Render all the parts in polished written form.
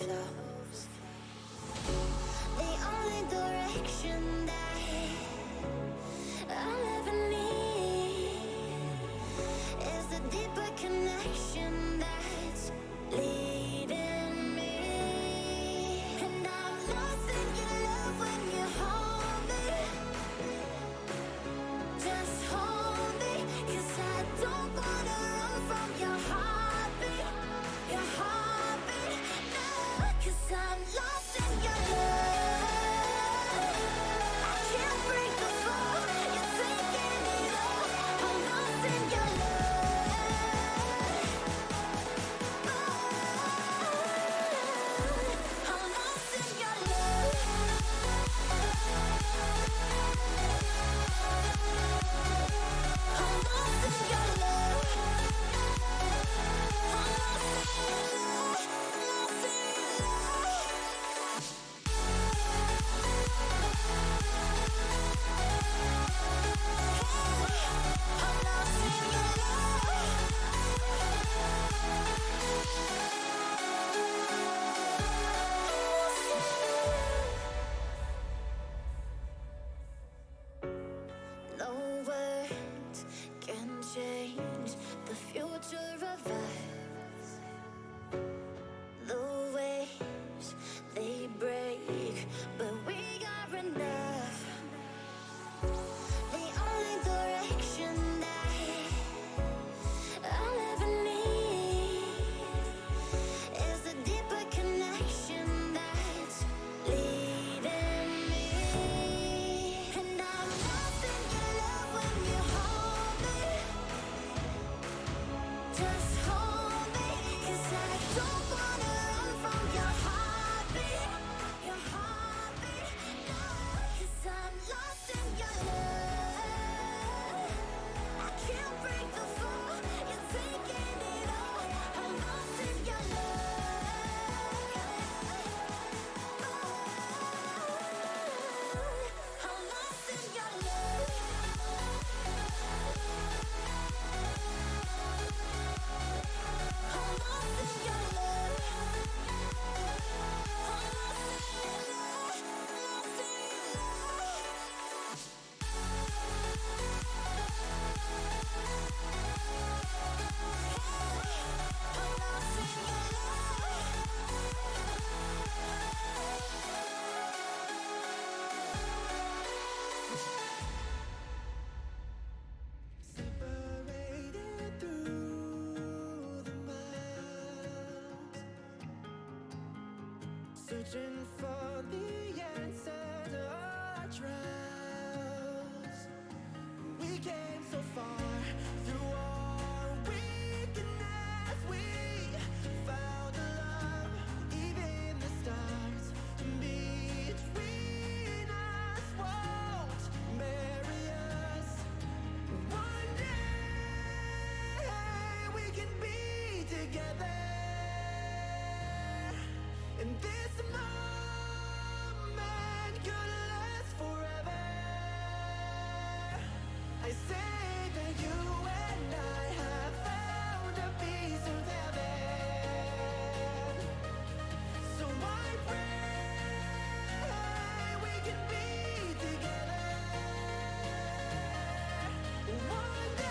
overflows. The only direction that I'll ever need is the deeper connection that's leading me. And I'm lost in your love when you hold me. Just hold me, 'cause I don't wanna run from your heartbeat. Your heartbeat, no, 'cause I'm lost in your love. I can't break the fall, you're taking it all. I'm lost in your love. Oh, I'm lost in your love. I'm lost in your love. I'm lost in your love. Lost in your love. I'm lost in your love. No words can change the future of us. The waves, they break, but we are enough. The only direction that I'll ever need is the deeper connection that's leading me. And I'm lost in your love when you hold me. Just hold me, 'cause I don't wanna run from your heartbeat. Your heartbeat, no, 'cause I'm lost in your love. I can't break the fall, you're taking it all. I'm lost in your love. I'm lost in your love. I'm lost in your love. I'm lost in your love. Lost in your love. I'm lost in your Separated through the miles, searching for the answer to our trials. We came so far through our weakness. We found a love, even the stars between us won't bury us. One day we can be together, and this moment could last forever. I say that you and I have found a piece of heaven, so I pray we can be together one day.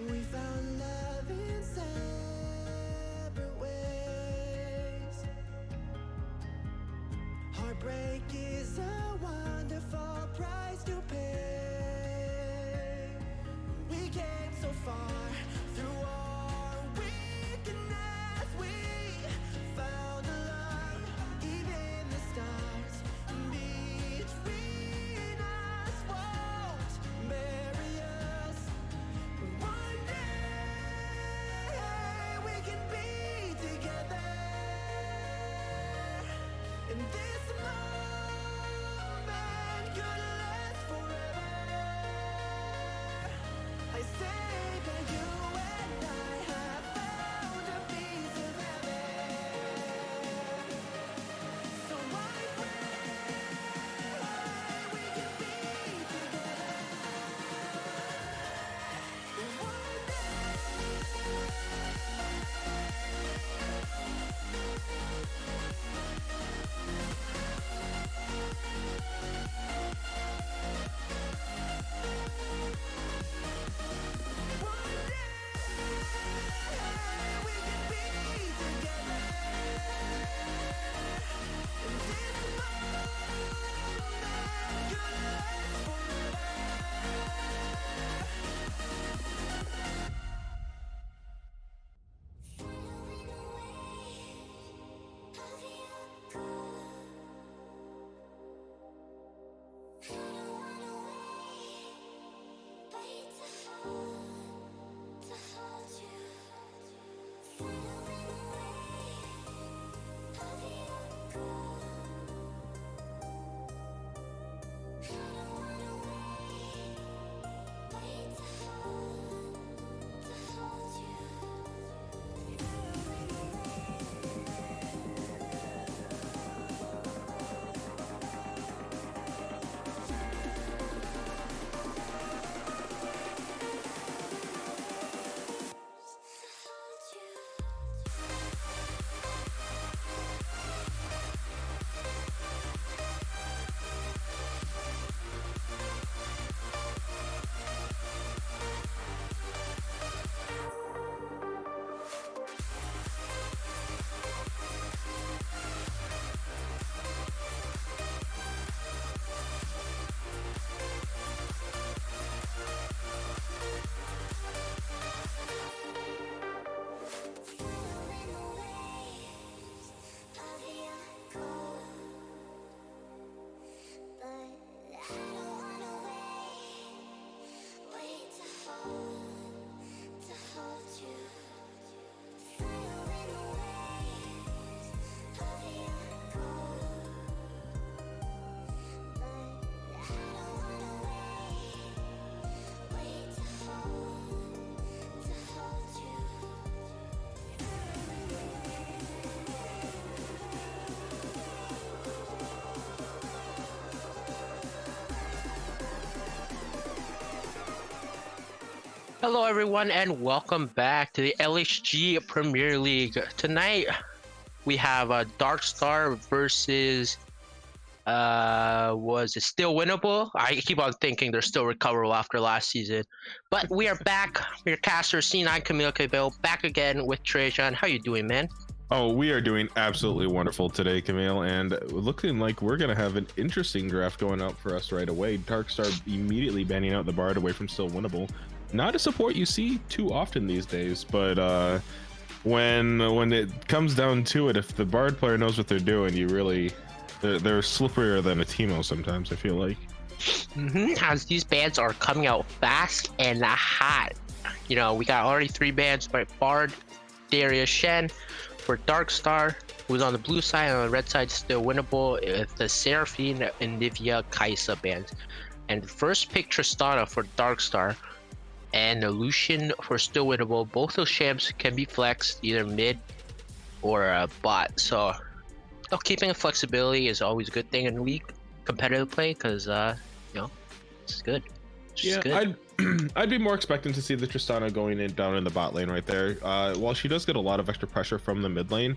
We found love in separate ways. Heartbreak is a wonderful price to pay. We came so far through our weakness. Hello, everyone, and welcome back to the LHG Premier League. Tonight, we have Dark Star versus was it still winnable? I keep on thinking they're still recoverable after last season, but we are back. Your caster C9 Camille Cabell back again with Trajan. How you doing, man? Oh, we are doing absolutely wonderful today, Camille, and looking like we're going to have an interesting draft going out for us right away. Darkstar immediately banning out the Bard away from Still Winnable. Not a support you see too often these days, but when it comes down to it, if the Bard player knows what they're doing, they're slipperier than a Teemo sometimes, I feel like. As these bans are coming out fast and hot. You know, we got already 3 bans by Bard, Darius, Shen. For Darkstar, who's on the blue side, on the red side still winnable, the Seraphine and Nivea Kaisa bands. And first pick Tristana for Darkstar, and the Lucian for still winnable. Both those champs can be flexed either mid or bot. So keeping flexibility is always a good thing in league competitive play, because it's good. Yeah, good. I'd be more expecting to see the Tristana going down in the bot lane right there. While she does get a lot of extra pressure from the mid lane,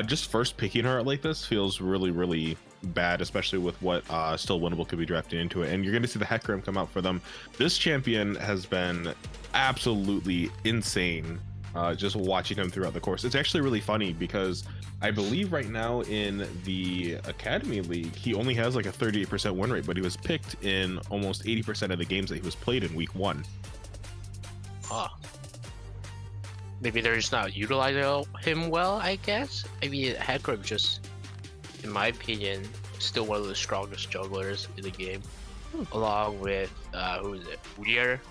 just first picking her like this feels really bad, especially with what Still Winnable could be drafting into it. And you're going to see the Hecarim come out for them. This champion has been absolutely insane. Just watching him throughout the course. It's actually really funny because I believe right now in the Academy League, he only has like a 38% win rate, but he was picked in almost 80% of the games that he was played in week 1. Maybe they're just not utilizing him well, I guess. I mean, Hecarim just, in my opinion, still one of the strongest jugglers in the game. Along with, who is it? Weir.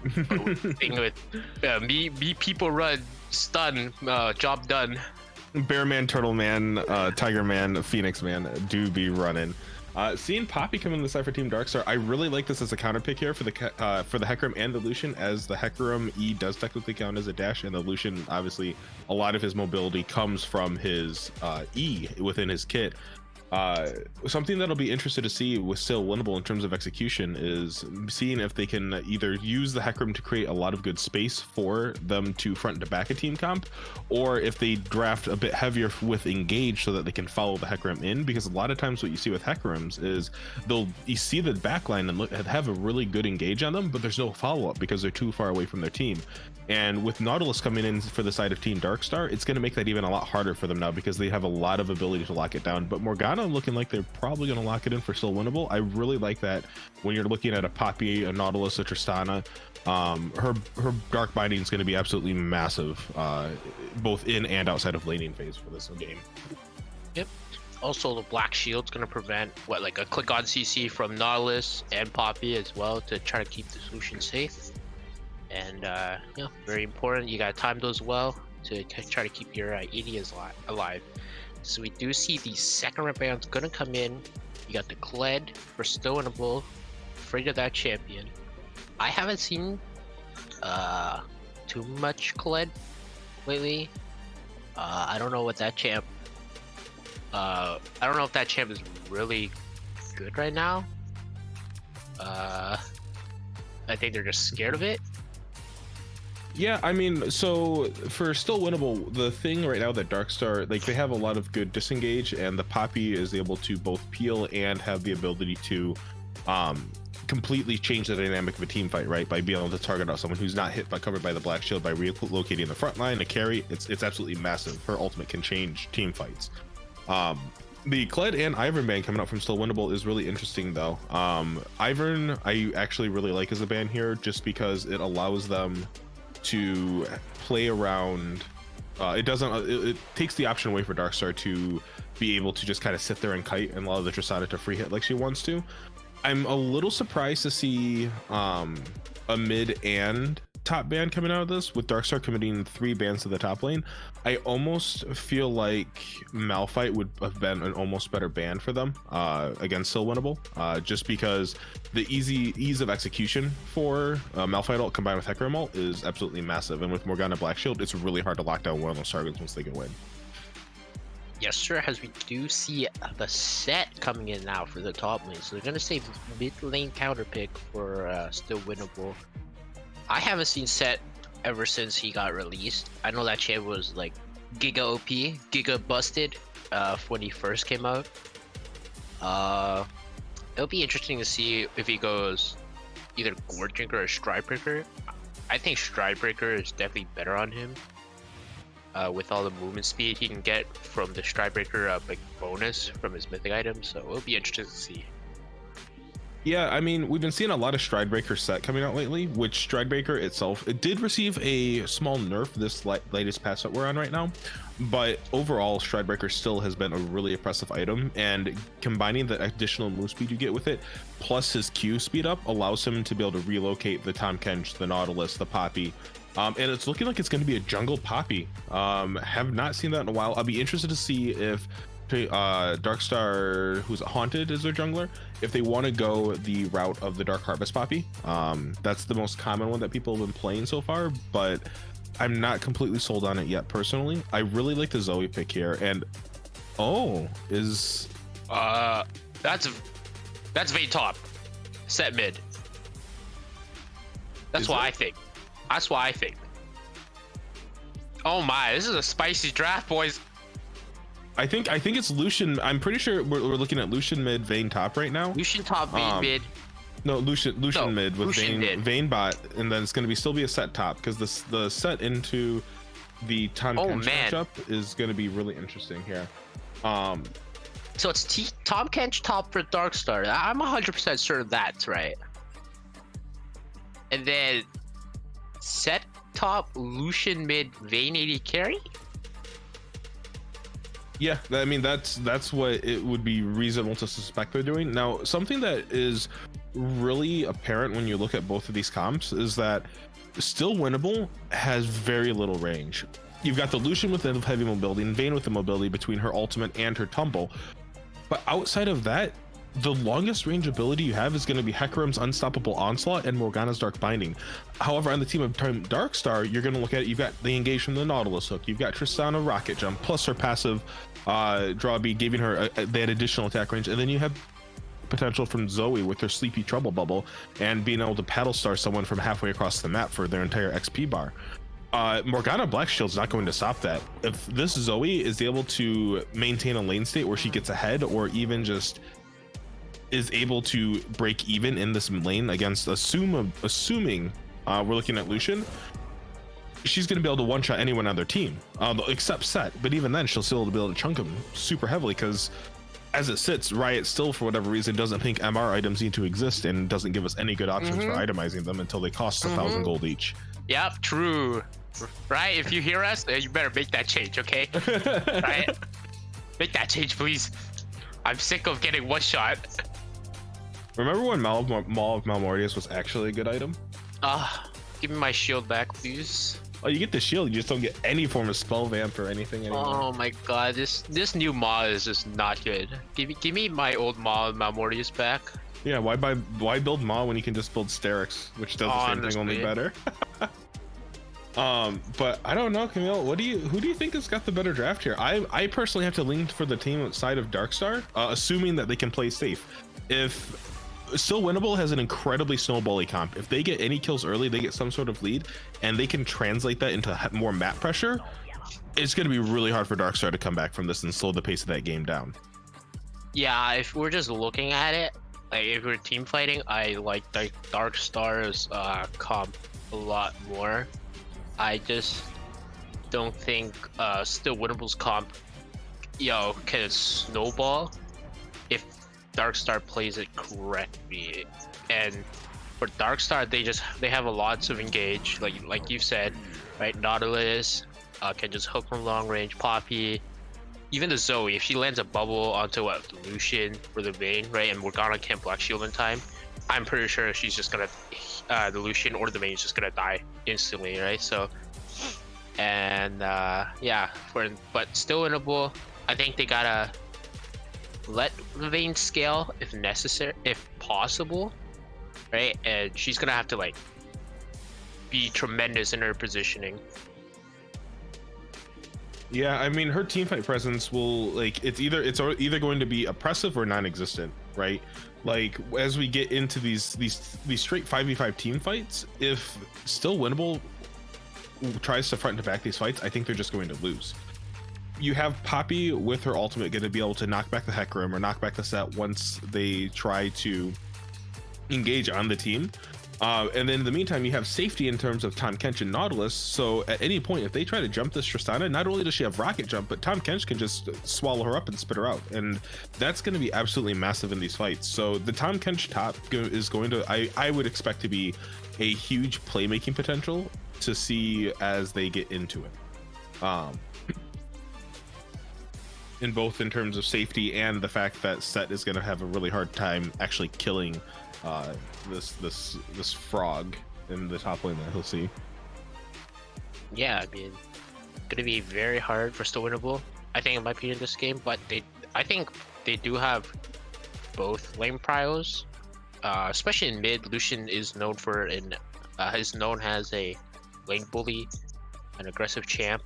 Thing with me people run stun, job done. Bear Man, Turtle Man, Tiger Man, Phoenix Man do be running. Seeing Poppy come in the side for Team Darkstar, I really like this as a counter pick here for the Hecarim and the Lucian, as the Hecarim E does technically count as a dash, and the Lucian, obviously, a lot of his mobility comes from his E within his kit. Something that'll be interested to see with Still Winnable in terms of execution is seeing if they can either use the Hecarim to create a lot of good space for them to front to back a team comp, or if they draft a bit heavier with engage so that they can follow the Hecarim in, because a lot of times what you see with Hecarims is you see the backline and have a really good engage on them, but there's no follow-up because they're too far away from their team. And with Nautilus coming in for the side of Team Darkstar, it's going to make that even a lot harder for them now because they have a lot of ability to lock it down. But Morgana looking like they're probably going to lock it in for Still Winnable. I really like that when you're looking at a Poppy, a Nautilus, a Tristana. Her Dark Binding is going to be absolutely massive, both in and outside of laning phase for this game. Yep. Also, the Black Shield's going to prevent like a click on CC from Nautilus and Poppy as well, to try to keep the solution safe. And very important. You gotta time those well to try to keep your ADs alive. So we do see the second round band's gonna come in. You got the Kled for Still Winnable, afraid of that champion. I haven't seen too much Kled lately. I don't know what that champ. I don't know if that champ is really good right now. I think they're just scared of it. Yeah, I mean, so for Still Winnable, the thing right now that Darkstar, like, they have a lot of good disengage, and the Poppy is able to both peel and have the ability to completely change the dynamic of a team fight, right? By being able to target out someone who's not hit but covered by the Black Shield by relocating the front line, a carry. It's absolutely massive. Her ultimate can change team fights. The Kled and Ivern ban coming out from Still Winnable is really interesting, though. Ivern, I actually really like as a ban here, just because it allows them to play around. It takes the option away for Darkstar to be able to just kind of sit there and kite and allow the Tristana to free hit like she wants to. I'm a little surprised to see a mid and top ban coming out of this, with Darkstar committing 3 bans to the top lane. I almost feel like Malphite would have been an almost better ban for them against Still Winnable, just because the ease of execution for Malphite ult combined with Hecarim ult is absolutely massive, and with Morgana Black Shield, it's really hard to lock down one of those targets once they can win. Yes, sir, as we do see the set coming in now for the top lane. So they're going to save mid lane counter pick for Still Winnable. I haven't seen Set ever since he got released. I know that champ was like Giga OP, Giga busted when he first came out. It'll be interesting to see if he goes either Gourd Drinker or Stride Breaker. I think Stride Breaker is definitely better on him. With all the movement speed he can get from the Stride Breaker like bonus from his mythic items, so it'll be interesting to see. Yeah, I mean, we've been seeing a lot of Stride Breaker set coming out lately, which Stride Breaker itself, it did receive a small nerf this latest patch that we're on right now, but overall Stride Breaker still has been a really impressive item, and combining the additional move speed you get with it plus his Q speed up allows him to be able to relocate the Tahm Kench, the Nautilus, the Poppy, and it's looking like it's going to be a jungle Poppy. Have not seen that in a while. I'll be interested to see if Darkstar, who's Haunted, is their jungler, if they want to go the route of the Dark Harvest Poppy. That's the most common one that people have been playing so far, but I'm not completely sold on it yet personally. I really like the Zoe pick here, and that's Vayne top, Set mid. That's what I think. That's what I think. Oh my, this is a spicy draft, boys. I think it's Lucian. I'm pretty sure we're looking at Lucian mid, Vayne top right now. Lucian top, Vayne mid. No, Lucian mid with Lucian mid. Vayne bot, and then it's going to still be a Set top, because the set into the Tahm Kench matchup is going to be really interesting here. So it's Tahm Kench top for Darkstar. I'm 100% certain that's right. And then Set top, Lucian mid, Vayne 80 carry. Yeah, I mean that's what it would be reasonable to suspect they're doing. Now, something that is really apparent when you look at both of these comps is that Still Winnable has very little range. You've got the Lucian with the heavy mobility and Vayne with the mobility between her ultimate and her tumble, but outside of that, the longest range ability you have is going to be Hecarim's Unstoppable Onslaught and Morgana's Dark Binding. However, on the team of Darkstar, you're going to look at it, you've got the engage from the Nautilus hook, you've got Tristana Rocket Jump, plus her passive draw bead, giving her that additional attack range, and then you have potential from Zoe with her Sleepy Trouble Bubble and being able to paddle star someone from halfway across the map for their entire XP bar. Morgana Black Shield's not going to stop that. If this Zoe is able to maintain a lane state where she gets ahead, or even just is able to break even in this lane against assuming we're looking at Lucian, she's going to be able to one-shot anyone on their team except Set, but even then she'll still be able to chunk him super heavily, because as it sits, Riot still for whatever reason doesn't think MR items need to exist and doesn't give us any good options for itemizing them until they cost 1,000 gold each. Yep, true. Right, if you hear us, you better make that change, okay? Right, make that change, please. I'm sick of getting one shot. Remember when Maul of Malmortius was actually a good item? Give me my shield back, please. Oh, you get the shield, you just don't get any form of spell vamp or anything anymore. Oh my god, this new Maul is just not good. Give me my old Maul of Malmortius back. Yeah, why build Maul when you can just build Sterix, which does the same thing, only better? But I don't know, Camille, who do you think has got the better draft here? I personally have to lean for the team outside of Darkstar, assuming that they can play safe. If Still Winnable has an incredibly snowbally comp. If they get any kills early, they get some sort of lead, and they can translate that into more map pressure, it's going to be really hard for Darkstar to come back from this and slow the pace of that game down. Yeah, if we're just looking at it, like if we're team fighting, I like the Darkstar's comp a lot more. I just don't think Still Winnable's comp, can snowball if Darkstar plays it correctly. And for Darkstar, they have a lots of engage, like you've said, right? Nautilus can just hook from long range, Poppy, even the Zoe, if she lands a bubble onto the Lucian or the Vayne, right? And Morgana can't Black Shield in time, I'm pretty sure she's just gonna the Lucian or the Vayne is just gonna die instantly, right? So, and but Still Winnable, I think they gotta let the Vayne scale if necessary, if possible, right? And she's gonna have to be tremendous in her positioning. Yeah, I mean, her teamfight presence will it's either going to be oppressive or non-existent. right? Like as we get into these straight 5v5 team fights, if still winnable tries to front to back these fights, I think they're just going to lose. You have Poppy with her ultimate going to be able to knock back the Hecarim or knock back the set once they try to engage on the team. And then in the meantime, you have safety in terms of Tahm Kench and Nautilus. So at any point, if they try to jump this Tristana, not only does she have rocket jump, but Tahm Kench can just swallow her up and spit her out. And that's going to be absolutely massive in these fights. So the Tahm Kench top is going to, I would expect to be a huge playmaking potential to see as they get into it. In both in terms of safety and the fact that Set is going to have a really hard time actually killing this frog in the top lane that he'll see. Yeah, I mean, gonna be very hard for still winnable. I think, in my opinion, this game, but I think they do have both lane prios. Especially in mid, Lucian is known as a lane bully, an aggressive champ.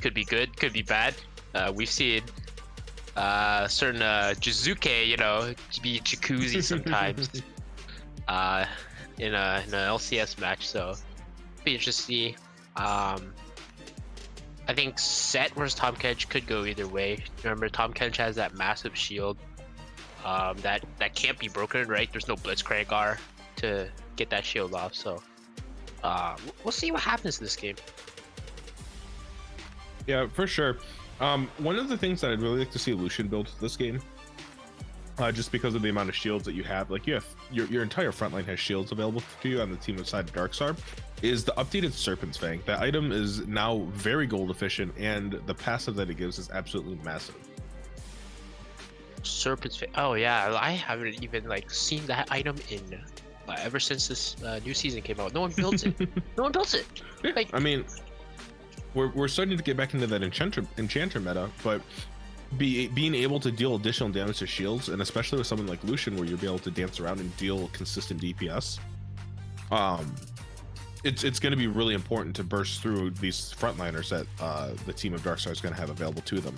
Could be good, could be bad. We've seen certain Jizuke, you know, be jacuzzi sometimes in an LCS match, so be interesting to see. I think Set versus Tahm Kench could go either way. Remember, Tahm Kench has that massive shield that can't be broken, right? There's no Blitzcrank R to get that shield off, so we'll see what happens in this game. Yeah, for sure. One of the things that I'd really like to see Lucian build this game, just because of the amount of shields that you have, like you have your entire front line has shields available to you on the team side of Darkstar, is the updated Serpent's Fang. That item is now very gold efficient, and the passive that it gives is absolutely massive. Serpent's Fang. Oh yeah, I haven't even like seen that item in ever since this new season came out. No one builds it. No one builds it. Yeah, Like, I mean, we're starting to get back into that enchanter meta, but being able to deal additional damage to shields, and especially with someone like Lucian, where you'll be able to dance around and deal consistent DPS, it's going to be really important to burst through these frontliners that the team of Darkstar is going to have available to them.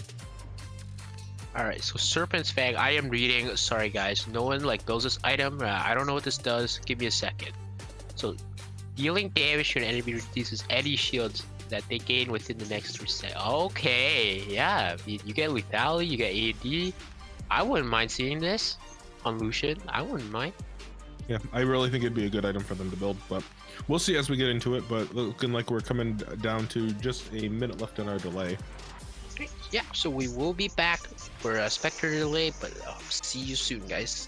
all right, so Serpent's Fang. I am reading. Sorry guys, no one like builds this item. I don't know what this does. Give me a second. So, dealing damage to an enemy reduces any shields that they gain within the next 3 seconds. Okay, yeah, you get lethality, you get AD. I wouldn't mind seeing this on Lucian. I wouldn't mind. Yeah, I really think it'd be a good item for them to build, but we'll see as we get into it. But looking like we're coming down to just a minute left in our delay. Yeah, so we will be back for a Spectre delay, but see you soon, guys.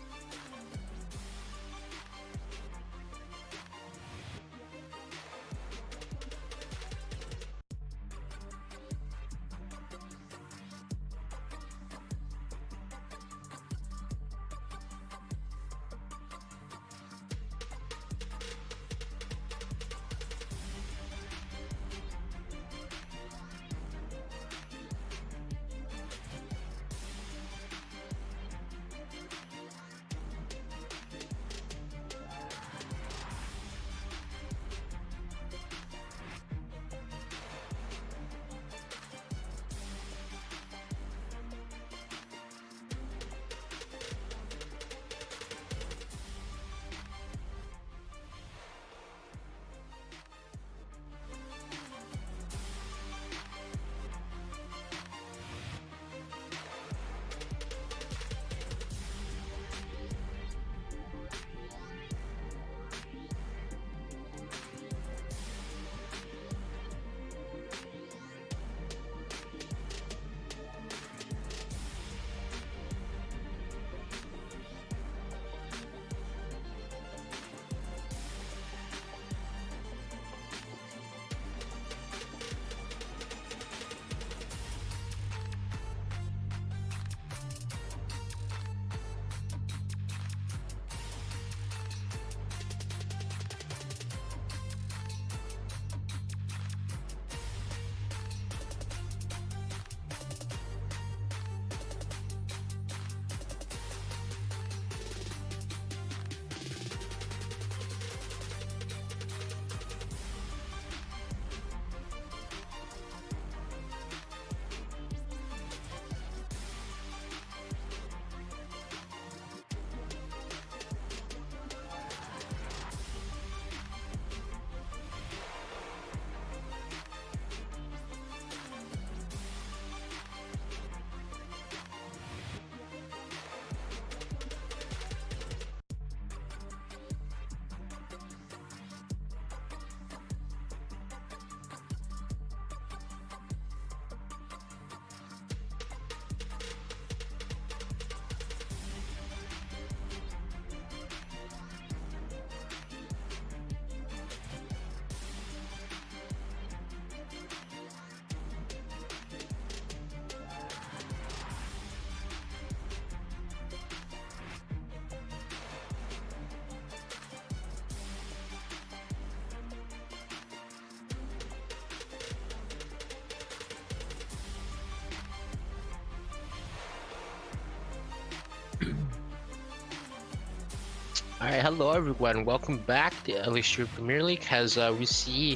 Alright, hello everyone. Welcome back to LHG Premier League as we see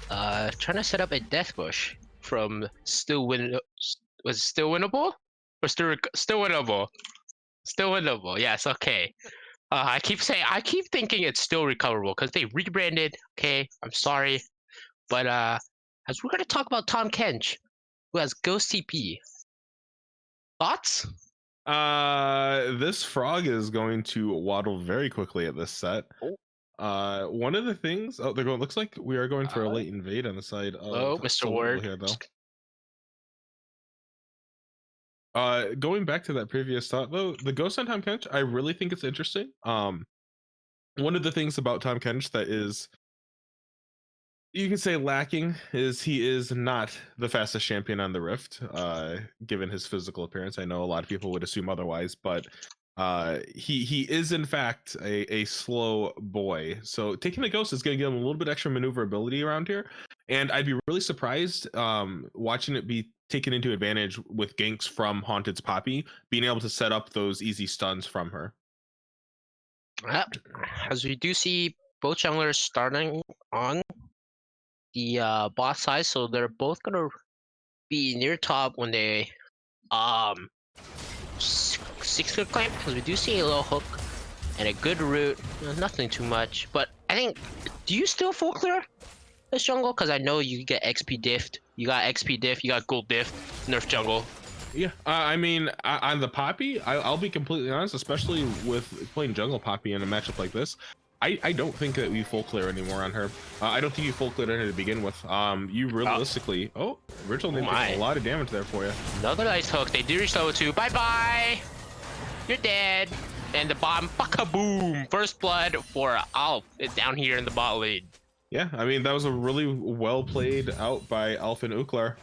trying to set up a death bush from was it still winnable? Or still winnable? Still winnable, yes, okay. I keep thinking it's still recoverable because they rebranded. Okay, I'm sorry. But as we're gonna talk about Tom Kench, who has Ghost TP. Thoughts? This frog is going to waddle very quickly at this set. One of the things. Oh, they're going. Looks like we are going for a late invade on the side Hello, of Mr. Still Ward. here, though. Going back to that previous thought, though, the ghost on Tom Kench, I really think it's interesting. One of the things about Tom Kench that is, you can say, lacking is he is not the fastest champion on the Rift, given his physical appearance. I know a lot of people would assume otherwise, but he is in fact a slow boy. So taking the ghost is going to give him a little bit extra maneuverability around here, and I'd be really surprised watching it be taken into advantage with ganks from Haunted's Poppy, being able to set up those easy stuns from her. As we do see both junglers starting on the bot side, so they're both gonna be near top when they 6 good claim, because we do see a little hook and a good root. Nothing too much, but I think, do you still full clear this jungle? Because I know you get XP diffed, you got XP diff, you got gold diff, nerf jungle. Yeah, I mean, on the Poppy, I'll be completely honest, especially with playing jungle Poppy in a matchup like this. I don't think that we full clear anymore on her. I don't think you full cleared her to begin with. You realistically, original name took a lot of damage there for you. Another nice hook. They do reach level 2. Bye bye. You're dead. And the bottom, boom! First blood for Alf down here in the bot lane. Yeah, I mean, that was a really well played out by Alf and Uklar.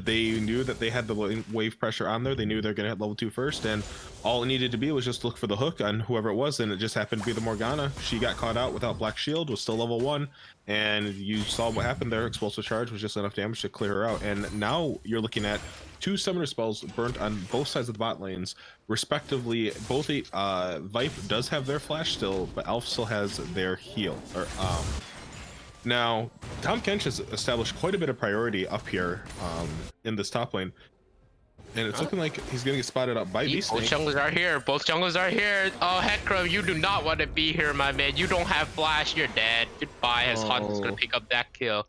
They knew that they had the wave pressure on there. They knew they're going to hit level 2 first, and all it needed to be was just look for the hook on whoever it was, and it just happened to be the Morgana. She got caught out without Black Shield, was still level 1, and you saw what happened there. Explosive Charge was just enough damage to clear her out, and now you're looking at 2 summoner spells burnt on both sides of the bot lanes, respectively. Both Vipe does have their flash still, but Alf still has their heal. Now, Tom Kench has established quite a bit of priority up here in this top lane. And it's looking like he's going to get spotted up by Beast Snake. Both junglers are here. Both junglers are here. Oh, Heckram, you do not want to be here, my man. You don't have flash. You're dead. Goodbye, as Hunt's going to pick up that kill.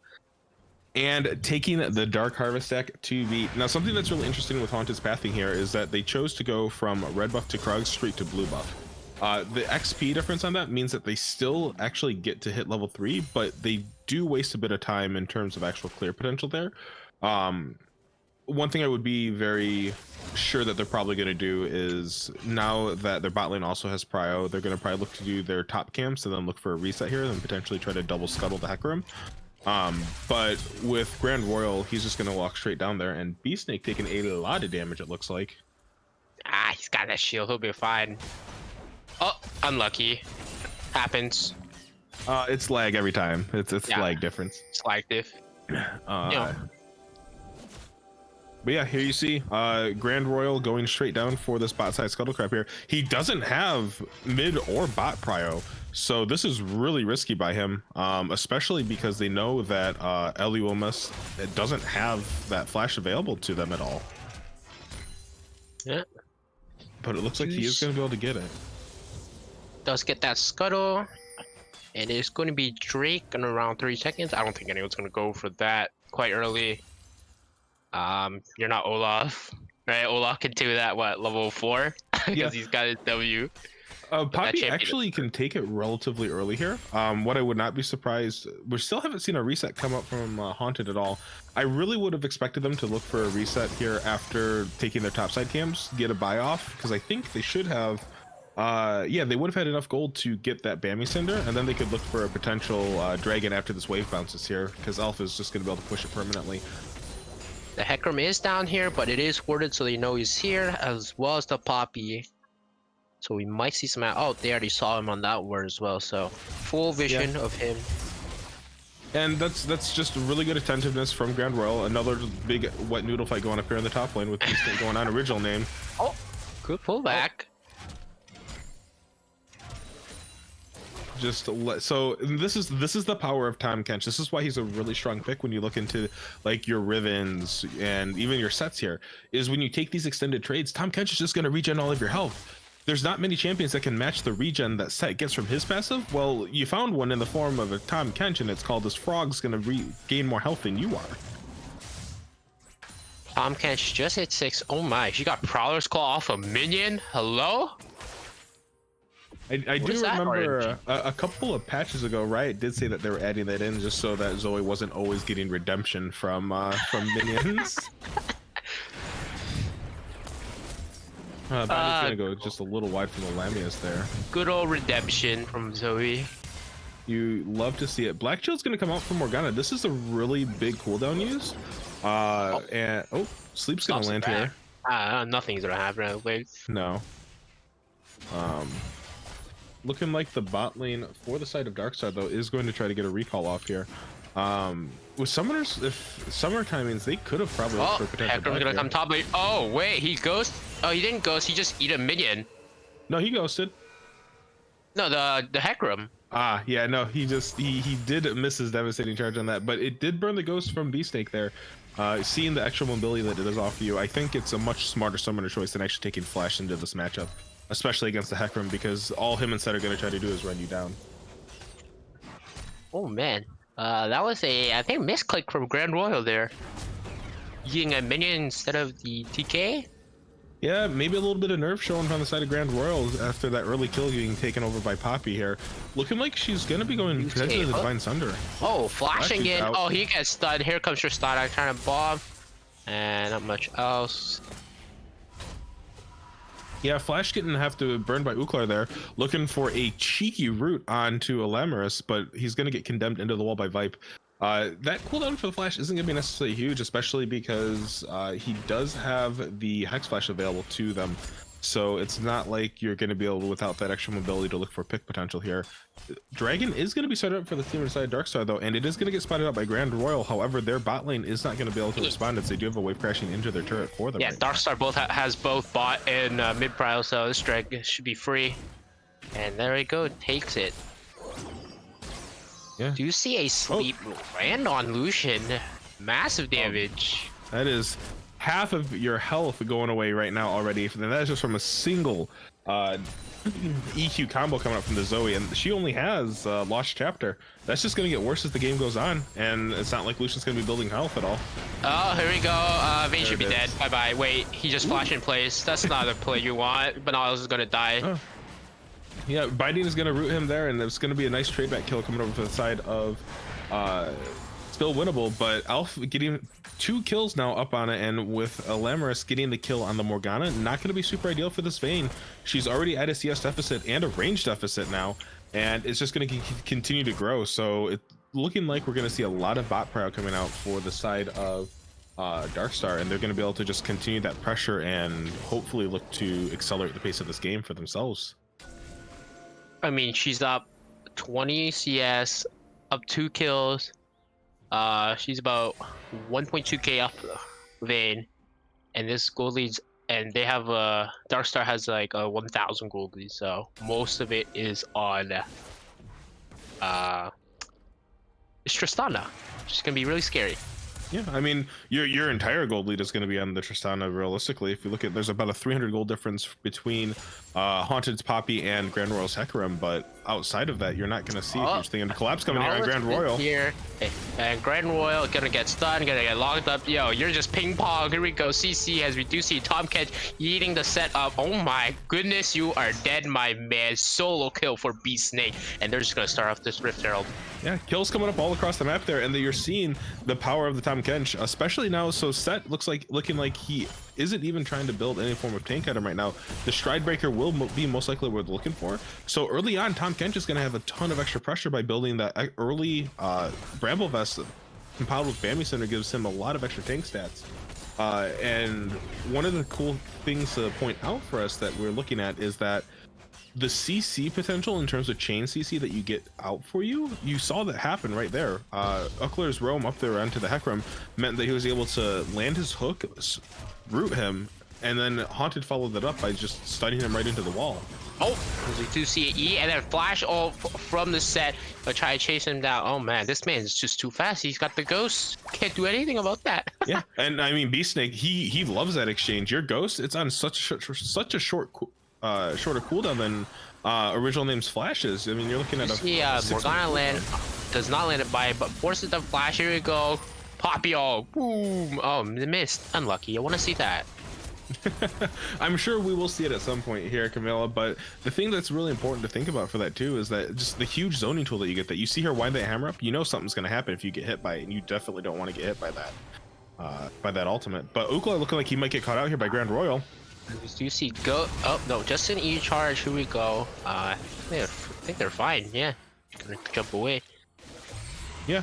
And taking the Dark Harvest deck to beat. Now, something that's really interesting with Haunted's pathing here is that they chose to go from red buff to Krug straight to blue buff. The XP difference on that means that they still actually get to hit level 3, but they do waste a bit of time in terms of actual clear potential there. One thing I would be very sure that they're probably going to do is, now that their bot lane also has prio, they're going to probably look to do their top camps and then look for a reset here and potentially try to double scuttle the Hecarim. But with Grand Royal, he's just going to walk straight down there, and Beast Snake taking a lot of damage, it looks like. He's got that shield. He'll be fine. Oh, unlucky. Happens. It's lag every time. It's lag difference. It's lag diff. But yeah, here you see Grand Royal going straight down for this bot side Scuttlecrab here. He doesn't have mid or bot prio, so this is really risky by him, especially because they know that Eliumas doesn't have that flash available to them at all. Yeah. But it looks like he is going to be able to get it. Does get that scuttle, and it's going to be Drake in around 3 seconds. I don't think anyone's going to go for that quite early. You're not Olaf, right? Olaf can do that, what, level 4? Because he's got his W. Poppy actually can take it relatively early here. What I would not be surprised, we still haven't seen a reset come up from Haunted at all. I really would have expected them to look for a reset here after taking their topside cams, get a buy off, because I think they should have. Yeah, they would have had enough gold to get that Bammy Cinder, and then they could look for a potential dragon after this wave bounces here, because Alpha is just going to be able to push it permanently. The Hecarim is down here, but it is warded, so they know he's here, as well as the Poppy. So we might see some. Oh, they already saw him on that ward as well, so full vision of him. And that's just really good attentiveness from Grand Royal. Another big wet noodle fight going up here in the top lane with this thing going on. Original name. Oh, good pullback. So this is the power of Tom Kench. This is why he's a really strong pick when you look into like your Rivens and even your sets here, is when you take these extended trades, Tom Kench is just going to regen all of your health. There's not many champions that can match the regen that Set gets from his passive. Well, you found one in the form of a Tom Kench, and it's called this Frog's going to gain more health than you are. Tom Kench just hit 6. Oh my, she got Prowler's Claw off a minion. Hello? I do remember a couple of patches ago, Riot did say that they were adding that in just so that Zoe wasn't always getting redemption from minions. Bounty's gonna go just a little wide from the Lamias there. Good old redemption from Zoe. You love to see it. Black Shield's gonna come out from Morgana. This is a really big cooldown use. And Sleep's gonna land here. Nothing's gonna happen. Wait. No. Looking like the bot lane for the side of Darkstar though is going to try to get a recall off here. With summoners, if summer timings, they could have probably Oh, Hector's gonna come top lane. Oh wait, he ghost. Oh, he didn't ghost. He just eat a minion. No, he ghosted. No, the Hecarim. Yeah, no, he did miss his devastating charge on that, but it did burn the ghost from Beastnake there. Seeing the extra mobility that it does offer you, I think it's a much smarter summoner choice than actually taking Flash into this matchup, especially against the Hecarim, because all him and Set are going to try to do is run you down. Oh man, that was I think misclick from Grand Royal there. Using a minion instead of the TK. Yeah, maybe a little bit of nerf showing on the side of Grand Royal after that early kill being taken over by Poppy here. Looking like she's going to be going potentially the Divine Sunder. Oh, flashing in. Out. Oh, he gets stunned. Here comes Tristana trying to bomb. And not much else. Yeah, Flash getting have to burn by Uklar there, looking for a cheeky route onto Alamarus, but he's going to get condemned into the wall by Vipe. That cooldown for the Flash isn't going to be necessarily huge, especially because he does have the Hex Flash available to them. So it's not like you're going to be able to, without that extra mobility, to look for pick potential here. Dragon is going to be started up for the team inside Darkstar though, and it is going to get spotted out by Grand Royal. However, their bot lane is not going to be able to respond as they do have a wave crashing into their turret for them. Yeah, right Darkstar has both bot and mid prio, so this Dragon should be free. And there we go, takes it. Yeah. Do you see a sleep land on Lucian? Massive damage. That is half of your health going away right now already. And that is just from a single EQ combo coming up from the Zoe, and she only has Lost Chapter. That's just going to get worse as the game goes on, and it's not like Lucian's going to be building health at all. Oh, here we go. Vayne should be dead. Bye-bye. Wait, he just flashed in place. That's not the play you want. Banal is going to die. Oh. Yeah, Binding is going to root him there, and it's going to be a nice trade back kill coming over to the side of still winnable, but Alf getting 2 kills now up on it, and with Alamarus getting the kill on the Morgana, not going to be super ideal for this Vayne. She's already at a CS deficit and a range deficit now, and it's just going to continue to grow. So it's looking like we're going to see a lot of bot prio coming out for the side of Darkstar, and they're going to be able to just continue that pressure and hopefully look to accelerate the pace of this game for themselves. I mean, she's up 20 CS, up 2 kills. She's about 1.2k up Vayne, and this gold leads, and they have Darkstar has like a 1,000 gold lead, so most of it is on it's Tristana. She's gonna be really scary. Yeah, I mean, your entire gold lead is going to be on the Tristana realistically. If you look at, there's about a 300 gold difference between Haunted's Poppy and Grand Royal's Hecarim, but outside of that, you're not going to see a huge thing. And the collapse coming here on Grand Royal. Here, and Grand Royal gonna get stunned, gonna get locked up. Yo, you're just ping pong. Here we go. CC as we do see Tom Kench eating the set up. Oh my goodness, you are dead, my man. Solo kill for Beastnake, and they're just gonna start off this Rift Herald. Yeah, kills coming up all across the map there, and you're seeing the power of the Tom Kench, especially now. So Set looking like he isn't even trying to build any form of tank item right now. The Stride Breaker will be most likely what we're looking for. So early on, Tom Kench is going to have a ton of extra pressure by building that early Bramble Vest compiled with Bambi Center gives him a lot of extra tank stats. And one of the cool things to point out for us that we're looking at is that the CC potential in terms of chain CC that you get out for you saw that happen right there. Uklar's roam up there onto the Hecarim meant that he was able to land his hook, root him, and then Haunted followed that up by just stunning him right into the wall. Oh, we do see an E, and then Flash from the set, but try to chase him down. Oh man, this man is just too fast. He's got the ghost. Can't do anything about that. Yeah, and I mean Beast Snake, he loves that exchange. Your ghost, it's on such a shorter cooldown than original name's Flash is. I mean, you're looking at a Morgana land, does not land it by, but forces the Flash. Here we go. Poppy, oh, boom. Oh, missed. Unlucky. I want to see that. I'm sure we will see it at some point here, Camilla, but the thing that's really important to think about for that too is that just the huge zoning tool that you get, that you see her wind that hammer up, you know something's going to happen if you get hit by it, and you definitely don't want to get hit by that ultimate. But Ukla looking like he might get caught out here by Grand Royal. Do you see go? Oh no, just an E charge. Here we go. I think they're fine. Yeah, gonna jump away. Yeah.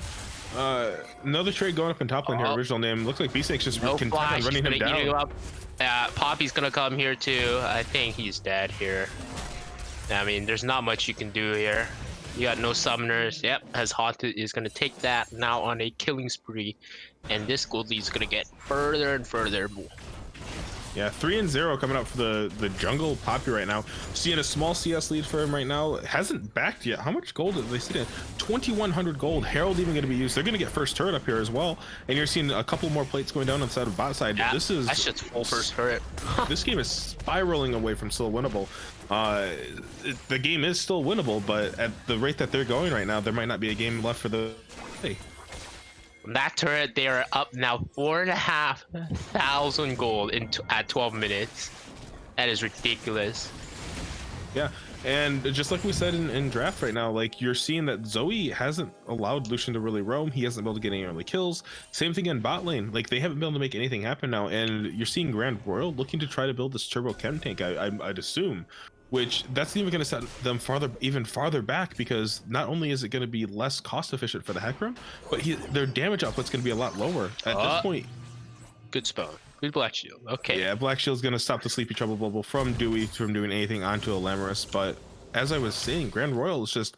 Another trade going up in top lane here. Original name looks like Beast Snake's just content on running him down. Poppy's gonna come here too. I think he's dead here. I mean, there's not much you can do here. You got no summoners. Yep, as Haunted is gonna take that now on a killing spree, and this gold lead's gonna get further and further. Yeah, 3-0 coming up for the jungle Poppy right now. Seeing a small CS lead for him right now. Hasn't backed yet. How much gold did they sit in? 2,100 gold. Herald even going to be used. They're going to get first turret up here as well. And you're seeing a couple more plates going down on the side of bot side. Yeah, this is that's just full first turret. This game is spiraling away from still winnable. The game is still winnable, but at the rate that they're going right now, there might not be a game left for the play. That turret, they are up now 4,500 gold at 12 minutes. That is ridiculous. Yeah, and just like we said in draft right now, like you're seeing that Zoe hasn't allowed Lucian to really roam. He hasn't been able to get any early kills. Same thing in bot lane. Like they haven't been able to make anything happen now. And you're seeing Grand Royal looking to try to build this turbo chem tank, I'd assume. Which that's even going to set them even farther back, because not only is it going to be less cost efficient for the Hecarim, but their damage output's going to be a lot lower at this point. Good spawn. Good Black Shield. Okay. Yeah, Black Shield's going to stop the Sleepy Trouble Bubble from Dewey from doing anything onto a Lamarus. But as I was saying, Grand Royal is just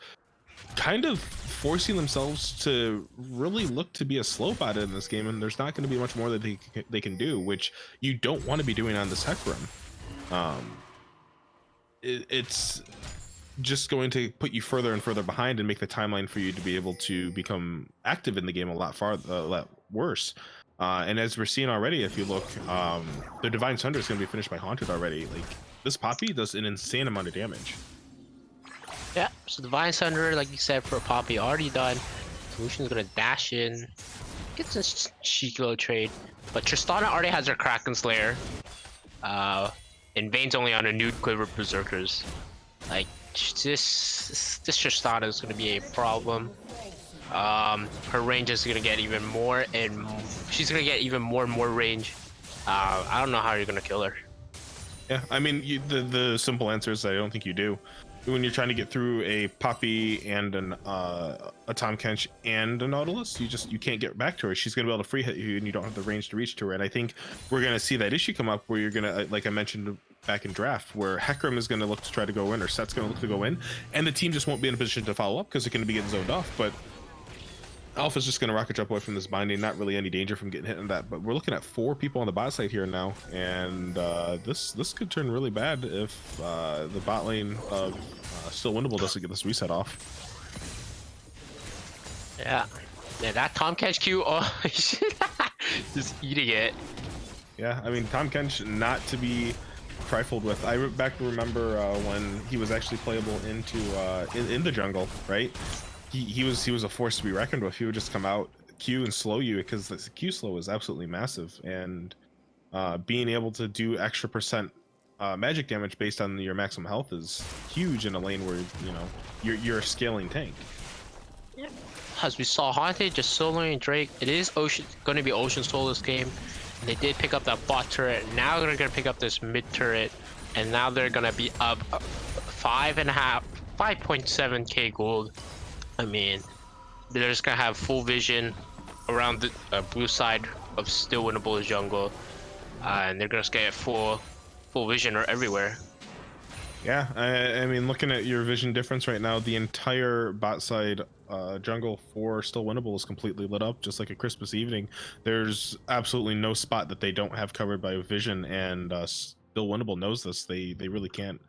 kind of forcing themselves to really look to be a slow bot in this game, and there's not going to be much more that they can do, which you don't want to be doing on this Hecarim. It's just going to put you further and further behind and make the timeline for you to be able to become active in the game a lot worse. And as we're seeing already, if you look, the Divine Sunder is going to be finished by Haunted already. Like this Poppy does an insane amount of damage. Yeah, so Divine Sunder, like you said, for Poppy already done. Solution's gonna dash in, gets a cheeky little trade, but Tristana already has her Kraken Slayer. And Vayne's only on a nude quiver Berserkers. Like this Tristana is gonna be a problem. Her range is gonna get even more, and she's gonna get even more and more range. I don't know how you're gonna kill her. Yeah, I mean the simple answer is I don't think you do. When you're trying to get through a Poppy and a Tom Kench and a Nautilus, you can't get back to her. She's gonna be able to free hit you, and you don't have the range to reach to her. And I think we're gonna see that issue come up where you're gonna, like I mentioned back in draft, where Hecarim is gonna look to try to go in, or Set's gonna look to go in, and the team just won't be in a position to follow up because they're gonna be getting zoned off. But Alpha's just gonna rocket jump away from this binding, not really any danger from getting hit in that. But we're looking at 4 people on the bot side here now, and this could turn really bad if the bot lane of Still Winnable doesn't get this reset off. Yeah, that Tom Kench Q, oh shit, just eating it. Yeah, I mean Tom Kench not to be trifled with. I remember when he was actually playable into in the jungle, right? He was a force to be reckoned with. He would just come out, Q, and slow you, because the Q slow is absolutely massive, and being able to do extra percent magic damage based on your maximum health is huge in a lane where you're a scaling tank. Yeah. As we saw, Haunted just soloing Drake. It is going to be Ocean Soul this game. And they did pick up that bot turret. Now they're going to pick up this mid turret, and now they're going to be up 5.7k gold. I mean, they're just gonna have full vision around the blue side of Still Winnable jungle, and they're gonna get full vision or everywhere. Yeah, I mean, looking at your vision difference right now, the entire bot side jungle for Still Winnable is completely lit up, just like a Christmas evening. There's absolutely no spot that they don't have covered by vision, and Still Winnable knows this. They really can't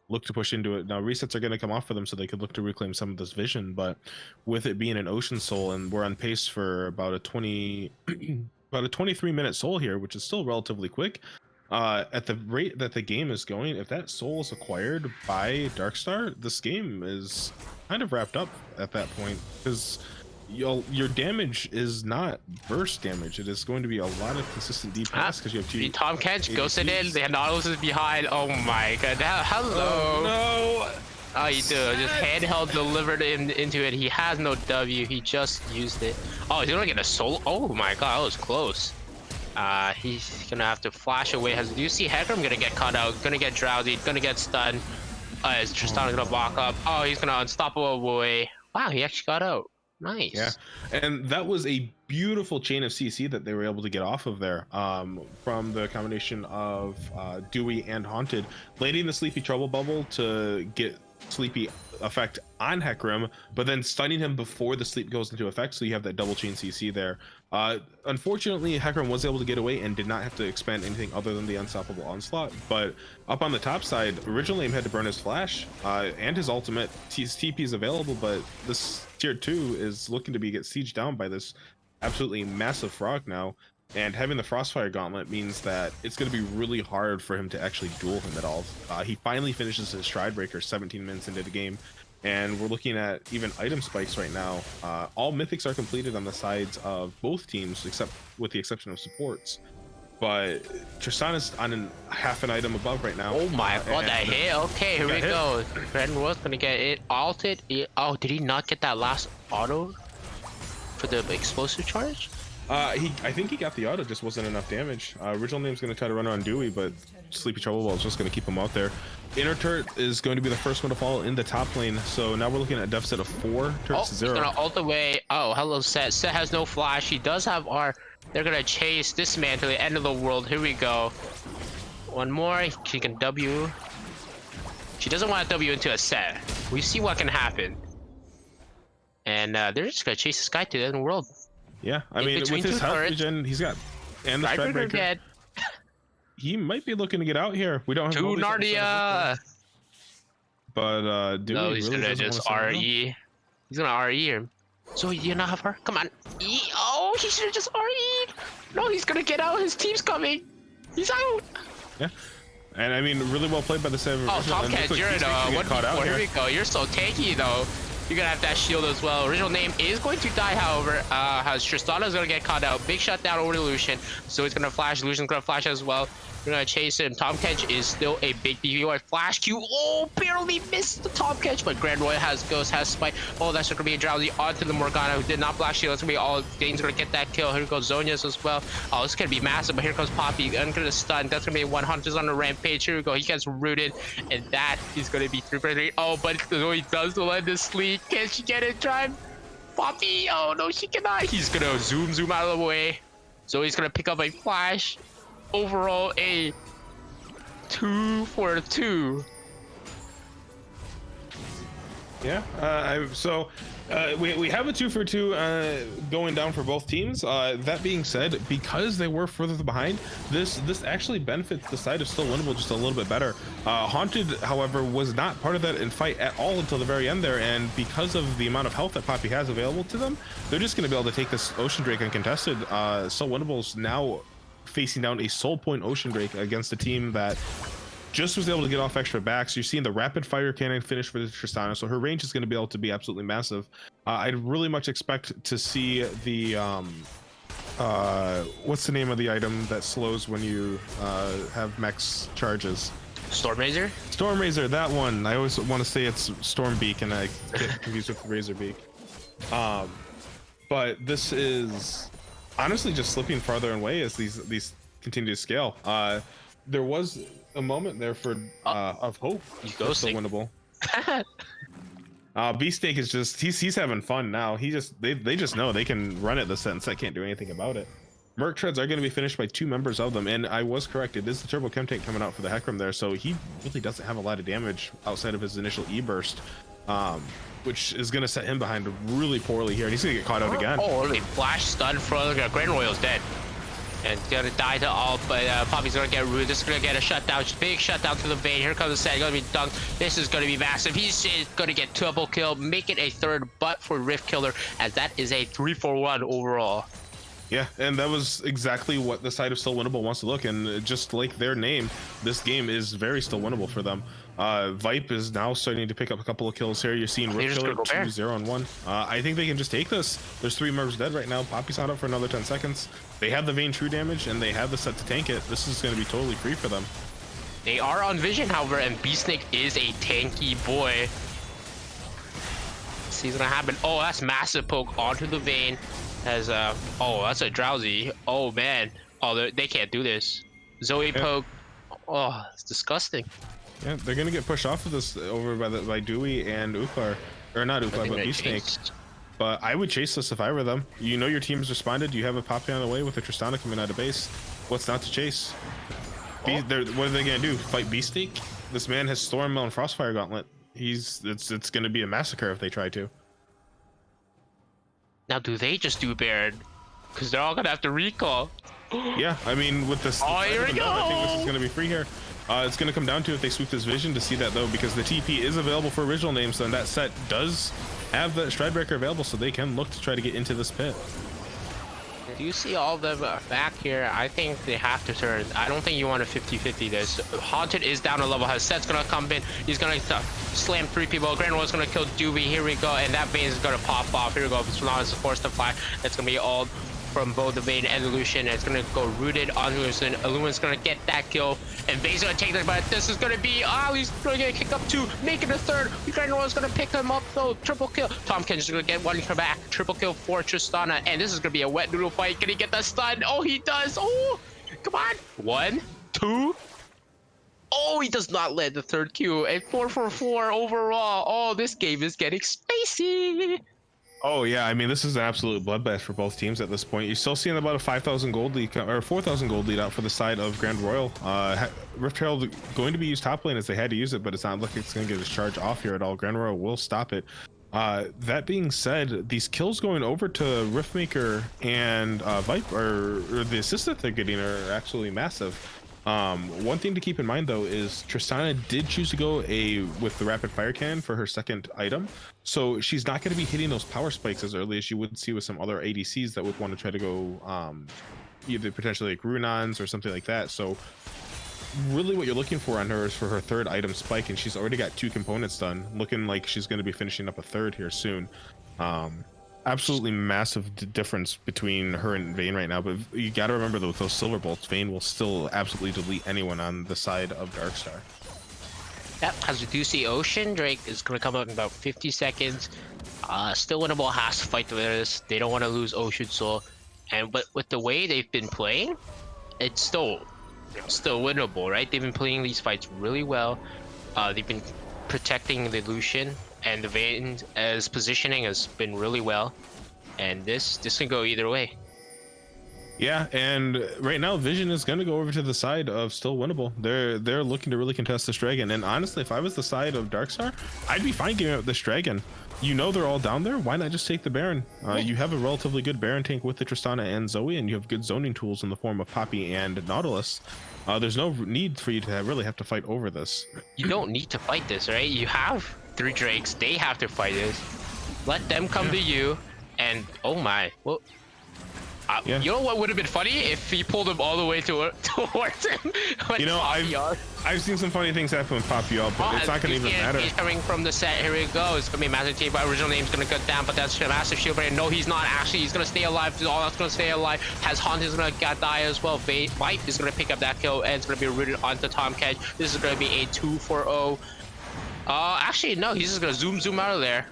look to push into it. Now resets are going to come off for them, so they could look to reclaim some of this vision, but with it being an Ocean Soul, and we're on pace for about a 23-minute soul here, which is still relatively quick. At the rate that the game is going, if that soul is acquired by Darkstar, this game is kind of wrapped up at that point, because your damage is not burst damage. It is going to be a lot of consistent DPS because you have two. Tom Kench ghosted in. The Nautilus is behind. Oh my god. Hello. Oh, no. Oh, you do. Just handheld delivered him into it. He has no W. He just used it. Oh, he's gonna get a soul. Oh my god, that was close. He's gonna have to flash away. Do you see Hecarim gonna get caught out? Gonna get drowsy. Gonna get stunned. Is Tristana gonna block up? Oh, he's gonna unstoppable away. Wow, he actually got out. Nice. Yeah, and that was a beautiful chain of CC that they were able to get off of there, from the combination of Dewey and Haunted, landing the Sleepy Trouble Bubble to get Sleepy effect on Hecarim, but then stunning him before the sleep goes into effect, so you have that double chain CC there. Unfortunately, Hecarim was able to get away and did not have to expand anything other than the Unstoppable Onslaught, but up on the top side, Original Aim had to burn his flash and his ultimate. His TP is available, but this tier 2 is looking to get sieged down by this absolutely massive frog now, and having the Frostfire Gauntlet means that it's going to be really hard for him to actually duel him at all. He finally finishes his Stride Breaker 17 minutes into the game, and we're looking at even item spikes right now. All mythics are completed on the sides of both teams, except with the exception of supports. But Tristana's on half an item above right now. Oh my god, that hit. Okay, here we go. Grenworth's gonna get it alted. Oh, did he not get that last auto for the explosive charge? I think he got the auto, just wasn't enough damage. Original Name's gonna try to run around Dewey, but Sleepy Trouble Ball is just gonna keep him out there. Inner turret is going to be the first one to fall in the top lane, so now we're looking at a deficit of 4 turrets to 0. He's gonna ult away. Oh, hello Set. Set has no flash. He does have R. They're gonna chase this man to the end of the world. Here we go. One more. She can W. She doesn't want to W into a Set. We see what can happen. And they're just gonna chase this guy to the end of the world. Yeah, I mean, with his health regen, he's got, and the Stride Breaker, dead. He might be looking to get out here. We don't have to Narnia, but Dewey no, he's really gonna just RE. He's gonna RE him. So you not have her? Come on. Oh, he should have just RE'd. No, he's gonna get out. His team's coming. He's out. Yeah. And I mean, really well played by the 7. Oh, Tomcat, you're in here we go. You're so tanky though. You're gonna have that shield as well. Original Name is going to die, however. Has Tristana is gonna get caught out. Big shutdown over to Lucian. So he's gonna flash. Lucian's gonna flash as well. We're gonna chase him. Tom Kench is still a big DPI. Flash Q. Oh, barely missed the Tom Kench, but Grand Royal has Ghost, has Spike. Oh, that's gonna be a drowsy onto the Morgana, who did not flash shield. That's gonna be all. Dane's gonna get that kill. Here goes Zonia's as well. Oh, this is gonna be massive, but here comes Poppy. I'm gonna stun. That's gonna be 100 on the rampage. Here we go. He gets rooted, and that is gonna be 3-3. Oh, but Zoe does land this sleep. Can she get it? Drive. Poppy. Oh no, she cannot. He's gonna zoom out of the way. Zoe's gonna pick up a flash. Overall, a 2 for 2. Yeah, we have a 2 for 2 going down for both teams. That being said, because they were further behind, this actually benefits the side of Still Winnable just a little bit better. Haunted, however, was not part of that in fight at all until the very end there, and because of the amount of health that Poppy has available to them, they're just going to be able to take this Ocean Drake uncontested. Still Winnable's now facing down a Soul Point Ocean Drake against a team that just was able to get off extra backs. You're seeing the rapid fire cannon finish for the Tristana, so her range is going to be able to be absolutely massive. I'd really much expect to see the what's the name of the item that slows when you have max charges? Storm Razor? Storm Razor, that one. I always want to say it's Storm Beak and I get confused with Razor Beak. But this is honestly just slipping farther away as these continue to scale. There was a moment there for of hope. Still Winnable. Beefsteak is just he's having fun now. They just know they can run it. The sentence I can't do anything about it. Merc treads are going to be finished by 2 members of them, and I was correct. It is the Turbo Chem Tank coming out for the Hecarim there, so he really doesn't have a lot of damage outside of his initial E burst. which is going to set him behind really poorly here. And he's going to get caught out again. Oh, they flash stun from Grand Royal's dead. And gonna die to all, but Poppy's gonna get rude. This is gonna get a shutdown, big shutdown to the Vayne. Here comes the set, gonna be dunked. This is gonna be massive. He's gonna get double kill, make it a third, but for Rift Killer, as that is a 3-4-1 overall. Yeah, and that was exactly what the side of Still Winnable wants to look, and just like their name, this game is very still winnable for them. Vipe is now starting to pick up a couple of kills here. You're seeing Rift Killer 2-0-1. I think they can just take this. There's 3 members dead right now. Poppy's not up for another 10 seconds. They have the Vayne true damage, and they have the set to tank it. This is going to be totally free for them. They are on vision, however, and Beastsnake is a tanky boy. See what's gonna happen. Oh, that's massive poke onto the Vayne. As oh, that's a drowsy. Oh man, oh they can't do this. Zoe poke. Oh, it's disgusting. Yeah, they're gonna get pushed off of this over by Dewey and Uklar, or not Uklar, but Beastsnake. But I would chase this if I were them. You know your team's responded. You have a Poppy on the way with a Tristana coming out of base. What's not to chase? What are they gonna do? Fight Beastsnake? This man has Storm and Frostfire Gauntlet. It's gonna be a massacre if they try to. Now, do they just do Baron? Because they're all gonna have to recall. Yeah, I mean, with this, here we go. I think this is gonna be free here. It's gonna come down to if they sweep this vision to see that though, because the TP is available for original names, and that set does have the Stridebreaker available, so they can look to try to get into this pit. Do you see all of them back here? I think they have to turn. I don't think you want a 50-50 this. Haunted is down a level. His set's gonna come in. He's gonna slam 3 people. Grand Royal's gonna kill Doobie. Here we go. And that Vayne is gonna pop off. Here we go. Solana is forced to fly. That's gonna be all from both the Vayne and the Lucian. It's gonna go rooted on Lucian. Illumin's gonna get that kill. And Vayne's gonna take that, but this is gonna be he's gonna get kicked up 2, make it a 3rd. Grand Royal's gonna pick him up though. Triple kill. Tom Ken's gonna get 1 back. Triple kill for Tristana. And this is gonna be a wet noodle fight. Can he get the stun? Oh, he does. Oh, come on. 1, 2. Oh, he does not let the 3rd Q. And 4-4-4 overall. Oh, this game is getting spacey. Oh yeah, I mean this is an absolute bloodbath for both teams at this point. You're still seeing about a 5,000 gold lead or 4,000 gold lead out for the side of Grand Royal. Rift Herald going to be used top lane as they had to use it, but it's not looking it's going to get its charge off here at all. Grand Royal will stop it. That being said, these kills going over to Riftmaker and Vipe or the assist that they're getting are actually massive. One thing to keep in mind though is Tristana did choose to go with the rapid fire cannon for her 2nd item, so she's not going to be hitting those power spikes as early as you would see with some other ADCs that would want to try to go either potentially like Runons or something like that. So really what you're looking for on her is for her 3rd item spike, and she's already got 2 components done, looking like she's going to be finishing up a 3rd here soon. Absolutely massive difference between her and Vayne right now, but you got to remember though, with those silver bolts, Vayne will still absolutely delete anyone on the side of Darkstar. Yep, as we do see Ocean, Drake is going to come out in about 50 seconds. Still Winnable has to fight this. They don't want to lose Ocean Soul, but with the way they've been playing, it's still winnable, right? They've been playing these fights really well. They've been protecting the Lucian, and the Vayne as positioning has been really well, and this can go either way. Yeah, and right now Vision is going to go over to the side of Still Winnable. They're looking to really contest this dragon, and honestly, if I was the side of Darkstar, I'd be fine giving up this dragon. You know they're all down there. Why not just take the Baron? You have a relatively good Baron tank with the Tristana and Zoe, and you have good zoning tools in the form of Poppy and Nautilus. There's no need for you to really have to fight over this. You don't need to fight this, right? You have 3 Drakes. They have to fight this. Let them come to you, and oh my, well. You know what would have been funny if he pulled him all the way towards him. You know, I've seen some funny things happen with Poppy, but it's not going to even matter. He's coming from the set. Here we go. It's going to be a massive team. But original name's going to cut down, but that's a massive shield breaker. No, he's not actually. He's going to stay alive. All that's going to stay alive. Has Haunted is going to die as well. Vipe is going to pick up that kill, and it's going to be rooted onto Tom Kedge. This is going to be a 2-4-0. Actually, no. He's just going to zoom out of there.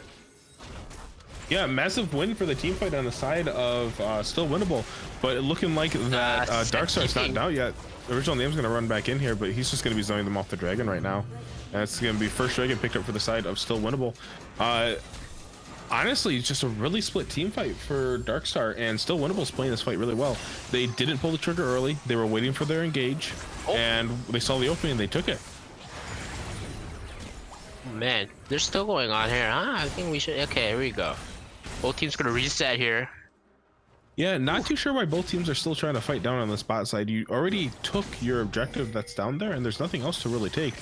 Yeah, massive win for the team fight on the side of Still Winnable, but looking like that Darkstar's not down yet. Original name's going to run back in here, but he's just going to be zoning them off the dragon right now. And it's going to be first dragon picked up for the side of Still Winnable. Honestly, it's just a really split team fight for Darkstar, and Still Winnable's playing this fight really well. They didn't pull the trigger early. They were waiting for their engage, and they saw the opening and they took it. man, they're still going on here. I think we should. Okay, here we go. Both teams gonna reset here. Yeah, not too sure why both teams are still trying to fight down on the spot side. You already took your objective that's down there, and there's nothing else to really take.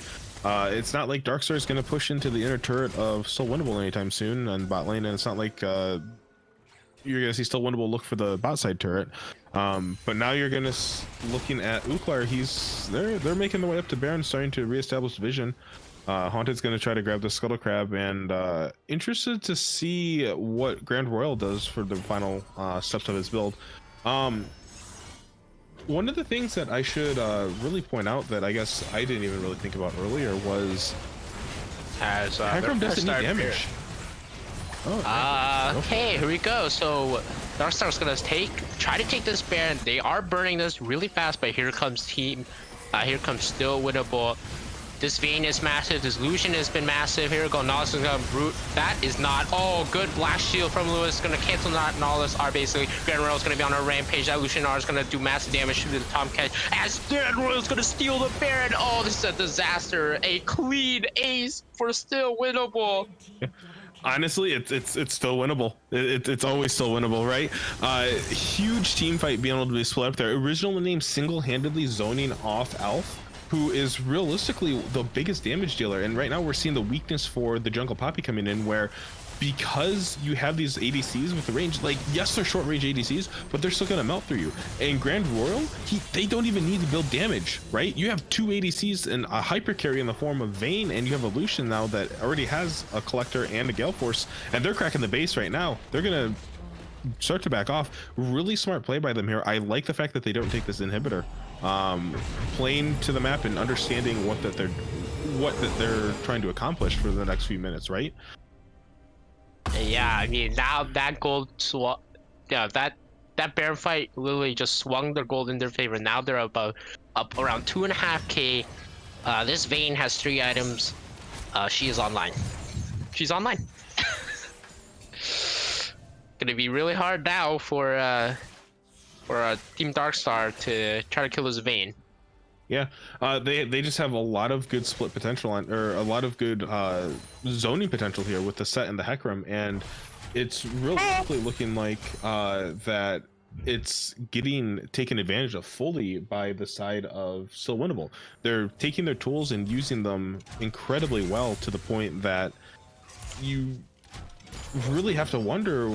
It's not like Darkstar is going to push into the inner turret of Still Winnable anytime soon on bot lane, and it's not like you're going to see Still Winnable look for the bot side turret. But now you're going to looking at Uklar. They're making their way up to Baron, starting to reestablish division. Haunted's going to try to grab the Scuttle Crab, and interested to see what Grand Royal does for the final steps of his build. One of the things that I should really point out that I guess I didn't even really think about earlier was Hecarim doesn't need damage. Oh, okay, here we go. So Darkstar's gonna try to take this Baron. They are burning this really fast, but here comes here comes Still Winnable. This Vayne is massive. This Lucian has been massive. Here we go. Nautilus is gonna brute. That is not. Oh, good Black Shield from Lewis. Gonna cancel that. Nautilus R basically. Grand Royal is gonna be on a rampage. That Lucian R is gonna do massive damage to the Tomcat. As Grand Royal is gonna steal the Baron. Oh, this is a disaster. A clean ace for Still Winnable. honestly, it's still winnable. It's always still winnable, right? Huge team fight being able to be split up there. Originally named single-handedly zoning off Alf, who is realistically the biggest damage dealer, and right now we're seeing the weakness for the jungle Poppy coming in, where because you have these ADCs with the range, like, yes, they're short range ADCs, but they're still gonna melt through you. And Grand Royal, they don't even need to build damage, right? You have two ADCs and a hyper carry in the form of Vayne, and you have a Lucian now that already has a Collector and a Gale Force, and they're cracking the base right now. They're gonna start to back off. Really smart play by them here. I like the fact that they don't take this inhibitor. Playing to the map and understanding what they're trying to accomplish for the next few minutes, right? Yeah, I mean, now that that Baron fight literally just swung their gold in their favor. Now they're up around 2.5k. This Vayne has 3 items. She is online. She's online. Gonna be really hard now for Team Darkstar to try to kill this Vayne. Yeah, they just have a lot of good split potential or a lot of good zoning potential here with the set and the Hecarim, and it's really looking like that it's getting taken advantage of fully by the side of Still Winnable. They're taking their tools and using them incredibly well, to the point that you really have to wonder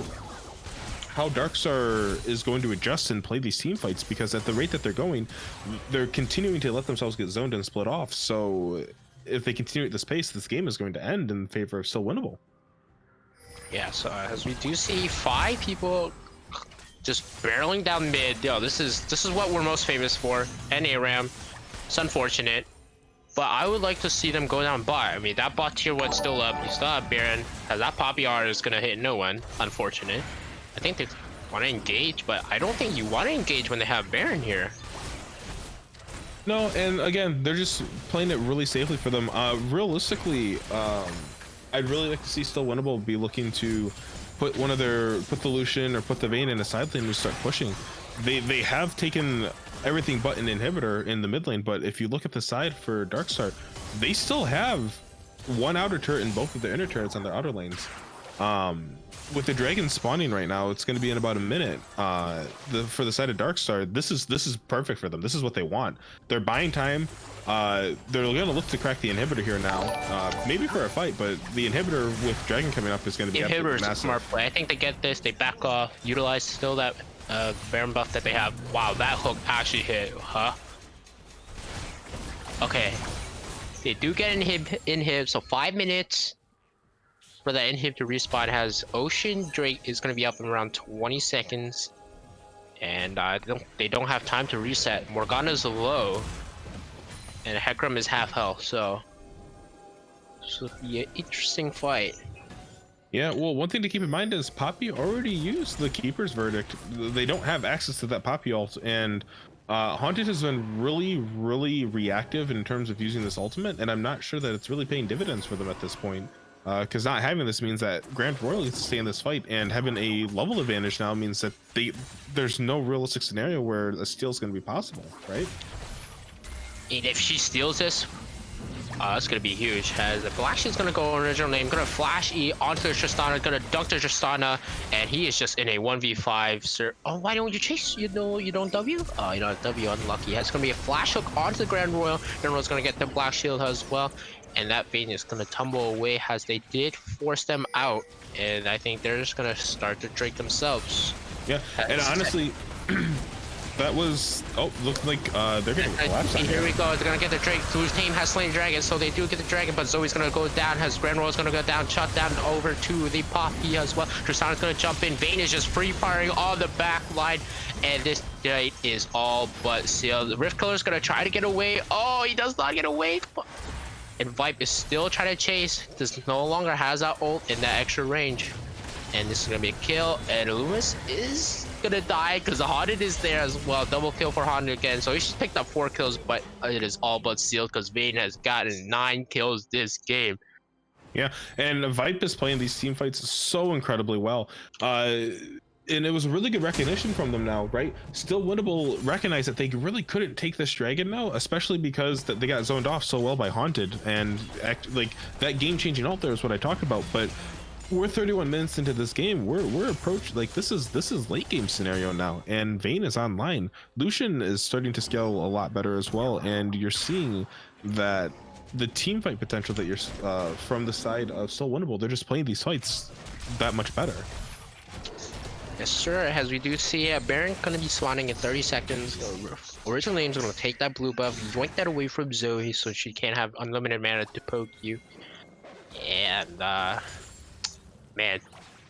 how Darkstar is going to adjust and play these team fights, because at the rate that they're going, they're continuing to let themselves get zoned and split off. So if they continue at this pace, this game is going to end in favor of Still Winnable. Yeah, so as we do see 5 people just barreling down mid. Yo, this is what we're most famous for. And ARAM. It's unfortunate, but I would like to see them go down bot. I mean, that bot tier 1's still up. You still have Baron. That Poppy R is gonna hit no one. Unfortunate. I think they want to engage, but I don't think you want to engage when they have Baron here. No, and again, they're just playing it really safely for them. Realistically, I'd really like to see Still Winnable be looking to put the Lucian or put the Vayne in a side lane and start pushing. They have taken everything but an inhibitor in the mid lane, but if you look at the side for Darkstar, they still have one outer turret and both of their inner turrets on their outer lanes. With the dragon spawning right now, it's going to be in about a minute. For the side of Darkstar, this is perfect for them. This is what they want. They're buying time. They're going to look to crack the inhibitor here now, maybe for a fight, but the inhibitor with dragon coming up is going to be inhibitor is massive. A smart play. I think they get this, they back off, utilize still that Baron buff that they have. Wow, that hook actually hit, huh? Okay, they do get inhib, so 5 minutes for that inhib to respawn. Has Ocean Drake is going to be up in around 20 seconds, and they don't have time to reset. Morgana's low, and Hecarim is half health, so this will be an interesting fight. Yeah, well, one thing to keep in mind is Poppy already used the Keeper's Verdict. They don't have access to that Poppy ult, and Haunted has been really reactive in terms of using this ultimate, and I'm not sure that it's really paying dividends for them at this point. Because not having this means that Grand Royal needs to stay in this fight, and having a level advantage now means that there's no realistic scenario where a steal is going to be possible, right? And if she steals this, That's gonna be huge. As the Black Shield's gonna go original name, gonna flash E onto Tristana, gonna dunk to Tristana, and he is just in a 1v5. Sir, oh, why don't you chase? You don't W? Oh, you don't W. Unlucky. It's gonna be a flash hook onto the Grand Royal. Grand Royal's gonna get the Black Shield as well, and that Vayne is gonna tumble away as they did force them out, and I think they're just gonna start to Drake themselves. Yeah, and honestly. That was looked like they're getting collapsed. Here we go. They're gonna get the Drake. Whose team has slain dragon, so they do get the dragon. But Zoe's gonna go down. Has Grand Royal's gonna go down. Shut down over to the Poppy as well. Tristana's gonna jump in. Vayne is just free firing on the back line, and this fight is all but sealed. The Rift Killer's gonna try to get away. Oh, he does not get away. And Vipe is still trying to chase. This no longer has that ult in that extra range. And this is gonna be a kill, and Loomis is gonna die because the Haunted is there as well. Double kill for Haunted again, so he just picked up 4 kills, but it is all but sealed because Vayne has gotten 9 kills this game. Yeah, and Vipe is playing these team fights so incredibly well. And it was a really good recognition from them now, right? Still Winnable recognized that they really couldn't take this dragon now, especially because they got zoned off so well by Haunted, and like that game-changing ult there is what I talked about, but we're 31 minutes into this game. We're approached like this is late game scenario now, and Vayne is online. Lucian is starting to scale a lot better as well, and you're seeing that the team fight potential that you're from the side of Still Winnable. They're just playing these fights that much better. Yes, sir. As we do see, Baron gonna be spawning in 30 seconds. Original Name's gonna take that blue buff, yoink that away from Zoe, so she can't have unlimited mana to poke you. And man,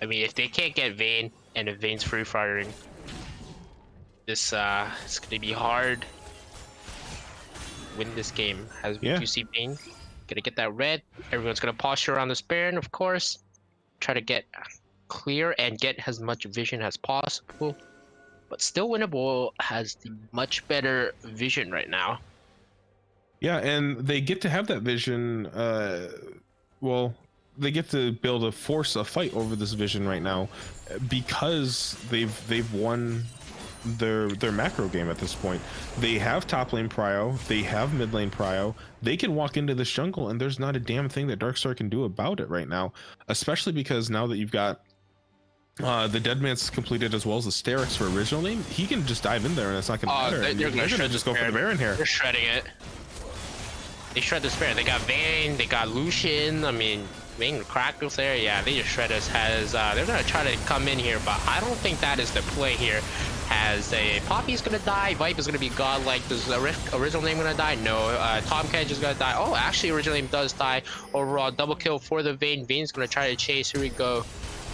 I mean, if they can't get Vayne, and if Vayne's free firing, this it's gonna be hard. Win this game. As we do see Vayne gonna get that red. Everyone's gonna posture around this Baron, of course. Try to get clear and get as much vision as possible. But Still Winnable has the much better vision right now. Yeah, and they get to have that vision. Well, they get to be able to force a fight over this vision right now because they've won their macro game at this point. They have top lane prio, they have mid lane prio. They can walk into this jungle and there's not a damn thing that Darkstar can do about it right now, especially because now that you've got the Deadman's completed as well as the Sterix for original name, he can just dive in there and it's not gonna matter. They're gonna just go for the Baron here. They're shredding it. They shred this Baron. They got Vayne, they got Lucian. I mean, Vayne Crackles there. Yeah, they just shred us. They're gonna try to come in here, but I don't think that is the play here. As a Poppy's gonna die, Vipe is gonna be godlike. Does the original name gonna die? No. Tom Kedge is gonna die. Oh, actually, original name does die. Overall, double kill for the Vayne. Vayne's gonna try to chase. Here we go.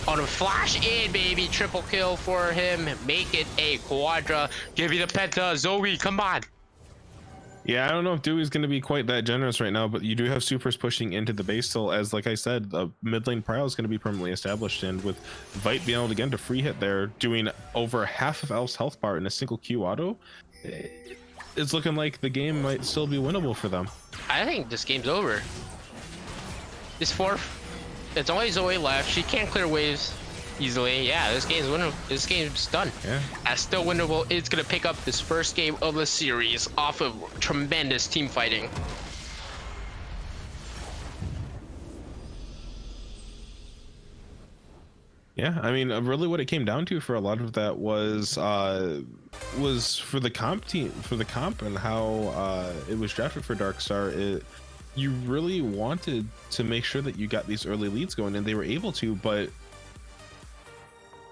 On a flash in, baby. Triple kill for him. Make it a quadra. Give me the penta. Zoe, come on. Yeah, I don't know if Dewey's going to be quite that generous right now, but you do have supers pushing into the base still, as like I said, the mid lane prio is going to be permanently established, and with Vipe being able to get into free hit there, doing over half of Elf's health bar in a single Q auto, it's looking like the game might still be winnable for them. I think this game's over. This fourth, it's only Zoe left. She can't clear waves easily. Yeah, this game's winnable. This game's done. Yeah. As Still Winnable is gonna pick up this first game of the series off of tremendous team fighting. Yeah, I mean, really what it came down to for a lot of that was for the comp team, for the comp and how it was drafted for Darkstar. You really wanted to make sure that you got these early leads going, and they were able to, but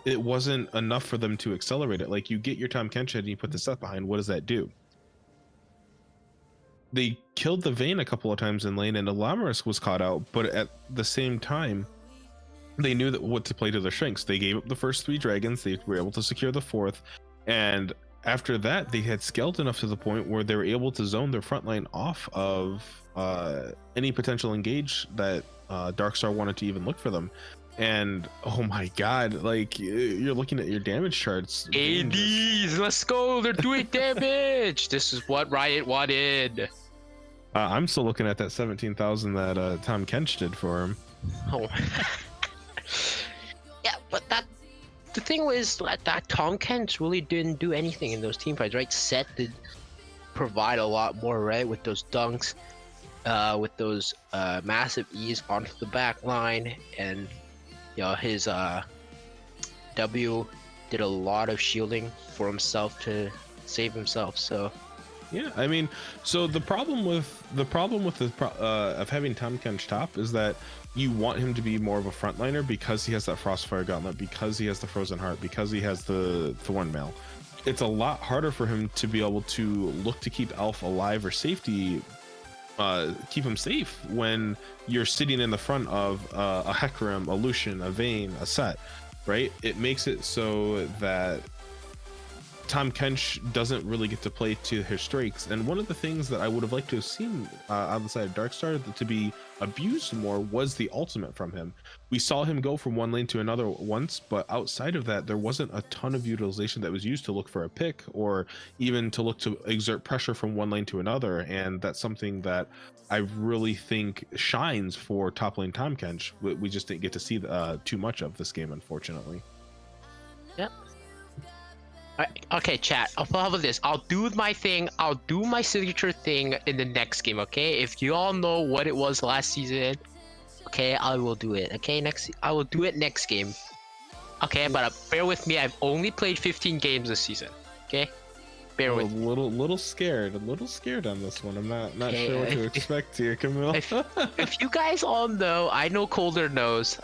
it wasn't enough for them to accelerate it. Like, you get your Tom Kenshin and you put the stuff behind, what does that do? They killed the Vayne a couple of times in lane, and Alamarus was caught out, but at the same time, they knew that what to play to their strengths. They gave up the first 3 dragons, they were able to secure the 4th, and after that, they had scaled enough to the point where they were able to zone their front line off of any potential engage that Darkstar wanted to even look for them. And oh my god, like, you're looking at your damage charts. ADs, let's go, they're doing damage. This is what Riot wanted. I'm still looking at that 17,000 that Tom Kench did for him. Oh. Yeah, but the thing was that Tom Kench really didn't do anything in those team fights, right? Seth did provide a lot more, right, with those dunks. with those massive E's onto the back line, and his W did a lot of shielding for himself to save himself. So Yeah, I mean, so the problem with of having Tom Kench top is that you want him to be more of a frontliner because he has that Frostfire Gauntlet, because he has the Frozen Heart, because he has the Thorn Mail. It's a lot harder for him to be able to look to keep Elf alive or safety, keep him safe when you're sitting in the front of a Hecarim, a Lucian, a Vayne, a Set, right? It makes it so that Tom Kench doesn't really get to play to his strengths. And one of the things that I would have liked to have seen on the side of Darkstar to be abused more was the ultimate from him. We saw him go from one lane to another once, but outside of that, there wasn't a ton of utilization that was used to look for a pick or even to look to exert pressure from one lane to another. And that's something that I really think shines for top lane Tom Kench. We just didn't get to see too much of this game, unfortunately. yeah. Okay, chat. How about this? I'll do my thing. I'll do my signature thing in the next game. Okay, if you all know what it was last season, okay, I will do it. Okay, I will do it next game. Okay, but bear with me. I've only played 15 games this season. Okay, bear with me. A little scared on this one. I'm not Okay, sure what to expect here, Camille. If you guys all know, I know Colder knows.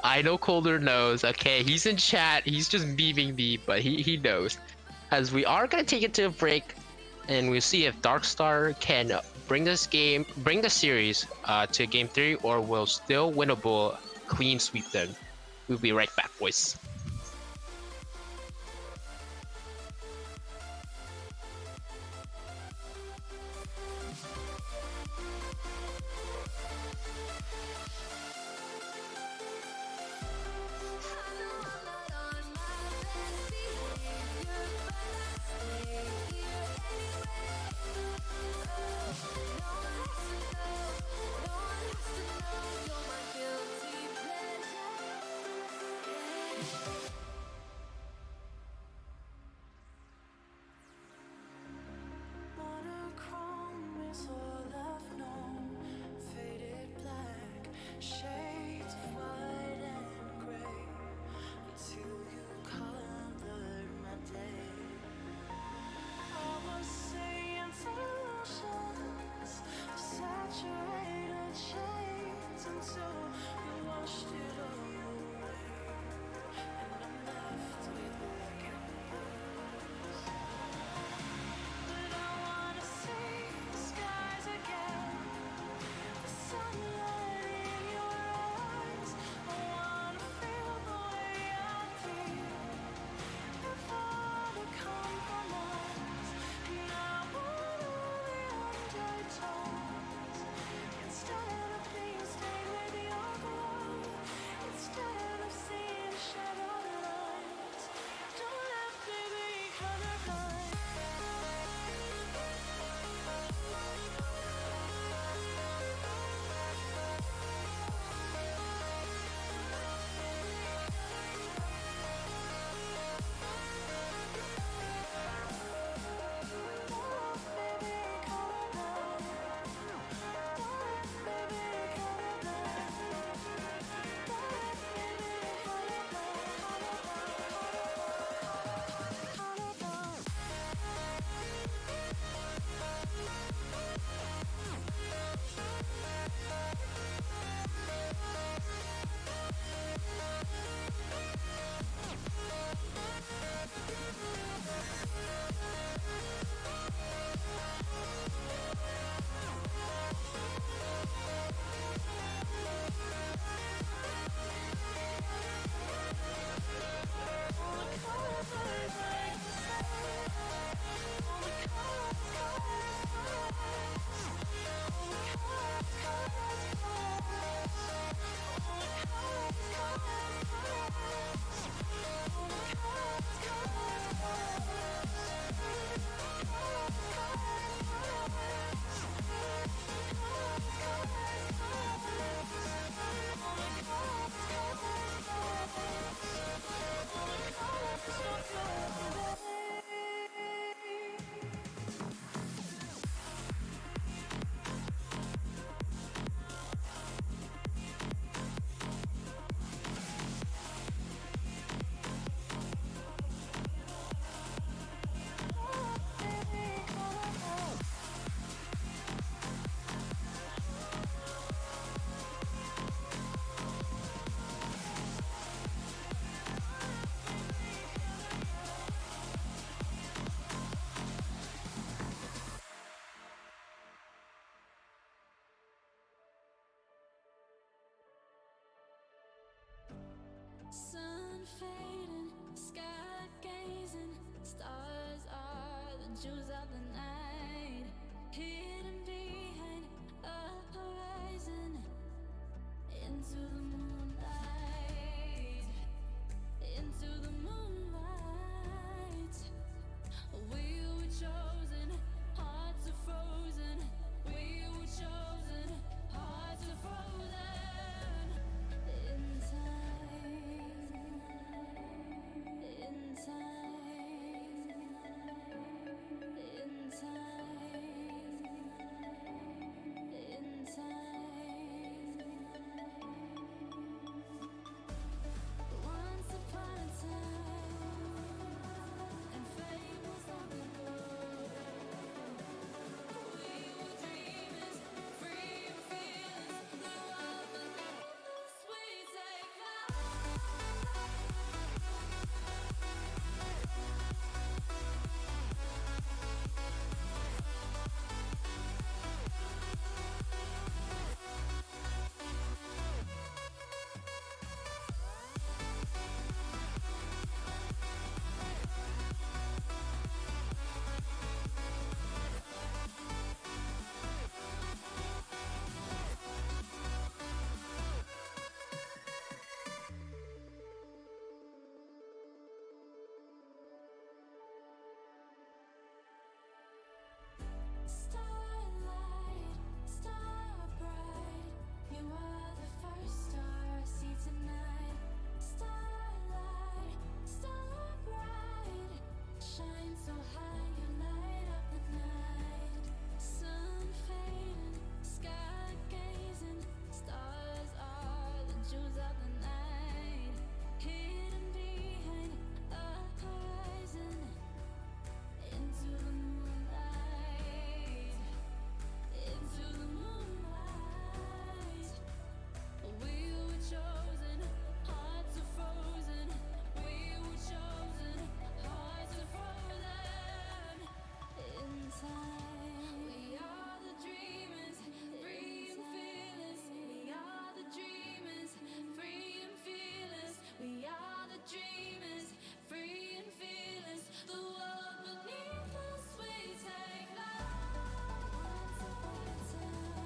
Okay, he's in chat. He's just beaming me, but he knows. As we are gonna take it to a break, and we'll see if Darkstar can bring the series to game 3, or will still Winnable clean sweep them. We'll be right back, boys. jewels of the night, hidden behind a horizon, into the moonlight, into the moonlight. We were chosen, hearts are frozen. We were chosen, hearts are frozen. In time, in time, in time, in time. Once upon a time, and fame was long ago. We were dreamers, free and fearless. The world beneath us, we take starlight, star bright. You are the first star I see tonight. Starlight, star bright. Shine so high, you light up the night. Sun fading, sky gazing. Stars are the jewels of the night, hidden behind a horizon, into the moonlight, into the moonlight. We were chosen, hearts are frozen. We were chosen, hearts are frozen. In time, we are the dreamers, free and fearless. We are the dreamers, free and fearless. We are the dreamers, free and fearless. The world beneath us, we take flight. Once upon a time,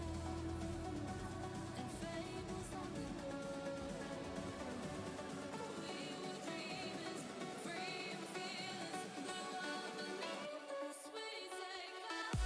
and fame was long ago. We were dreamers, free and fearless. The world beneath us, we take flight.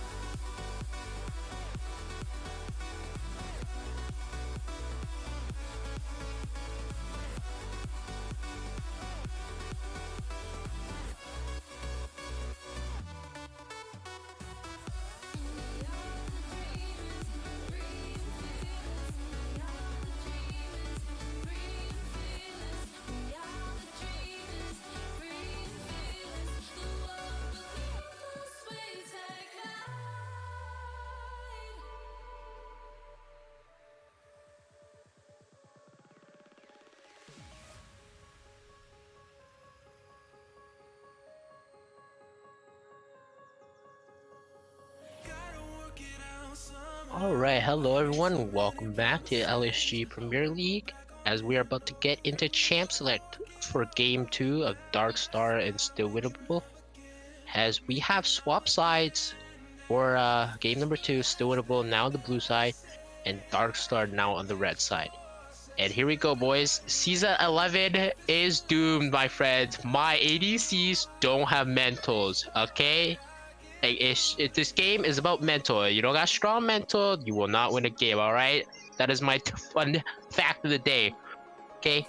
Alright, hello everyone, welcome back to LHG Premier League as we are about to get into Champ Select for Game 2 of Dark Star and Still Winnable. As we have swap sides for game number 2, Still Winnable now on the blue side and Dark Star now on the red side. And here we go, boys. Season 11 is doomed, my friends. My ADCs don't have mentals, okay? This game is about mental. You don't got strong mental, you will not win a game, alright? That is my fun fact of the day. Okay?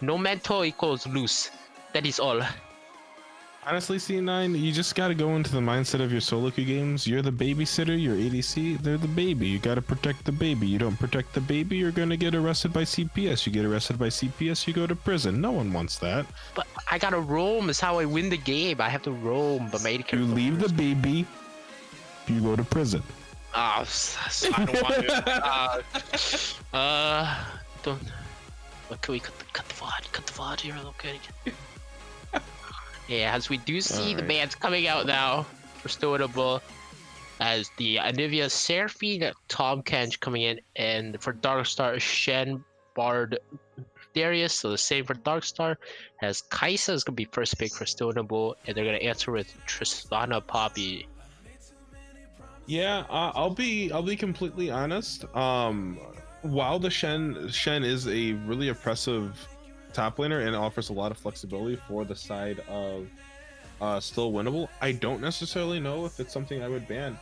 No mental equals loose. That is all. Honestly, C9, you just gotta go into the mindset of your solo queue games. You're the babysitter, your ADC, they're the baby. You gotta protect the baby. You don't protect the baby, you're gonna get arrested by CPS. You get arrested by CPS, you go to prison. No one wants that. But I gotta roam. It's how I win the game. I have to roam. But my AD You leave the baby, you go to prison. I don't want to. Don't. What can we cut the VOD? Cut the VOD here, okay? Yeah, as we do see the bands coming out now for Still Winnable, as the Anivia Seraphine, Tom Kench coming in, and for Dark Star, Shen, Bard, Darius, so the same for Darkstar. Has Kaisa is gonna be first pick for Still Winnable, and they're gonna answer with Tristana Poppy. Yeah, I'll be completely honest. While the Shen is a really oppressive top laner and offers a lot of flexibility for the side of Still Winnable, I don't necessarily know if it's something I would ban.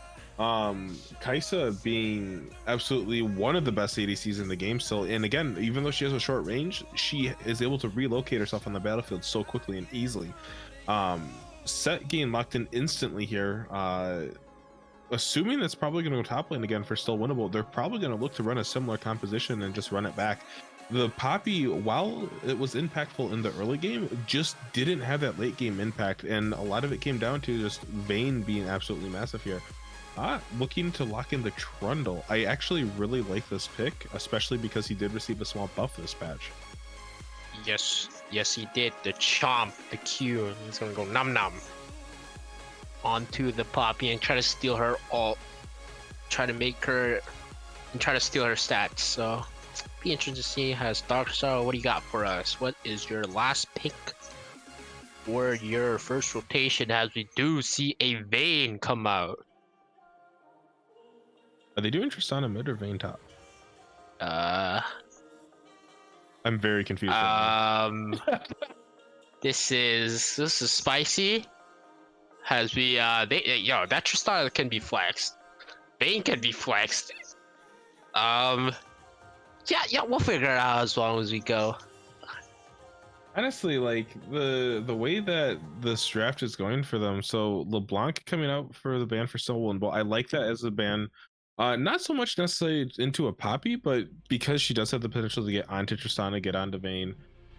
Kaisa being absolutely one of the best ADCs in the game still, and again, even though she has a short range, she is able to relocate herself on the battlefield so quickly and easily. Set getting locked in instantly here. Assuming that's probably going to go top lane again for Still Winnable, they're probably going to look to run a similar composition and just run it back. The Poppy, while it was impactful in the early game, just didn't have that late game impact, and a lot of it came down to just Vayne being absolutely massive here. Looking to lock in the Trundle. I actually really like this pick, especially because he did receive a small buff this patch. Yes, he did. The chomp, the Q. He's gonna go num num onto the Poppy and try to steal her ult. Try to steal her stats. So be interested to see. Has Darkstar, what do you got for us? What is your last pick for your first rotation as we do see a Vayne come out? Are they doing Tristana mid or Vayne top? Uh, I'm very confused. this is spicy. Has we that Tristana can be flexed. Vayne can be flexed. Yeah, we'll figure it out as long as we go. Honestly, like the way that this draft is going for them, so LeBlanc coming out for the ban for Still Winnable, I like that as a ban. Not so much necessarily into a Poppy, but because she does have the potential to get onto Tristana, get onto Vayne.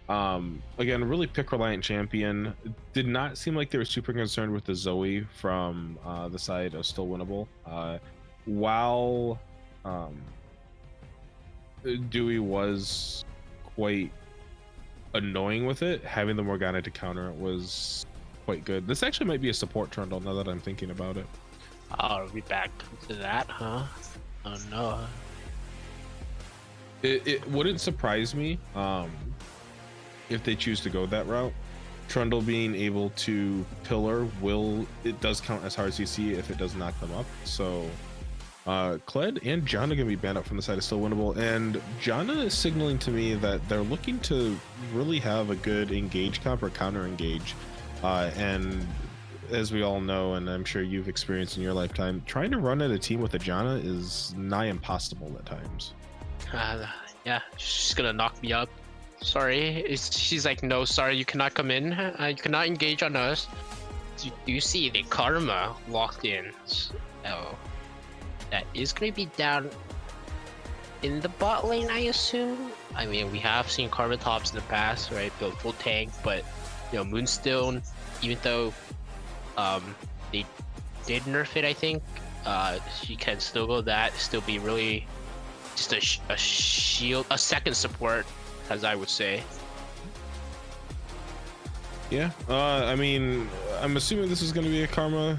Again, really pick reliant champion. Did not seem like they were super concerned with the Zoe from the side of Still Winnable. While Dewey was quite annoying with it, having the Morgana to counter it was quite good. This actually might be a support Trundle now that I'm thinking about it. I'll be back to that, huh? Oh no. It wouldn't surprise me if they choose to go that route. Trundle being able to pillar it does count as hard CC if it does knock them up. So Kled and Janna gonna be banned up from the side of Still Winnable, and Janna is signaling to me that they're looking to really have a good engage comp or counter engage, and as we all know, and I'm sure you've experienced in your lifetime, trying to run at a team with a Janna is nigh impossible at times. Yeah, she's gonna knock me up. Sorry, she's like, no, sorry, you cannot come in. You cannot engage on us. Do you see the Karma locked in? Oh, that is gonna be down in the bot lane, I assume. I mean, we have seen Karma tops in the past, right? Build full tank, but Moonstone, even though they did nerf it, I think she can still go that, still be really just a shield, a second support, as I would say. Yeah, I mean, I'm assuming this is going to be a Karma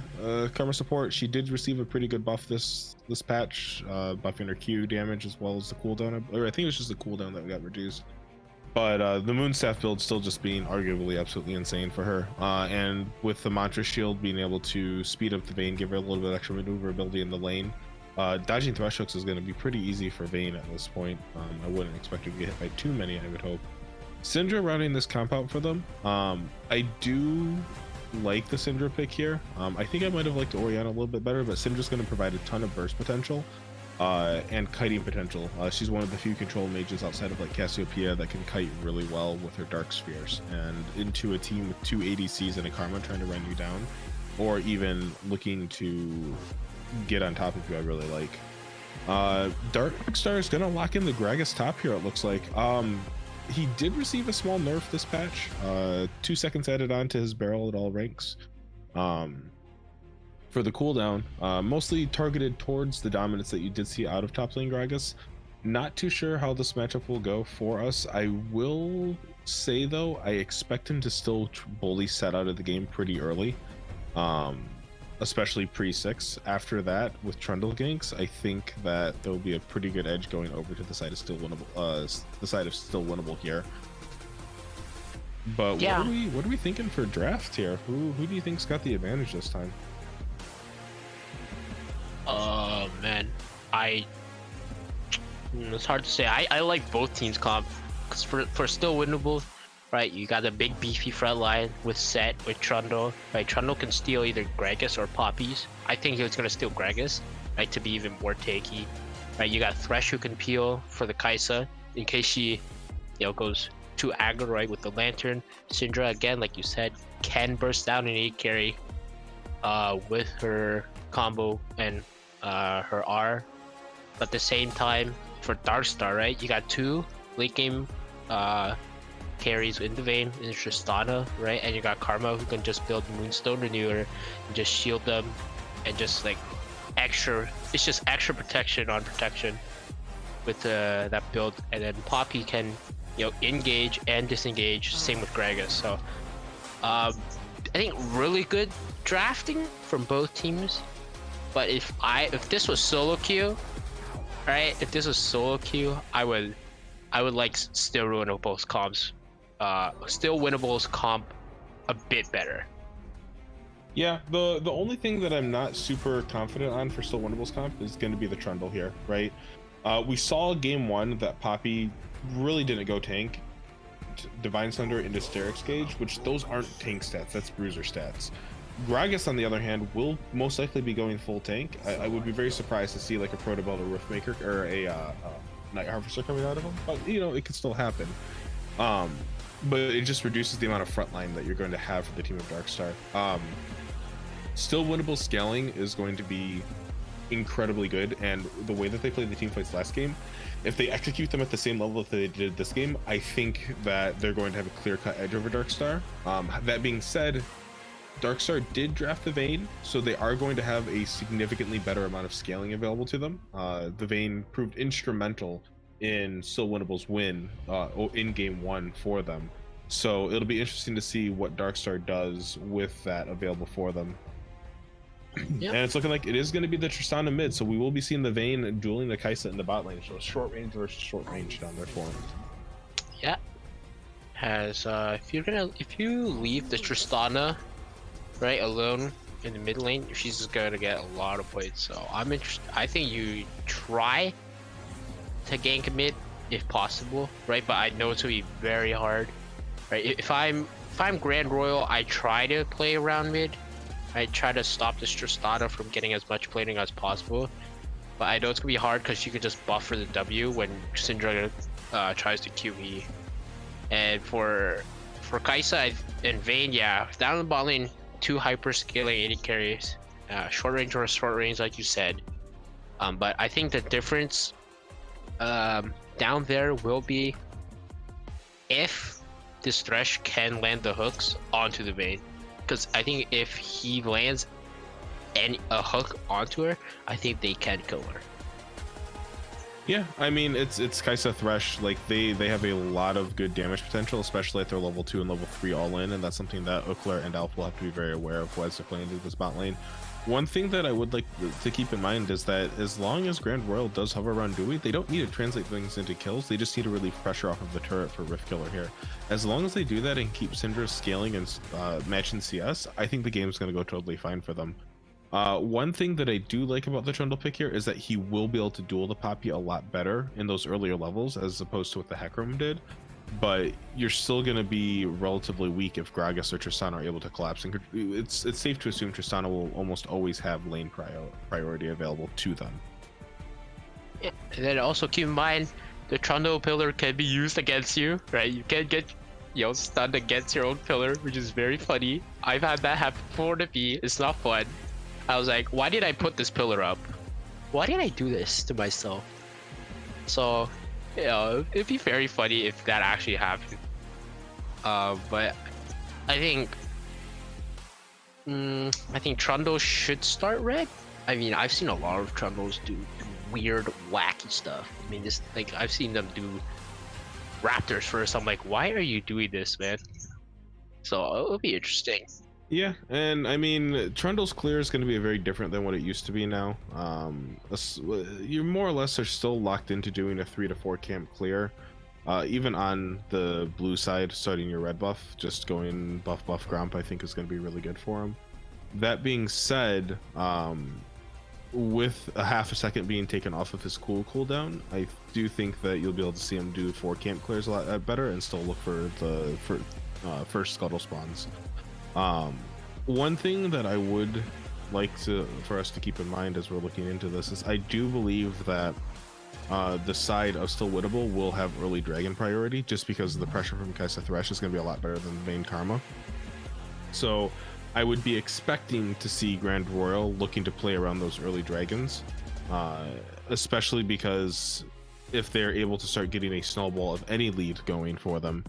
support. She did receive a pretty good buff this patch, buffing her Q damage as well as the cooldown, or I think it was just the cooldown that got reduced. But the Moonstaff build still just being arguably absolutely insane for her, and with the Mantra Shield being able to speed up the Vayne, give her a little bit of extra maneuverability in the lane. Dodging thrush hooks is going to be pretty easy for Vayne at this point. I wouldn't expect her to get hit by too many, I would hope. Syndra routing this comp out for them. I do like the Syndra pick here. I think I might have liked Orianna a little bit better, but Syndra's going to provide a ton of burst potential and kiting potential. She's one of the few control mages outside of like Cassiopeia that can kite really well with her dark spheres, and into a team with 2 ADCs and a Karma trying to run you down, or even looking to get on top of you, I really like. Darkstar is going to lock in the Gragas top here, it looks like. He did receive a small nerf this patch, 2 seconds added on to his barrel at all ranks for the cooldown, mostly targeted towards the dominance that you did see out of top lane Gragas. Not too sure how this matchup will go for us. I will say though, I expect him to still bully set out of the game pretty early, especially pre-6. After that, with Trundle ganks, I think that there will be a pretty good edge going over to the side of Still Winnable, here. But Yeah. what are we thinking for draft here? Who do you think's got the advantage this time? Man, I it's hard to say. I like both teams comp because for still winnable, right? You got a big beefy front line with Set with Trundle, right? Trundle can steal either Gragas or Poppies. I think he was gonna steal Gragas, right, to be even more tanky. Right, you got Thresh who can peel for the Kaisa in case she, goes too aggro, right, with the Lantern. Syndra again, like you said, can burst down and AD carry, with her combo and her R. But at the same time, for Darkstar, right, you got two late game carries in the Vayne in Tristana, right, and you got Karma who can just build Moonstone Renewer and just shield them and just like it's just extra protection on protection with that build. And then Poppy can engage and disengage, same with Gragas. So I think really good drafting from both teams. But if this was solo queue, right, I would like still Winnable's comps, still Winnable's comp a bit better. Yeah, the only thing that I'm not super confident on for still Winnable's comp is going to be the Trundle here, right? We saw game one that Poppy really didn't go tank Divine Thunder into Sterix Gauge, which those aren't tank stats, that's bruiser stats. Gragas, on the other hand, will most likely be going full tank. I would be very surprised to see like a Protobelt or Riftmaker or a Night Harvester coming out of him, but it could still happen. But it just reduces the amount of frontline that you're going to have for the team of Darkstar. Still Winnable scaling is going to be incredibly good, and the way that they played the team fights last game, if they execute them at the same level that they did this game, I think that they're going to have a clear-cut edge over Darkstar. That being said, Darkstar did draft the Vayne, so they are going to have a significantly better amount of scaling available to them. The Vayne proved instrumental in Still Winnable's win in game one for them. So it'll be interesting to see what Darkstar does with that available for them. Yep. And it's looking like it is going to be the Tristana mid, so we will be seeing the Vayne dueling the Kaisa in the bot lane. So short range versus short range down there for him. Yeah. If you leave the Tristana right alone in the mid lane, she's just gonna get a lot of points. So I'm interested. I think you try to gank mid if possible, right? But I know it's gonna be very hard, right? If I'm Grand Royal, I try to play around mid. I try to stop this Tristana from getting as much plating as possible, but I know it's gonna be hard because she could just buffer the W when Syndra tries to QE. And for Kaisa and Vayne, yeah, down the bot lane, 2 hyper scaling AD carries, short range or short range, like you said. But I think the difference down there will be if this Thresh can land the hooks onto the Vayne. Because I think if he lands a hook onto her, I think they can kill her. Yeah, I mean it's Kaisa Thresh. Like they have a lot of good damage potential, especially at their level 2 and level 3 all in, and that's something that Uklar and Alpha will have to be very aware of as they're playing into this bot lane. One thing that I would like to keep in mind is that as long as Grand Royal does hover around Dewey, they don't need to translate things into kills. They just need to relieve pressure off of the turret for Rift Killer here. As long as they do that and keep Syndra scaling and matching CS, I think the game's going to go totally fine for them. One thing that I do like about the Trundle pick here is that he will be able to duel the Poppy a lot better in those earlier levels as opposed to what the Hecarim did. But you're still going to be relatively weak if Gragas or Tristana are able to collapse. And it's safe to assume Tristana will almost always have lane priority available to them. Yeah, and then also keep in mind the Trundle pillar can be used against you, right? You can get stunned against your own pillar, which is very funny. I've had that happen before to me. It's not fun. I was like, why did I put this pillar up? Why did I do this to myself? So, it'd be very funny if that actually happened. But I think Trundle should start red. I mean, I've seen a lot of Trundles do weird, wacky stuff. I mean, just like I've seen them do Raptors first. I'm like, why are you doing this, man? So it'll be interesting. Yeah, and I mean, Trundle's clear is going to be very different than what it used to be now. You more or less are still locked into doing a 3 to 4 camp clear. Even on the blue side, starting your red buff, just going buff Gromp, I think is going to be really good for him. That being said, with a half a second being taken off of his cooldown, I do think that you'll be able to see him do 4 camp clears a lot better and still look for the first scuttle spawns. One thing that I would like for us to keep in mind as we're looking into this is I do believe that the side of still winnable will have early dragon priority, just because the pressure from Kaisa Thresh is going to be a lot better than Vayne Karma. So I would be expecting to see Grand Royal looking to play around those early dragons, especially because if they're able to start getting a snowball of any lead going for them,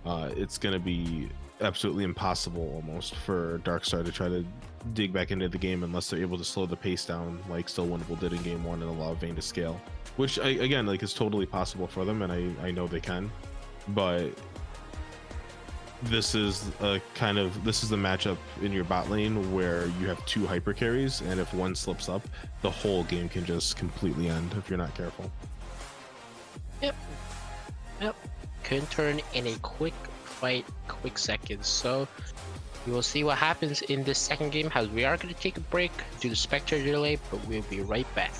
it's going to be absolutely impossible almost for Darkstar to try to dig back into the game unless they're able to slow the pace down like Still Winnable did in game 1 and allow Vayne to scale, which again, like, is totally possible for them, and I know they can. But this is the matchup in your bot lane where you have 2 hyper carries, and if one slips up, the whole game can just completely end if you're not careful. Yep. Can turn in a quick fight, quick seconds. So we will see what happens in this second game, as we are going to take a break due to Spectre delay, but we'll be right back.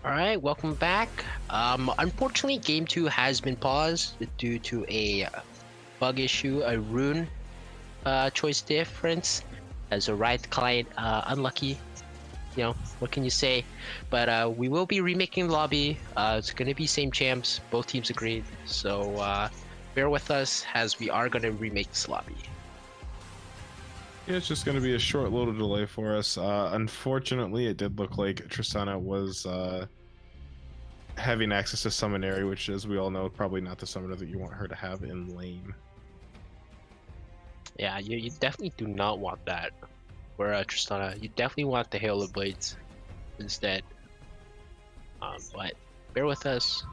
Alright, welcome back. Unfortunately, Game 2 has been paused due to a bug issue, a rune choice difference, as a Riot client unlucky. You know, what can you say? But we will be remaking the lobby. It's going to be same champs, both teams agreed. So bear with us, as we are going to remake this lobby. Yeah, it's just going to be a short little delay for us. Unfortunately, it did look like Tristana was having access to Summon Area, which, as we all know, probably not the summoner that you want her to have in lane. Yeah, you definitely do not want that for Tristana. You definitely want the Halo Blades instead. But bear with us.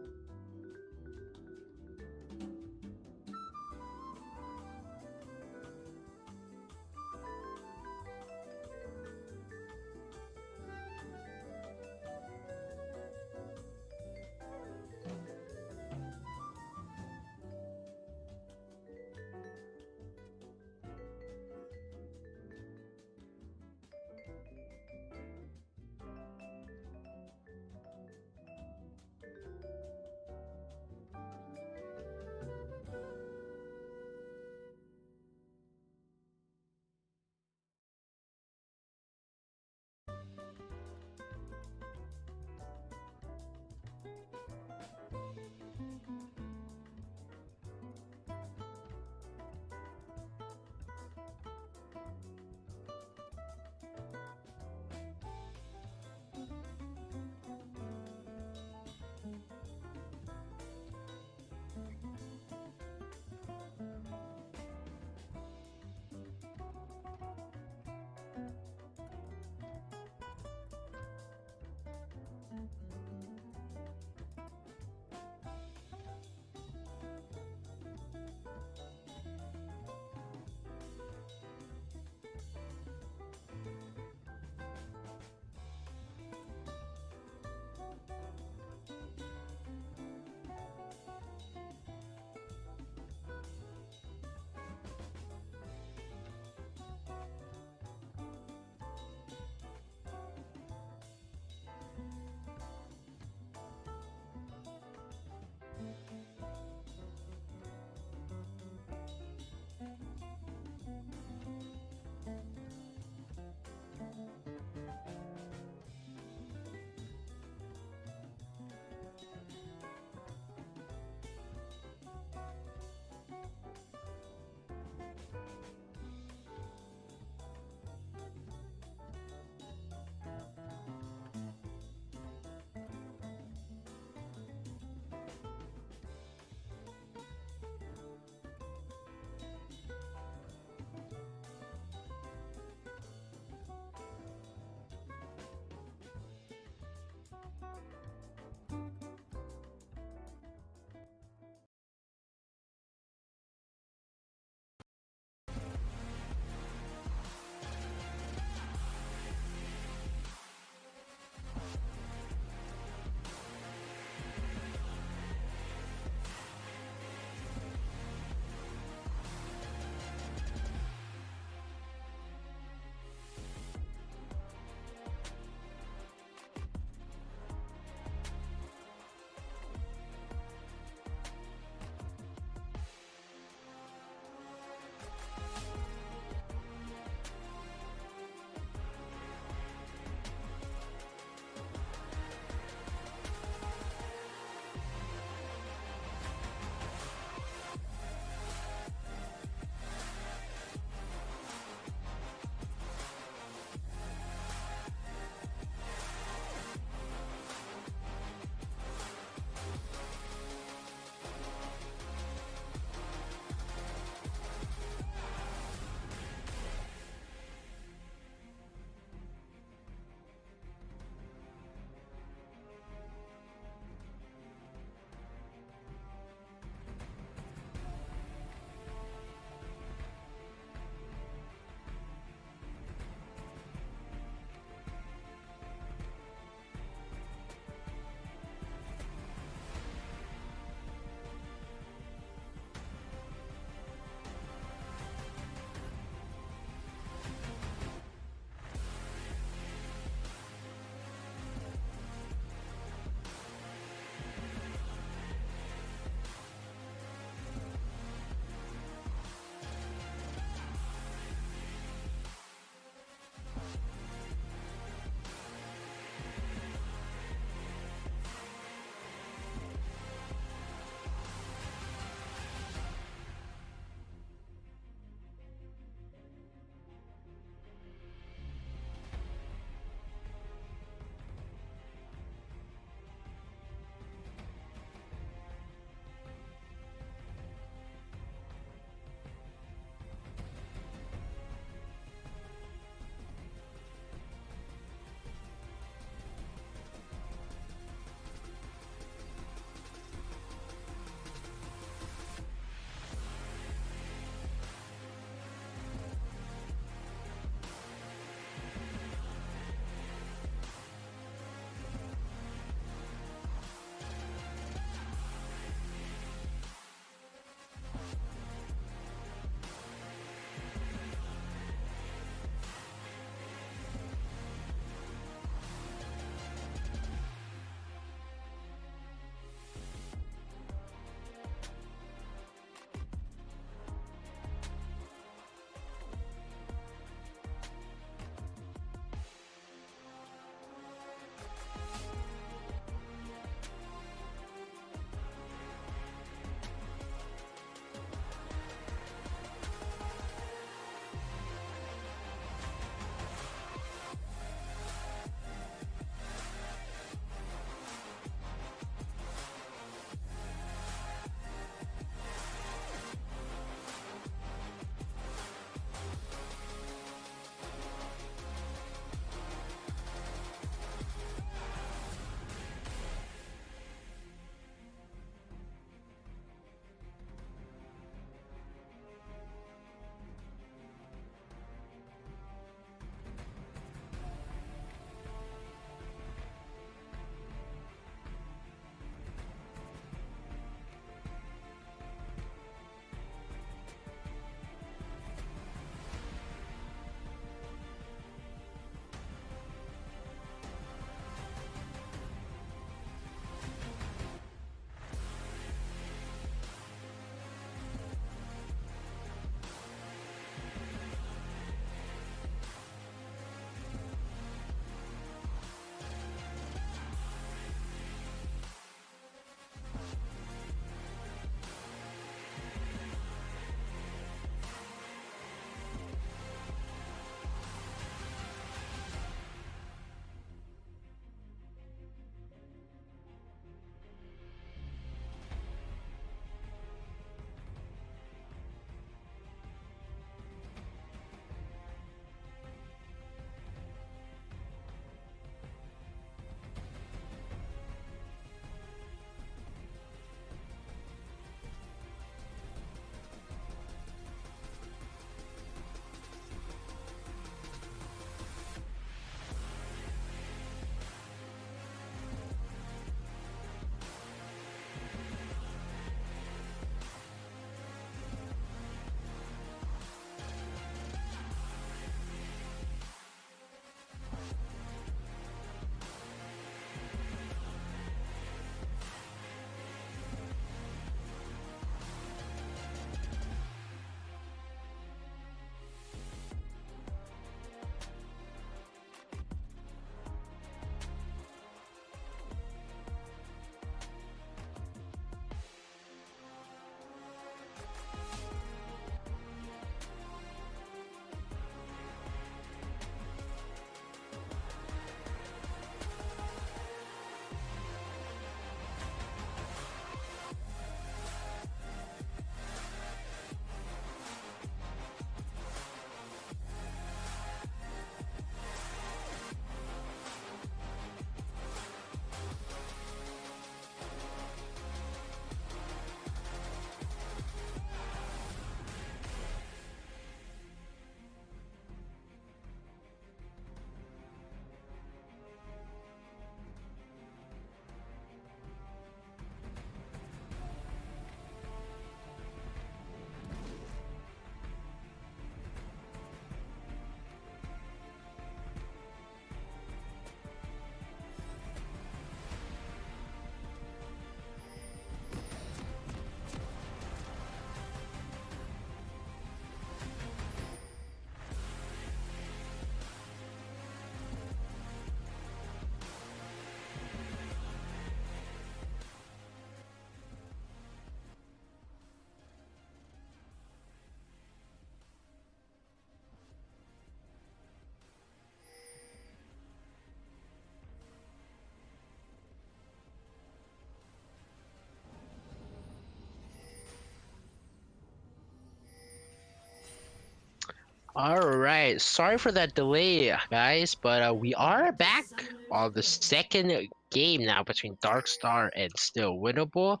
All right, sorry for that delay, guys, but we are back on the second game now between Darkstar and Still Winnable.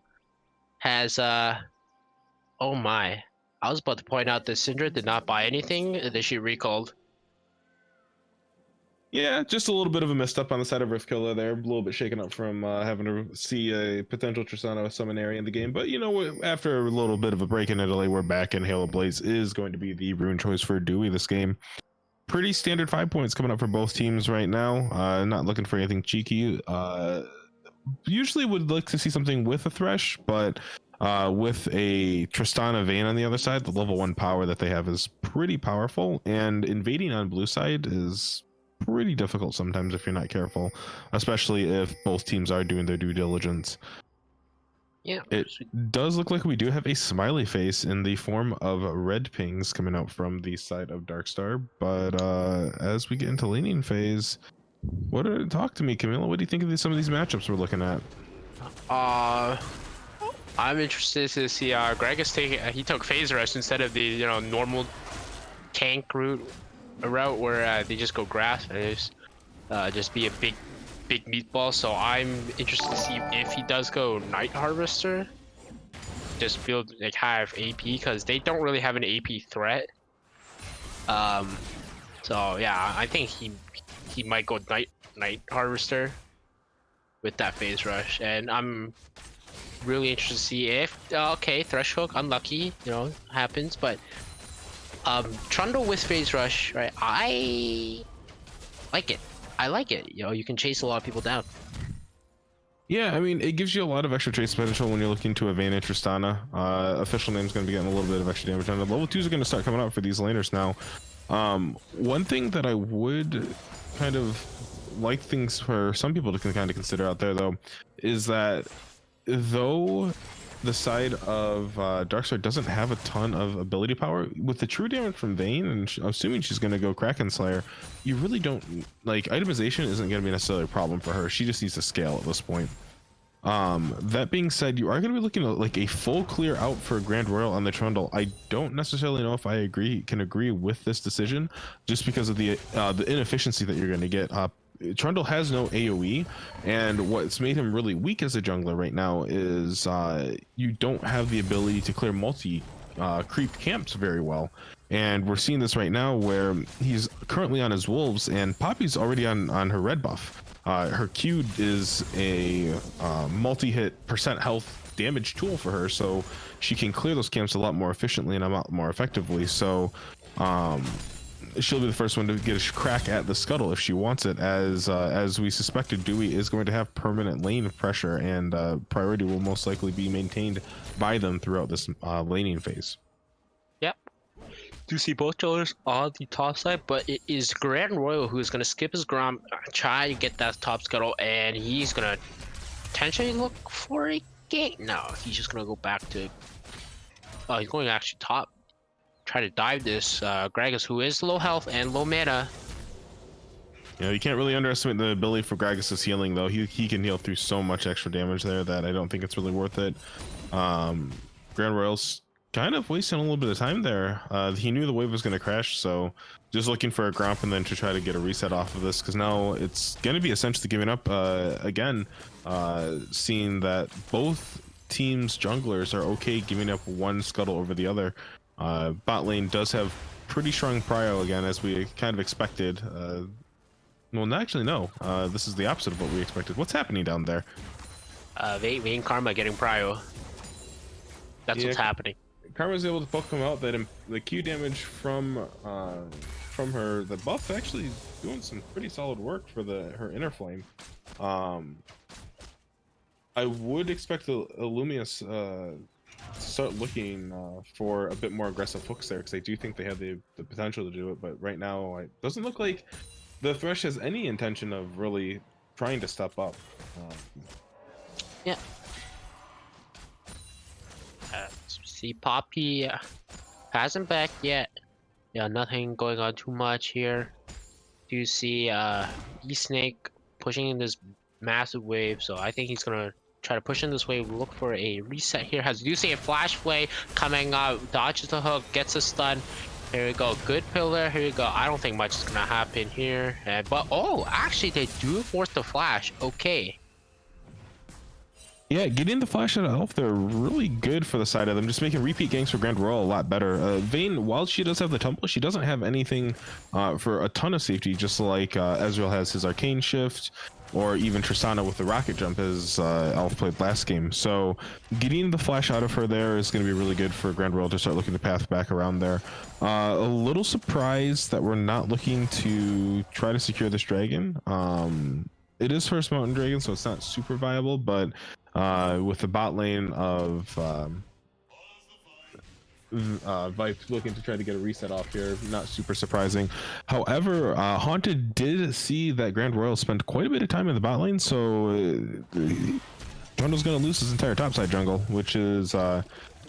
Has oh my, I was about to point out that Syndra did not buy anything and then she recalled. Yeah, just a little bit of a messed up on the side of Riftkiller there. A little bit shaken up from having to see a potential Tristana Summonary in the game. But you know what? After a little bit of a break in Italy, we're back, and Halo Blaze is going to be the rune choice for Dewey this game. Pretty standard 5 points coming up for both teams right now. Not looking for anything cheeky. Usually would like to see something with a Thresh, but with a Tristana Vayne on the other side, the level 1 power that they have is pretty powerful, and invading on blue side is pretty difficult sometimes if you're not careful, especially if both teams are doing their due diligence. Yeah, It does look like we do have a smiley face in the form of red pings coming out from the side of Darkstar, but as we get into laning phase, talk to me, Camilla, what do you think of some of these matchups we're looking at? I'm interested to see Gragas he took phase rush instead of the normal tank route where they just go grass and just be a big meatball. So I'm interested to see if he does go Night Harvester, just build like have AP, because they don't really have an AP threat. So yeah, I think he might go Night Harvester with that phase rush, and I'm really interested to see if okay, Threshold unlucky, happens, but Trundle with phase rush, right? I like it. You can chase a lot of people down. Yeah, I mean, it gives you a lot of extra chase potential when you're looking to Vayne and Tristana. Official name's going to be getting a little bit of extra damage on it. Level 2s are going to start coming out for these laners now. One thing that I would kind of like things for some people to kind of consider out there, though, is that though the side of Darkstar doesn't have a ton of ability power, with the true damage from Vayne, and assuming she's going to go Kraken Slayer, you really don't, like, itemization isn't going to be necessarily a problem for her. She just needs to scale at this point. That being said, you are going to be looking at like a full clear out for Grand Royal on the Trundle. I don't necessarily know if I can agree with this decision, just because of the inefficiency that you're going to get. Trundle has no AoE, and what's made him really weak as a jungler right now is you don't have the ability to clear multi creep camps very well. And we're seeing this right now where he's currently on his wolves, and Poppy's already on her red buff. Her Q is a multi-hit percent health damage tool for her, so she can clear those camps a lot more efficiently and a lot more effectively. So she'll be the first one to get a crack at the scuttle if she wants it, as we suspected Dewey is going to have permanent lane pressure, and priority will most likely be maintained by them throughout this laning phase. Yep. Do see both junglers on the top side, but it is Grand Royal who is going to skip his Grom, try to get that top scuttle, and he's going to potentially look for a gate. No, he's just going to go back to... Oh, he's going actually top. Try to dive this Gragas, who is low health and low mana. You know, you can't really underestimate the ability for Gragas' healing, though. He can heal through so much extra damage there that I don't think it's really worth it. Grand Royal's kind of wasting a little bit of time there. He knew the wave was going to crash, so just looking for a Gromp and then to try to get a reset off of this, because now it's going to be essentially giving up again, seeing that both teams' junglers are okay giving up one scuttle over the other. Bot lane does have pretty strong prio again, as we kind of expected. Well, actually, no. This is the opposite of what we expected. What's happening down there? Vayne Karma getting prio. That's what's happening. Karma's able to poke him out. That the Q damage from her, the buff actually doing some pretty solid work for her inner flame. I would expect the Illumius to start looking for a bit more aggressive hooks there, because I do think they have the potential to do it, but right now it doesn't look like the Thresh has any intention of really trying to step up. Yeah. See, Poppy hasn't back yet. Yeah, nothing going on too much here. Do you see E-Snake pushing in this massive wave? So I think he's gonna try to push in this wave, look for a reset here. Do you see a flash play coming out, dodges the hook, gets a stun, Here we go. Good pillar. Here we go. I don't think much is gonna happen here. But oh, actually, they do force the flash. Okay. Yeah, getting the flash out of Elf, they're really good for the side of them, just making repeat ganks for Grand Royal a lot better. Vayne, while she does have the tumble, she doesn't have anything for a ton of safety, just like Ezreal has his arcane shift, or even Tristana with the rocket jump as Elf played last game. So getting the flash out of her there is going to be really good for Grand Royal to start looking to path back around there. A little surprised that we're not looking to try to secure this dragon. It is first mountain dragon, so it's not super viable, but with the bot lane of Vipe looking to try to get a reset off here, not super surprising. However, Haunted did see that Grand Royal spent quite a bit of time in the bot lane, so Jungle's going to lose his entire topside jungle, which is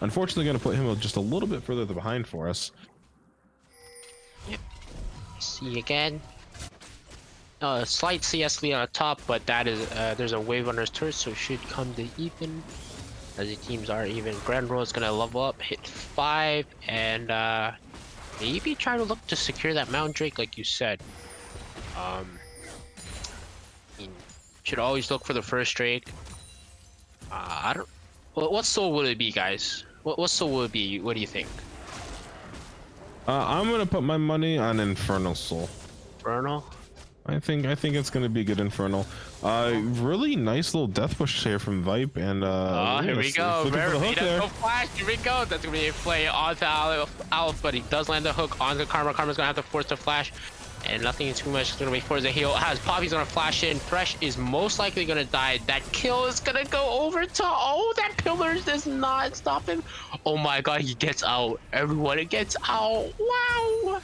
unfortunately going to put him just a little bit further behind for us. Yep. See again. Slight CS lead on top, but that is there's a wave on his turret, so it should come to even. As the teams are even. Grand Royal is gonna level up, hit 5, and maybe try to look to secure that Mountain Drake, like you said. You should always look for the first Drake. I don't. What soul would it be, guys? What soul would it be? What do you think? I'm gonna put my money on Infernal Soul. Infernal. I think it's gonna be good Infernal. Really nice little death push here from Vipe, and here we go. Looking for the hook there. Flash. Here we go. That's gonna be a play onto Alf, but he does land the hook onto Karma. Karma's gonna have to force the flash, and nothing too much is gonna wait for the heal. As Poppy's gonna flash in, Thresh is most likely gonna die. That kill is gonna go over to that pillar does not stop him. Oh my god, he gets out. Everyone gets out. Wow.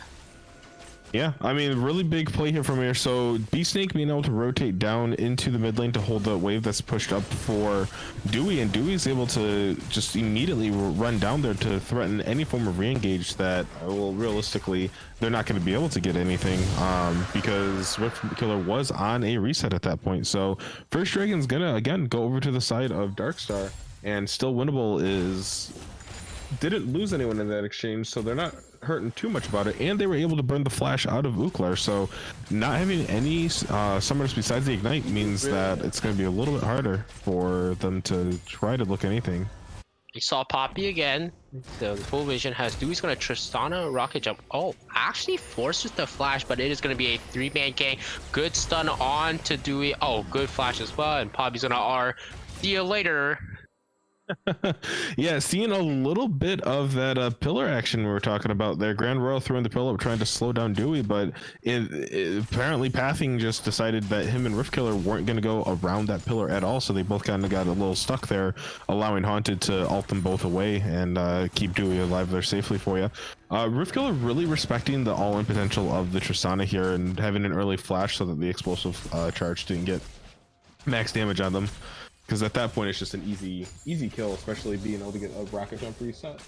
Yeah, I mean, really big play here from here. So Beast Snake being able to rotate down into the mid lane to hold the wave that's pushed up for Dewey, and Dewey's able to just immediately run down there to threaten any form of re-engage that, well, realistically, they're not going to be able to get anything because Rift Killer was on a reset at that point. So First Dragon's gonna, again, go over to the side of Darkstar, and still Winnable didn't lose anyone in that exchange, so they're not hurting too much about it, and they were able to burn the flash out of Uklar, so not having any summoners besides the Ignite means that it's going to be a little bit harder for them to try to look anything. You saw Poppy again. The full vision has Dewey's gonna Tristana rocket jump. Oh, actually forces the flash, but it is gonna be a 3-man gang. Good stun on to Dewey. Oh, good flash as well, and Poppy's gonna R. See you later. Yeah, seeing a little bit of that pillar action we were talking about there. Grand Royal throwing the pillar up, trying to slow down Dewey, but apparently Pathing just decided that him and Rift Killer weren't going to go around that pillar at all, so they both kind of got a little stuck there, allowing Haunted to ult them both away and keep Dewey alive there safely for you. Rift Killer really respecting the all-in potential of the Tristana here and having an early flash so that the explosive charge didn't get max damage on them. Because at that point, it's just an easy kill, especially being able to get a rocket jump reset.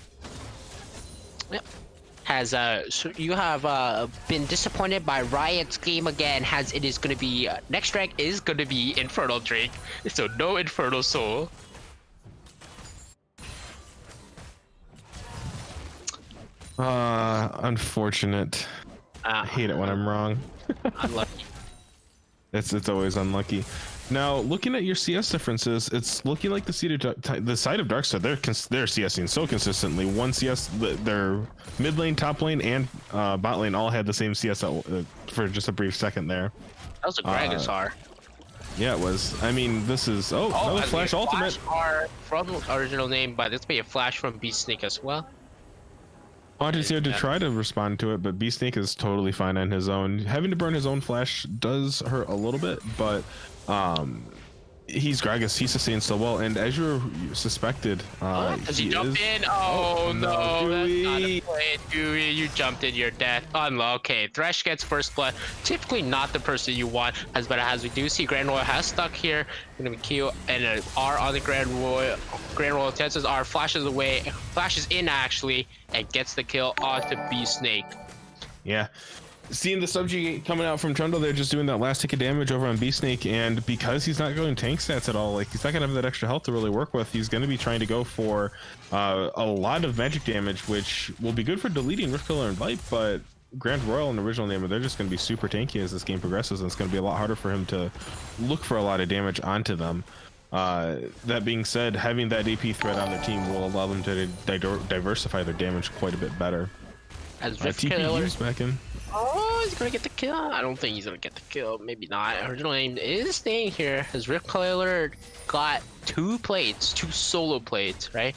Yep. So you have been disappointed by Riot's game again, as it is going to be next rank is going to be Infernal Drake, so no Infernal Soul. Unfortunate. I hate it when I'm wrong. Unlucky. It's always unlucky. Now, looking at your CS differences, it's looking like the side of Darkstar, they're CSing so consistently. One CS, their mid lane, top lane, and bot lane all had the same CS for just a brief second there. That was a Gragasar. Yeah, it was. I mean, this is... another Flash ultimate. Flash from the original name, but this may be a Flash from Beast Snake as well. Haunted's here to try to respond to it, but Beast Snake is totally fine on his own. Having to burn his own flash does hurt a little bit, but he's Gragas, he sustains so well, and as you suspected, does he jump in? Oh no, Dewey. That's not a play, Dewey. You jumped in your death. Okay, Thresh gets first blood. Typically not the person you want, but as we do see, Grand Royal has stuck here. Gonna be Q and an R on the Grand Royal. Grand Royal chances are flashes away, flashes in actually, and gets the kill onto Beast Snake. Yeah. seeing the subjugate coming out from Trundle, they're just doing that last tick of damage over on Beast Snake, and because he's not going tank stats at all, like he's not gonna have that extra health to really work with. He's gonna be trying to go for a lot of magic damage, which will be good for deleting Rift Killer and Vipe, but Grand Royal and Original Name, they're just gonna be super tanky as this game progresses, and it's gonna be a lot harder for him to look for a lot of damage onto them. That being said, having that AP threat on their team will allow them to diversify their damage quite a bit better. As Rift TPU's back in. Oh, he's gonna get the kill. I don't think he's gonna get the kill. Maybe not. Original Name is staying here. As Rift Killer got 2 plates, 2 solo plates, right?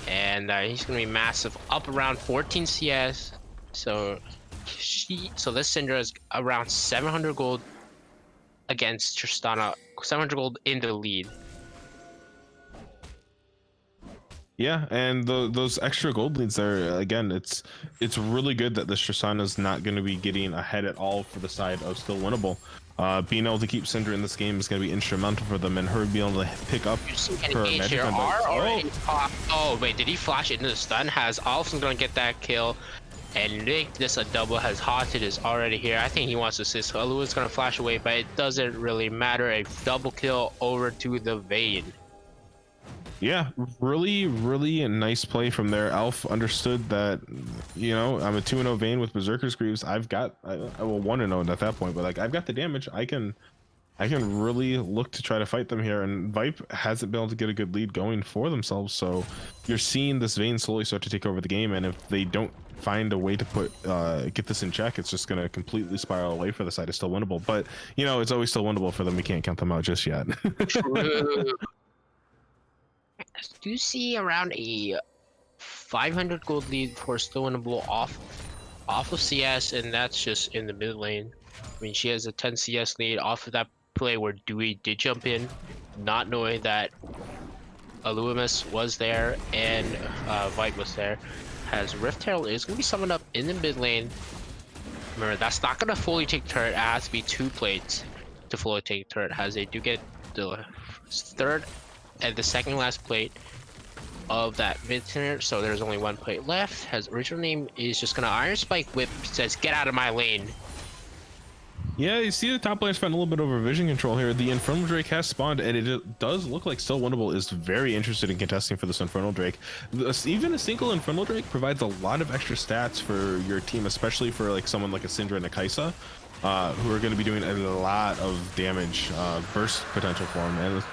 And he's gonna be massive, up around 14 CS. So this Syndra is around 700 gold against Tristana. 700 gold in the lead. Yeah, and those extra gold leads there, again, it's really good that this Tristana is not going to be getting ahead at all for the side of Still Winnable. Being able to keep Syndra in this game is going to be instrumental for them, and her being able to pick up her magic oh wait, did he flash into the stun? Has Alf's gonna get that kill, and Nick, this a double, has Haunted is already here. I think he wants to assist. Alua's gonna flash away, but it doesn't really matter. A double kill over to the Vayne. Yeah, really a nice play from there. Alf understood that, you know, I'm a 2-0 Vayne with Berserker's Greaves. I've got, well, 1-0 at that point, but like I've got the damage. I can really look to try to fight them here, and Vipe hasn't been able to get a good lead going for themselves. So you're seeing this Vayne slowly start to take over the game, and if they don't find a way to put get this in check, it's just going to completely spiral away for the side. It's Still Winnable, but you know, it's always still winnable for them. We can't count them out just yet. True. Do you see around a 500 gold lead for Still Winnable off of CS, and that's just in the mid lane. I mean, she has a 10 CS lead off of that play where Dewey did jump in, not knowing that Aluamus was there and Vipe was there. Has Rift Herald is going to be summoned up in the mid lane. Remember, that's not going to fully take turret. It has to be 2 plates to fully take turret. As they do get the third and the second last plate of that mid turret, so there's only 1 plate left. Has Original Name is just gonna Iron Spike Whip, says get out of my lane. Yeah, you see the top lane's found a little bit over vision control here. The Infernal Drake has spawned, and it does look like Still Winnable is very interested in contesting for this Infernal Drake. Even a single Infernal Drake provides a lot of extra stats for your team, especially for like someone like a Syndra and a Kaisa, who are going to be doing a lot of damage, burst potential for them. And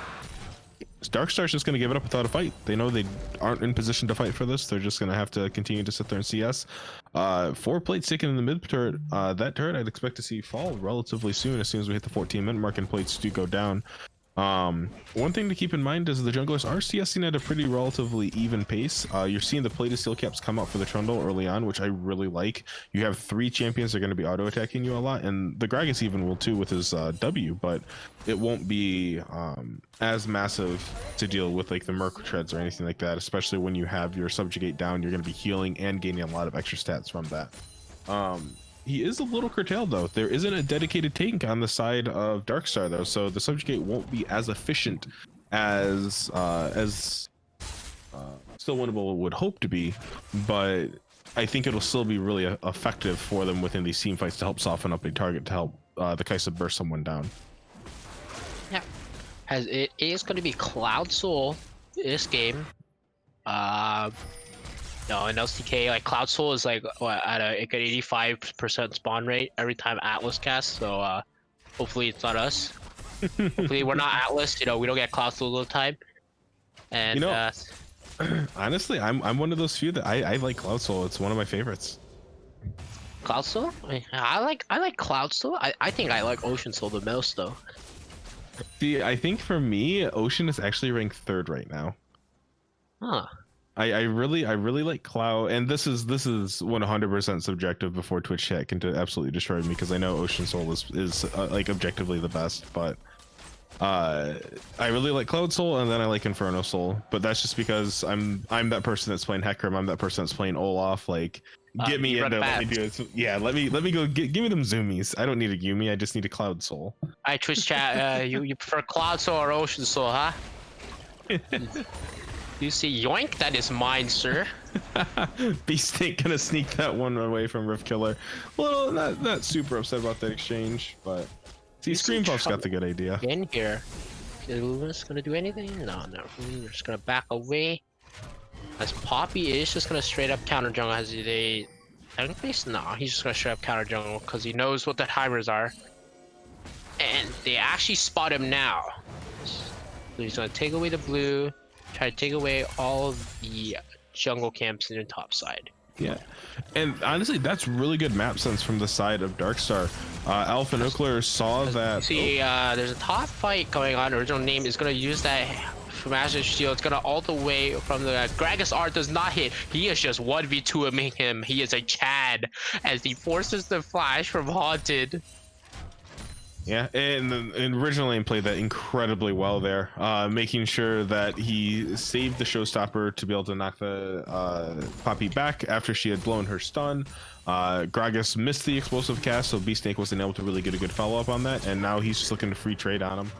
Darkstar's just going to give it up without a fight. They know they aren't in position to fight for this. They're just going to have to continue to sit there and CS. 4 plates taken in the mid turret. That turret I'd expect to see fall relatively soon as we hit the 14-minute mark and plates do go down. One thing to keep in mind is the junglers are CSing at a pretty relatively even pace. You're seeing the plated steel caps come out for the Trundle early on, which I really like. You have 3 champions that are going to be auto attacking you a lot, and the Gragas even will too with his W, but it won't be as massive to deal with like the Merc treads or anything like that, especially when you have your subjugate down. You're going to be healing and gaining a lot of extra stats from that. He is a little curtailed though. There isn't a dedicated tank on the side of Darkstar though, so the subjugate won't be as efficient as Still Winnable would hope to be, but I think it'll still be really effective for them within these team fights to help soften up a target to help the Kaisa burst someone down. Yeah, as it is going to be Cloud Soul this game. No, in LCK, like Cloud Soul is like what, at a 85% spawn rate every time Atlas casts. So hopefully it's not us. Hopefully we're not Atlas. You know, we don't get Cloud Soul all the time. And you know, honestly, I'm one of those few that I like Cloud Soul. It's one of my favorites. Cloud Soul? I like Cloud Soul. I think I like Ocean Soul the most though. See, I think for me, Ocean is actually ranked 3rd right now. Huh. I really like Cloud, and this is 100% subjective before Twitch chat can absolutely destroy me, because I know Ocean Soul is like objectively the best, but I really like Cloud Soul, and then I like Inferno Soul, but that's just because I'm that person that's playing Hecarim, I'm that person that's playing Olaf. Like, get me into, let me do it. So, yeah, let me go give me them zoomies. I don't need a Yumi, I just need a Cloud Soul. Twitch chat, you prefer Cloud Soul or Ocean Soul, huh? You see, yoink, that is mine, sir. Beastink gonna sneak that one away from Rift Killer. Well, not super upset about that exchange, but see, You see Scream Puff's got trouble the good idea. in here. Is Luna's gonna do anything? No, no. We're just gonna back away. As Poppy is just gonna straight up counter jungle. Has they? No, he's just gonna straight up counter jungle because he knows what the timers are. And they actually spot him now. So he's gonna take away the blue, try to take away all of the jungle camps in the top side. Yeah, and honestly, that's really good map sense from the side of Darkstar. Alpha Nuclear saw that. See, there's a top fight going on. Original name is gonna use that Master Shield. It's gonna all the way from the Gragas art does not hit. He is just 1v2ing him. He is a Chad as he forces the flash from Haunted. Yeah, and originally played that incredibly well there, making sure that he saved the showstopper to be able to knock the Poppy back after she had blown her stun. Gragas missed the explosive cast, so Beastink wasn't able to really get a good follow-up on that, and now he's just looking to free trade on him.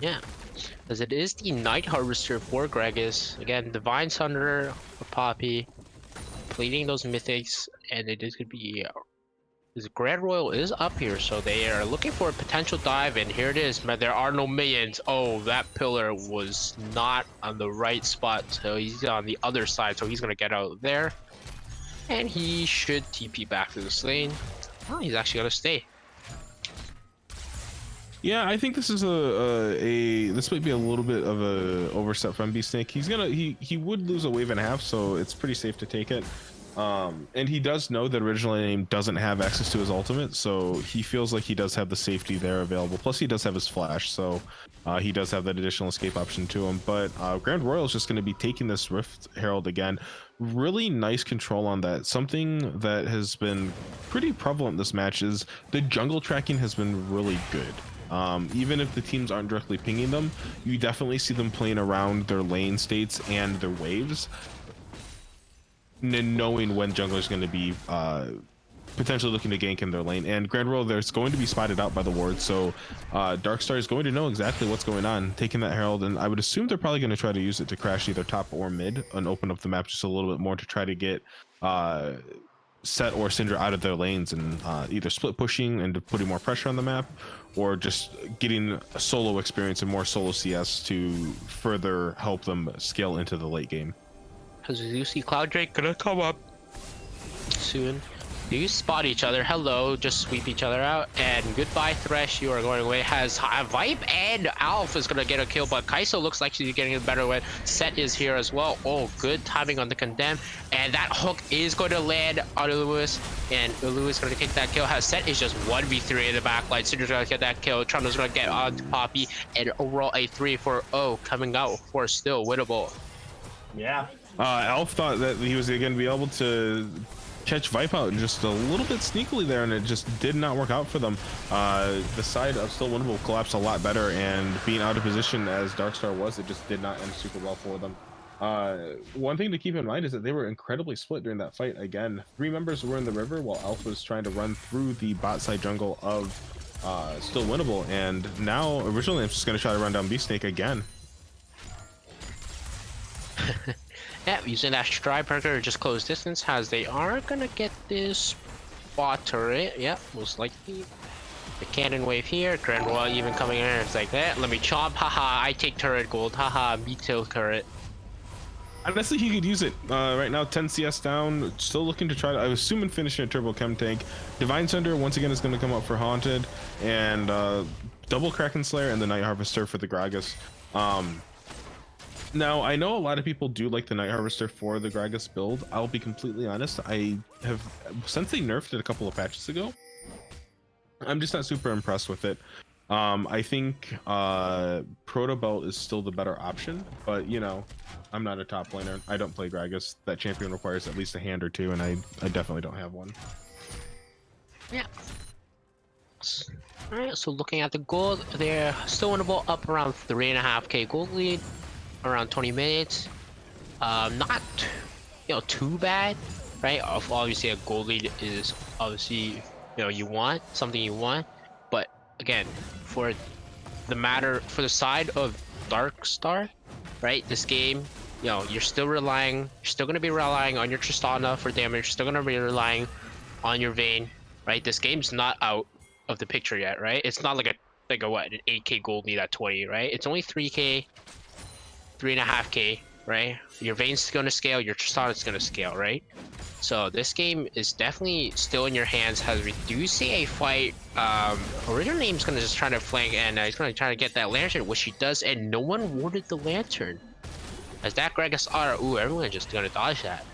Yeah, as it is the Night Harvester for Gragas. Again, Divine Thunder for Poppy, completing those mythics, and it is going to be... This Grand Royal is up here, so they are looking for a potential dive, and here it is. But there are no minions. Oh, that pillar was not on the right spot, so he's on the other side, so he's going to get out there. And he should TP back to the lane. Oh, he's actually going to stay. Yeah, I think this is this might be a little bit of a overstep from Beastink. He would lose a wave and a half, so it's pretty safe to take it. And he does know that original name doesn't have access to his ultimate, so he feels like he does have the safety there available. Plus he does have his flash, so he does have that additional escape option to him. But Grand Royal is just going to be taking this Rift Herald again. Really nice control on that. Something that has been pretty prevalent this match is the jungle tracking has been really good. Even if the teams aren't directly pinging them, you definitely see them playing around their lane states and their waves, knowing when jungler is going to be potentially looking to gank in their lane. And Grand Royal, there's going to be spotted out by the ward, so Darkstar is going to know exactly what's going on, taking that Herald, and I would assume they're probably going to try to use it to crash either top or mid and open up the map just a little bit more to try to get Set or Syndra out of their lanes and either split pushing and putting more pressure on the map, or just getting a solo experience and more solo CS to further help them scale into the late game. Because you see Cloud Drake gonna come up soon. You spot each other. Hello, just sweep each other out. And goodbye, Thresh. You are going away. Has Vipe and Alf is gonna get a kill, but Kai'Sa looks like she's getting a better one. Set is here as well. Oh, good timing on the condemn. And that hook is going to land on Lewis. And Lewis is gonna take that kill. Has Set is just 1v3 in the backline. Syndra's gonna get that kill. Trundle's gonna get on to Poppy. And overall a 3-4-0 coming out for still winnable. Yeah. Alf thought that he was going to be able to catch Vipe out just a little bit sneakily there, and it just did not work out for them. The side of Still Winnable collapsed a lot better, and being out of position as Darkstar was, it just did not end super well for them. One thing to keep in mind is that they were incredibly split during that fight. Again, 3 members were in the river while Alf was trying to run through the bot side jungle of Still Winnable, and now originally I'm just going to try to run down Beastink again. Yeah, using that stride breaker just close distance, as they are gonna get this bot turret. Yeah, most likely. The cannon wave here, Grand Royal even coming in, it's like that. Let me chomp, haha, I take turret gold, haha, me too turret. Honestly, he could use it. Right now, 10 CS down, still looking to try to, I was assuming, finishing a turbo chem tank. Divine Thunder once again is going to come up for Haunted, and double Kraken Slayer and the Night Harvester for the Gragas. Now, I know a lot of people do like the Night Harvester for the Gragas build. I'll be completely honest, I have, since they nerfed it a couple of patches ago, I'm just not super impressed with it. I think Proto Belt is still the better option, but you know, I'm not a top laner. I don't play Gragas. That champion requires at least a hand or two, and I definitely don't have one. Yeah. Alright, so looking at the gold, they're still winnable, up around 3.5k gold lead, around 20 minutes. Not, you know, too bad, right? Obviously, a gold lead is obviously, you know, you want something you want, but again, for the side of Dark Star, right? This game, you know, you're still gonna be relying on your Tristana for damage. You're still gonna be relying on your Vayne, right? This game's not out of the picture yet, right? It's not like a what, an 8k gold need at 20, right? It's only 3k, 3.5k, right? Your Vayne's gonna scale, your Tristana's gonna scale, right? So this game is definitely still in your hands. As we do see a fight, original name's gonna just try to flank, and he's gonna try to get that lantern, which he does, and no one warded the lantern. As that Gragas are, ooh, everyone's just gonna dodge that.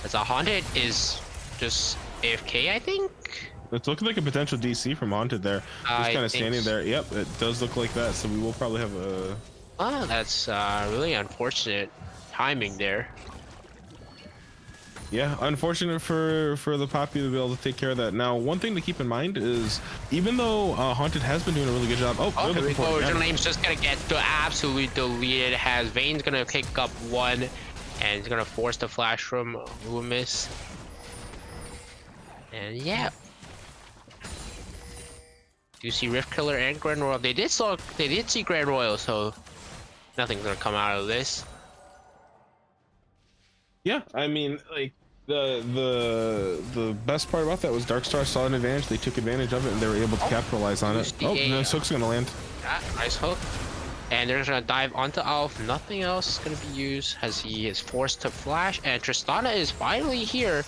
As a Haunted is just AFK, I think. It's looking like a potential DC from Haunted there. Just kind of standing there. Yep, it does look like that. So we will probably have a. Oh, that's really unfortunate timing there. Yeah, unfortunate for the Poppy to be able to take care of that. Now, one thing to keep in mind is, even though Haunted has been doing a really good job. Oh, here we go. Original name's just gonna get absolutely deleted. Has Vayne's gonna pick up one, and he's gonna force the flash from Loomis. And yeah, do you see Rift Killer and Grand Royal? They did see Grand Royal, so nothing's gonna come out of this. Yeah, I mean, like the best part about that was Darkstar saw an advantage. They took advantage of it, and they were able to capitalize on it. Oh, this hook's gonna land. Yeah, nice hook. And they're gonna dive onto Alf. Nothing else is gonna be used as he is forced to flash. And Tristana is finally here.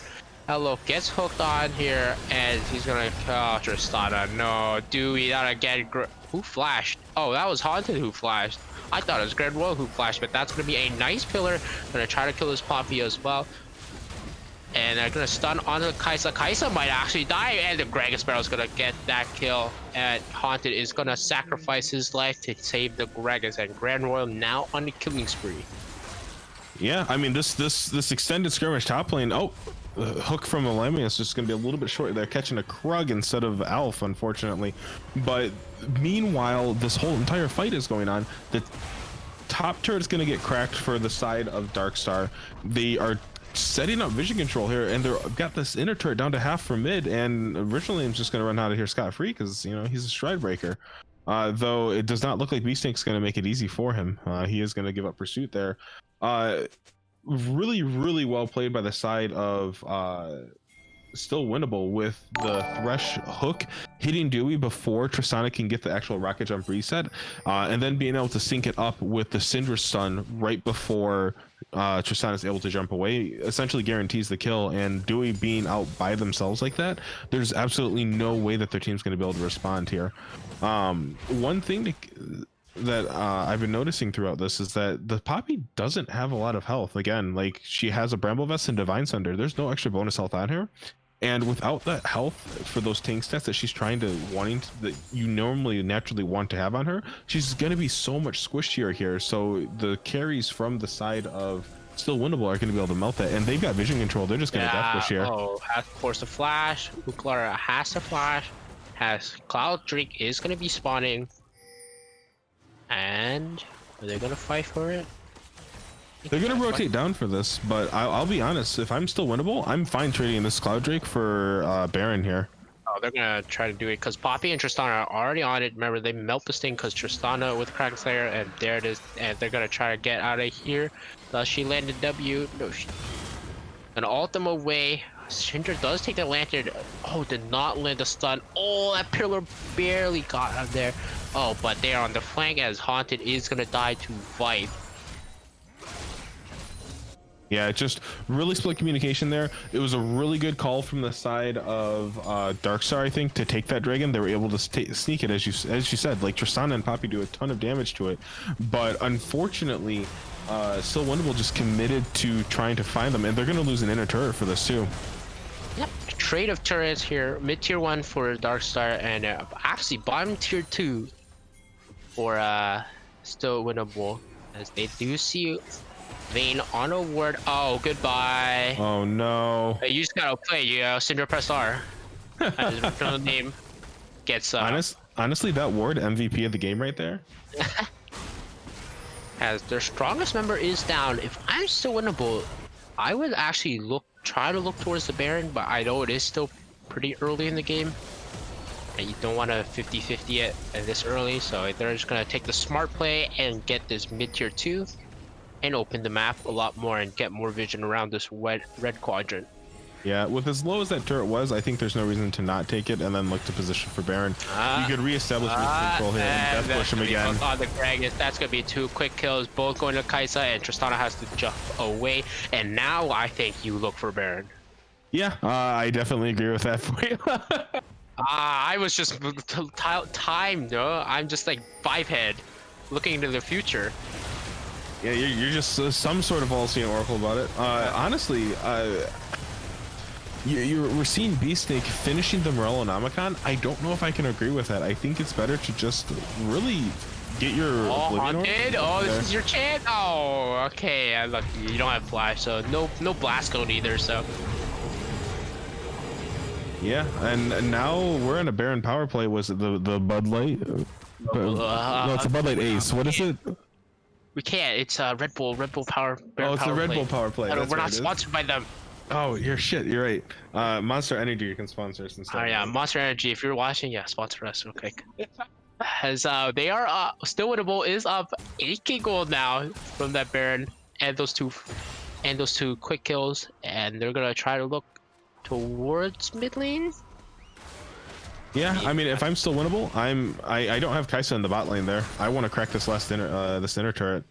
Hello, gets hooked on here, and he's gonna kill Tristana. No, Dewey, that again. Who flashed? Oh, that was Haunted who flashed. I thought it was Grand Royal who flashed, but that's gonna be a nice pillar. Gonna try to kill this Poppy as well. And they're gonna stun onto Kaisa. Kaisa might actually die, and the Gragas Sparrow's gonna get that kill. And Haunted is gonna sacrifice his life to save the Gragas, and Grand Royal now on the killing spree. Yeah, I mean this extended skirmish top lane. Oh, hook from Alemi is just gonna be a little bit short. They're catching a Krug instead of Alf, unfortunately. But meanwhile, this whole entire fight is going on. The top turret's gonna get cracked for the side of Darkstar. They are setting up vision control here, and they've got this inner turret down to half for mid, and originally I'm just gonna run out of here scot-free because, you know, he's a stride breaker. Though it does not look like Beastink's gonna make it easy for him. He is gonna give up pursuit there. Really well played by the side of Still Winnable, with the Thresh hook hitting Dewey before Tristana can get the actual rocket jump reset, and then being able to sync it up with the Syndra stun right before Tristana is able to jump away essentially guarantees the kill. And Dewey being out by themselves like that, there's absolutely no way that their team's going to be able to respond here. One thing that I've been noticing throughout this is that the Poppy doesn't have a lot of health. Again, like, she has a Bramble Vest and Divine Sunder. There's no extra bonus health on her, and without that health for those tank stats that she's that you normally naturally want to have on her, she's going to be so much squishier here. So the carries from the side of Still Winnable are going to be able to melt that, and they've got vision control. They're just going to death push here. Oh, has to force a flash. Uklara has to flash. Cloud Drake is going to be spawning. And are they gonna fight for it? They're gonna rotate down for this, but I'll be honest. If I'm Still Winnable, I'm fine trading this Cloud Drake for Baron here. Oh, they're gonna try to do it because Poppy and Tristana are already on it. Remember, they melt this thing because Tristana with Kraken Slayer, and there it is. And they're gonna try to get out of here. Does she land a W? No, she gonna ult them away. Syndra does take the lantern. Oh, did not land a stun. Oh, that pillar barely got out there. Oh, but they're on the flank as Haunted is gonna die to Vibe. Yeah, just really split communication there. It was a really good call from the side of Darkstar, I think, to take that dragon. They were able to sneak it, as you said. Like, Tristana and Poppy do a ton of damage to it, but unfortunately, Still Winnable just committed to trying to find them, and they're going to lose an inner turret for this too. Yep, trade of turrets here. Mid tier 1 for Darkstar, and actually bottom tier 2 for Still Winnable, as they do see Vayne on a ward. Oh, goodbye. Oh no. Hey, you just gotta play. Syndra press R. No name gets honestly, that ward MVP of the game right there. As their strongest member is down. If I'm Still Winnable, I would actually try to look towards the Baron, but I know it is still pretty early in the game. And you don't want to 50-50 it this early, so they're just gonna take the smart play and get this mid tier 2 and open the map a lot more and get more vision around this red quadrant. Yeah, with as low as that turret was, I think there's no reason to not take it and then look to position for Baron. You could reestablish control here and death push him again. On the Gragas, that's gonna be 2 quick kills, both going to Kaisa, and Tristana has to jump away. And now I think you look for Baron. Yeah, I definitely agree with that for you. I was just timed, no? I'm just like 5-head, looking into the future. Yeah, you're just some sort of all-seeing oracle about it. Honestly, we're seeing Beastsnake finishing the Morellonomicon. I don't know if I can agree with that. I think it's better to just really get your Haunted. Oh, this is your chance. Oh, okay. Look, you don't have flash, so no blast cone either. So yeah, and now we're in a Baron power play. Was it the Bud Light? No, it's a Bud Light Ace. What is it? We can't. It's Red Bull power. Oh, it's a Red Bull power play. We're not sponsored by them. Oh, you're right. Monster Energy can sponsor us instead. Oh yeah, Monster Energy. If you're watching, yeah, sponsor us real quick. As they are still winnable is up 8k gold now from that Baron and those two quick kills, and they're gonna try to look towards mid lane. Yeah, I mean, if I'm still winnable, I don't have Kaisa in the bot lane there. I want to crack this inner turret,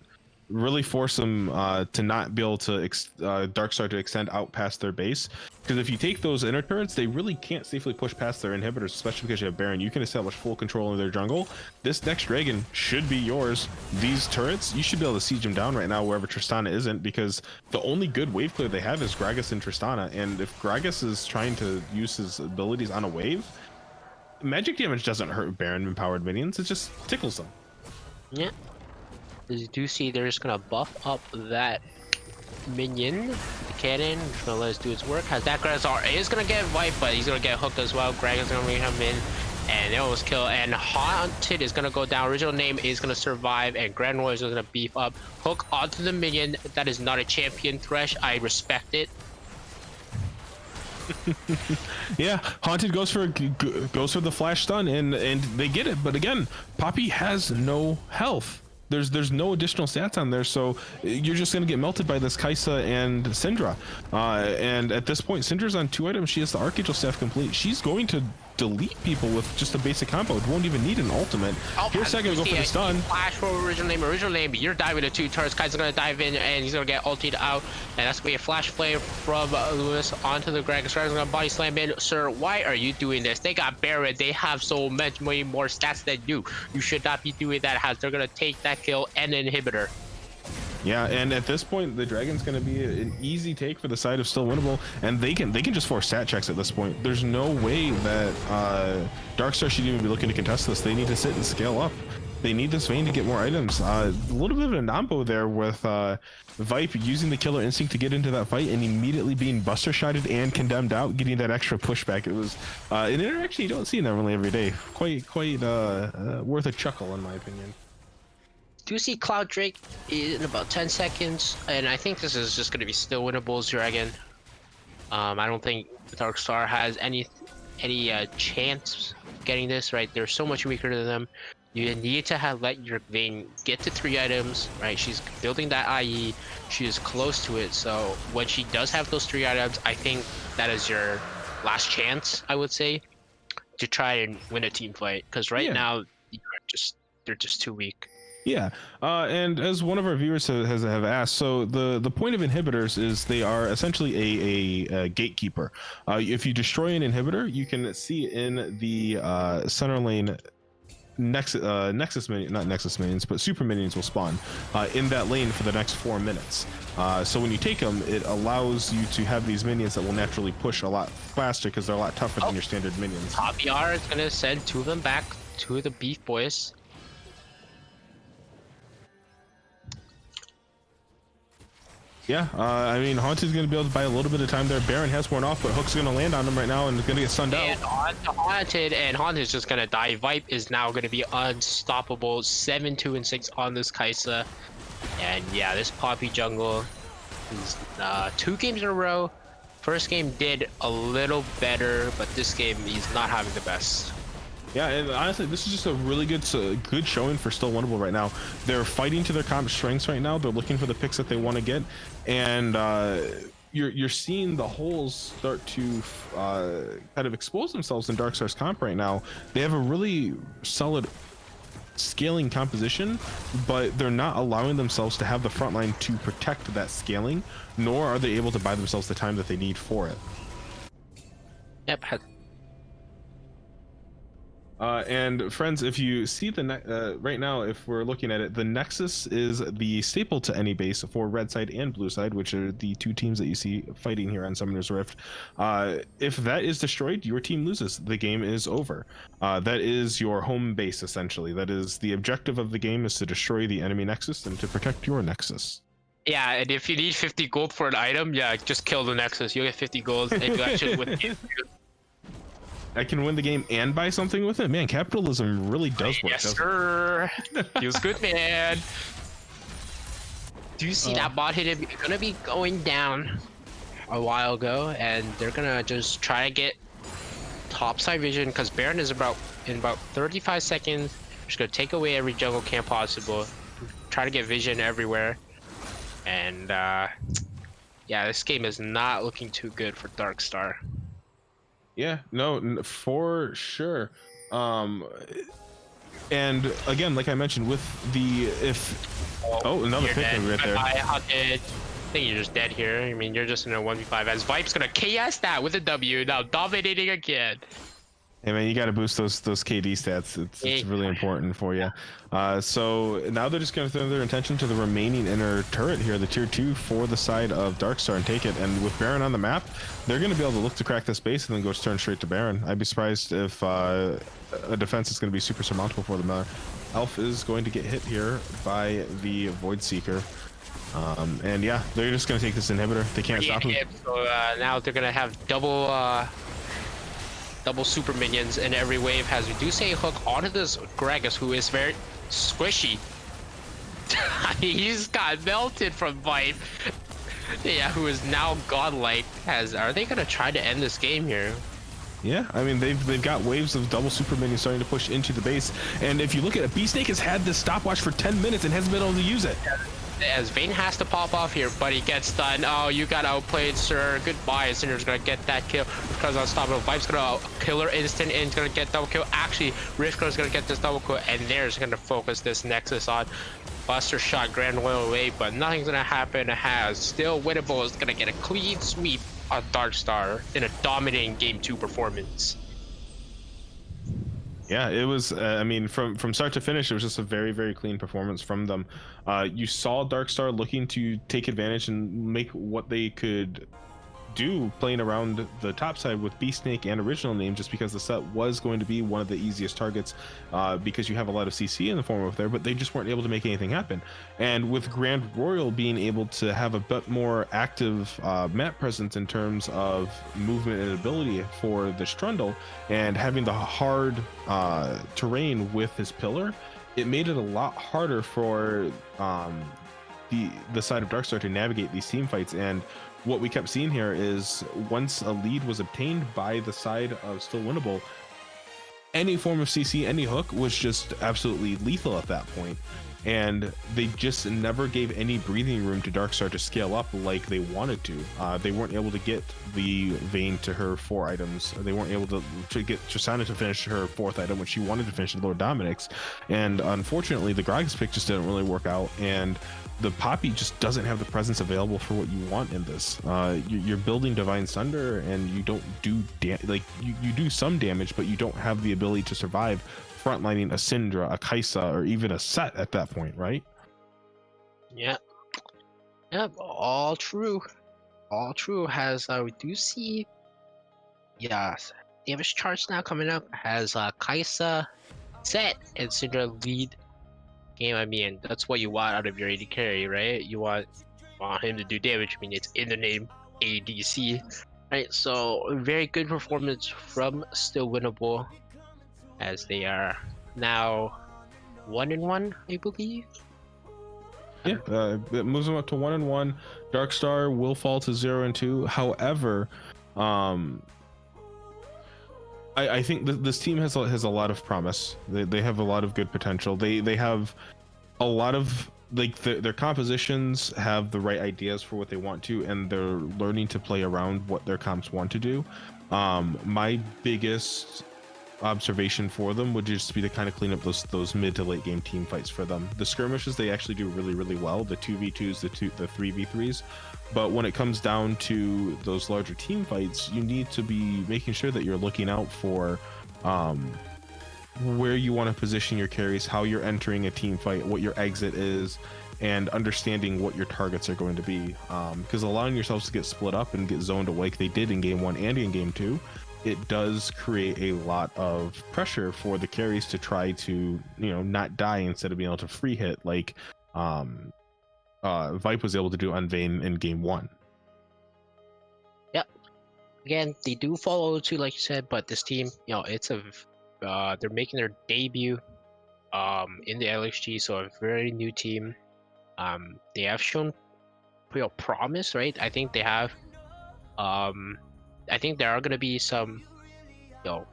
really force them to not be able to Darkstar to extend out past their base. Because if you take those inner turrets, they really can't safely push past their inhibitors, especially because you have Baron. You can establish full control of their jungle. This next dragon should be yours. These turrets, you should be able to siege them down right now wherever Tristana isn't, because the only good wave clear they have is Gragas and Tristana. And if Gragas is trying to use his abilities on a wave, magic damage doesn't hurt Baron empowered minions, it just tickles them. Yeah. As you do see, they're just gonna buff up that minion, the cannon, just gonna let us do its work. Has that Grazar is gonna get wiped, but he's gonna get hooked as well. Greg is gonna bring him in, and they almost kill. And Haunted is gonna go down. Original name is gonna survive, and Grand Royal is gonna beef up. Hook onto the minion. That is not a champion thresh. I respect it. Yeah, Haunted goes for the flash stun, and they get it. But again, Poppy has no health. There's no additional stats on there, so you're just gonna get melted by this Kaisa and Syndra. And at this point, Syndra's on 2 items. She has the Archangel Staff complete. She's going to delete people with just a basic combo. It won't even need an ultimate. Here's second go for the stun. Flash for original name. You're diving to 2 turrets. Kai's gonna dive in and he's gonna get ulted out. And that's gonna be a flash play from Lewis onto the Gragas. Gragas gonna body slam in. Sir, why are you doing this? They got Baron. They have so much way more stats than you. You should not be doing that. As they're gonna take that kill and inhibitor. Yeah, and at this point, the Dragon's going to be an easy take for the side of still winnable, and they can just force stat checks at this point. There's no way that Darkstar should even be looking to contest this. They need to sit and scale up. They need this Vayne to get more items. A little bit of a nombo there with Vipe using the Killer Instinct to get into that fight and immediately being buster shotted and condemned out, getting that extra pushback. It was an interaction you don't see normally every day. Quite worth a chuckle, in my opinion. Do see Cloud Drake in about 10 seconds, and I think this is just going to be still winnable Dragon. I don't think Darkstar has any chance getting this, right? They're so much weaker than them. You need to let your Vayne get to 3 items, right? She's building that IE. She is close to it, so when she does have those 3 items, I think that is your last chance, I would say, to try and win a team fight. Because right now, they're just too weak. Yeah, and as one of our viewers have asked, so the point of inhibitors is they are essentially a gatekeeper. If you destroy an inhibitor, you can see in the center lane Nexus minion, not Nexus minions, but super minions will spawn in that lane for the next 4 minutes. So when you take them, it allows you to have these minions that will naturally push a lot faster because they're a lot tougher than your standard minions. Top ER is gonna send 2 of them back to the Beef Boys. Yeah, I mean, Haunted's going to be able to buy a little bit of time there. Baron has worn off, but Hook's going to land on him right now and is going to get stunned out. And on to Haunted, and Haunted's just going to die. Vipe is now going to be unstoppable. 7, 2, and 6 on this Kaisa. And yeah, this Poppy jungle is 2 games in a row. First game did a little better, but this game he's not having the best. Yeah, and honestly, this is just a really good showing for Still Winnable right now. They're fighting to their comp strengths right now. They're looking for the picks that they want to get, and you're seeing the holes start to kind of expose themselves in Darkstar's comp right now. They have a really solid scaling composition, but they're not allowing themselves to have the front line to protect that scaling, nor are they able to buy themselves the time that they need for it. Yep. And friends, if you see right now, if we're looking at it, the Nexus is the staple to any base for red side and blue side, which are the two teams that you see fighting here on Summoner's Rift. If that is destroyed, your team loses. The game is over. That is your home base, essentially. That is the objective of the game, is to destroy the enemy Nexus and to protect your Nexus. Yeah, and if you need 50 gold for an item, yeah, just kill the Nexus. You'll get 50 gold, and you actually win. I can win the game and buy something with it. Man, capitalism really does work. Yes, sir. Feels good, man. Do you see that bot hit? It's gonna be going down a while ago, and they're gonna just try to get topside vision because Baron is in about 35 seconds. Just gonna take away every jungle camp possible. Try to get vision everywhere, and yeah, this game is not looking too good for Darkstar. Yeah, no, for sure. And again, like I mentioned, with the another pick right there. I think you're just dead here. I mean, you're just in a 1v5 as Vipe's gonna KS that with a W, now dominating again. Hey man, you got to boost those KD stats. It's really important for you. So now they're just going to throw their attention to the remaining inner turret here, the tier 2 for the side of Darkstar, and take it. And with Baron on the map, they're going to be able to look to crack this base and then go turn straight to Baron. I'd be surprised if a defense is going to be super surmountable for them. Elf is going to get hit here by the Void Seeker. And yeah, they're just going to take this inhibitor. They can't stop him. So now they're going to have double super minions, and every wave has Reduce a hook onto this Gragas, who is very squishy. He's got melted from Vipe. Yeah, who is now godlike. Are they gonna try to end this game here? Yeah, I mean they've got waves of double super minions starting to push into the base, and if you look at it, Beefsnake has had this stopwatch for 10 minutes and hasn't been able to use it. As Vayne has to pop off here, but he gets done. Oh, you got outplayed, sir. Goodbye. Cinder's gonna get that kill because unstoppable. Vipe's gonna kill her instant and gonna get double kill. Actually, Rifko's gonna get this double kill, and there's gonna focus this Nexus on Buster Shot Grand Royal away, but nothing's gonna happen. Still Winnable is gonna get a clean sweep on Darkstar in a dominating Game 2 performance. Yeah, it was. I mean, from start to finish, it was just a very, very clean performance from them. You saw Darkstar looking to take advantage and make what they could do, playing around the top side with Beefsnake and Original Name, just because the set was going to be one of the easiest targets, because you have a lot of CC in the form of there, but they just weren't able to make anything happen. And with Grand Royal being able to have a bit more active map presence in terms of movement and ability for the Strundle, and having the hard terrain with his pillar, it made it a lot harder for the side of Darkstar to navigate these team fights. And what we kept seeing here is once a lead was obtained by the side of Still Winnable, any form of CC, any hook was just absolutely lethal at that point. And they just never gave any breathing room to Darkstar to scale up like they wanted to. They weren't able to get the Vayne to her 4 items. They weren't able to get Tristana to finish her 4th item, which she wanted to finish in Lord Dominic's. And unfortunately, the Gragas pick just didn't really work out. And the Poppy just doesn't have the presence available for what you want in this. You're building Divine Sunder, and you don't do you do some damage, but you don't have the ability to survive frontlining a Syndra, a Kaisa, or even a Set at that point, right? Yeah. Yep, all true. All true. We do see, damage charts now coming up. Has Kaisa, Set, and Syndra lead game. I mean, that's what you want out of your AD carry, right? You want him to do damage. I mean, it's in the name, ADC, right? So very good performance from Still Winnable, as they are now 1-1, I believe. Yeah, it moves them up to 1-1. Darkstar will fall to 0-2. However, I think this team has a lot of promise. They have a lot of good potential. They have a lot of like their compositions have the right ideas for what they want to, and they're learning to play around what their comps want to do. My biggest observation for them would just be to kind of clean up those mid to late game team fights for them. The skirmishes they actually do really well. The 2v2s, the 3v3s. But when it comes down to those larger team fights, you need to be making sure that you're looking out for where you want to position your carries, how you're entering a team fight, what your exit is, and understanding what your targets are going to be. Because allowing yourselves to get split up and get zoned away like they did in game 1 and in game 2, it does create a lot of pressure for the carries to try to, not die instead of being able to free hit like Vipe was able to do on Vayne in game 1. Yep. Again, they do follow too, like you said, but this team, it's they're making their debut in the LHG, so a very new team. They have shown real promise, right? I think they have. I think there are gonna be some, you're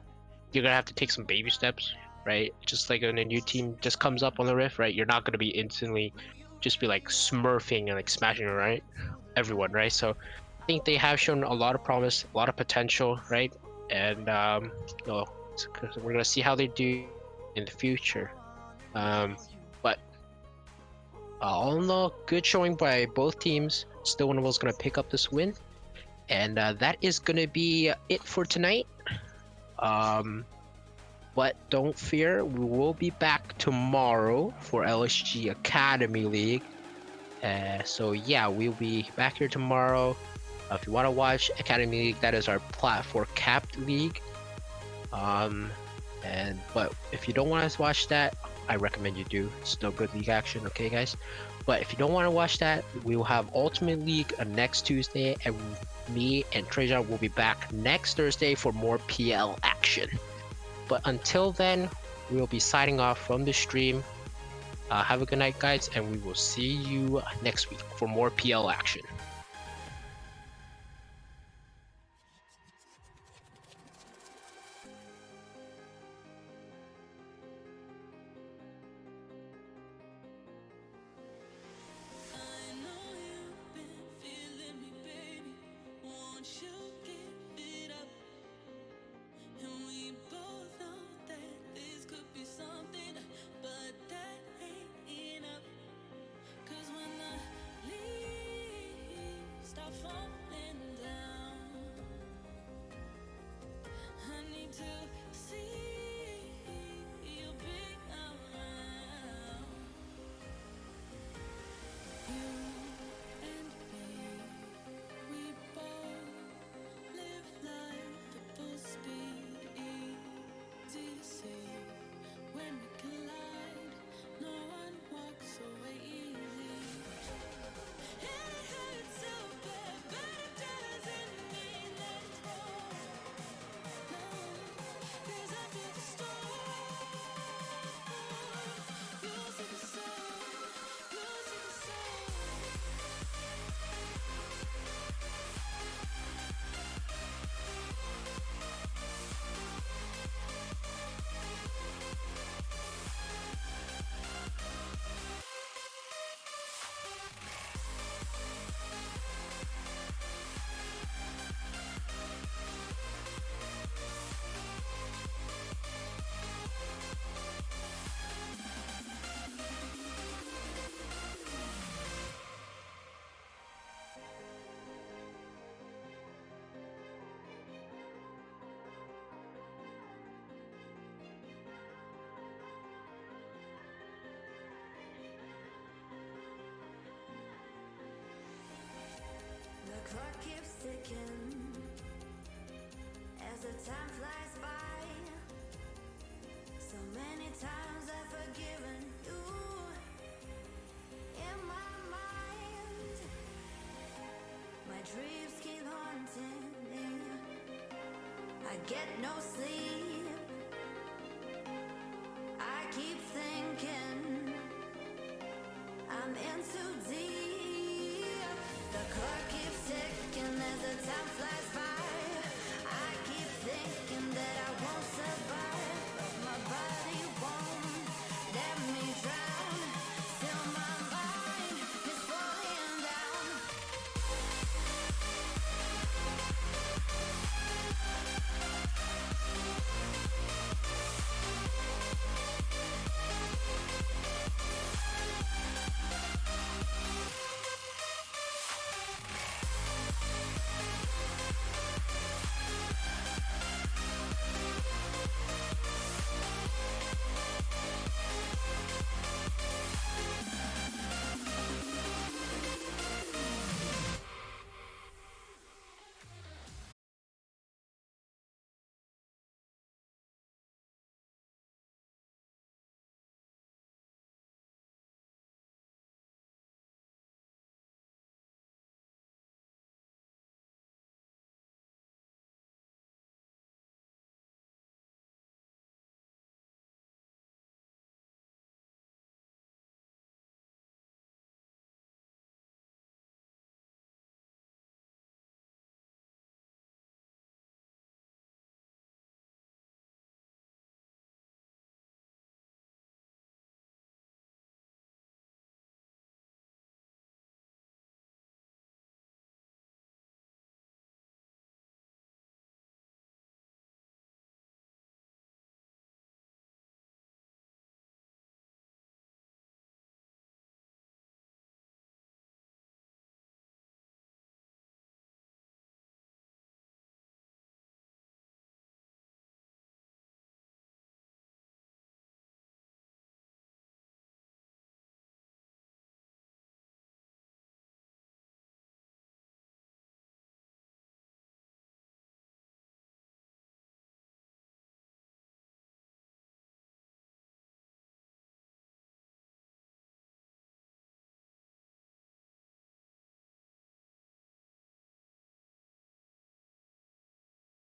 gonna have to take some baby steps, right? Just like when a new team just comes up on the Rift, right? You're not gonna be instantly just be like smurfing and like smashing, right? Everyone, right? So I think they have shown a lot of promise, a lot of potential, right? And we're gonna see how they do in the future. But all in all, good showing by both teams. Still, Winnable's gonna pick up this win, and that is gonna be it for tonight. But don't fear, we will be back tomorrow for LHG Academy League. So yeah, we'll be back here tomorrow. If you want to watch Academy League, that is our platform capped league. But if you don't want to watch that, I recommend you do. It's still good league action, okay, guys? But if you don't want to watch that, we will have Ultimate League next Tuesday, and me and Trejan will be back next Thursday for more PL action. But until then, we'll be signing off from the stream. Have a good night, guys, and we will see you next week for more PL action. The clock keeps ticking as the time flies by. So many times I've forgiven you in my mind. My dreams keep haunting me. I get no sleep. I keep thinking I'm in too deep.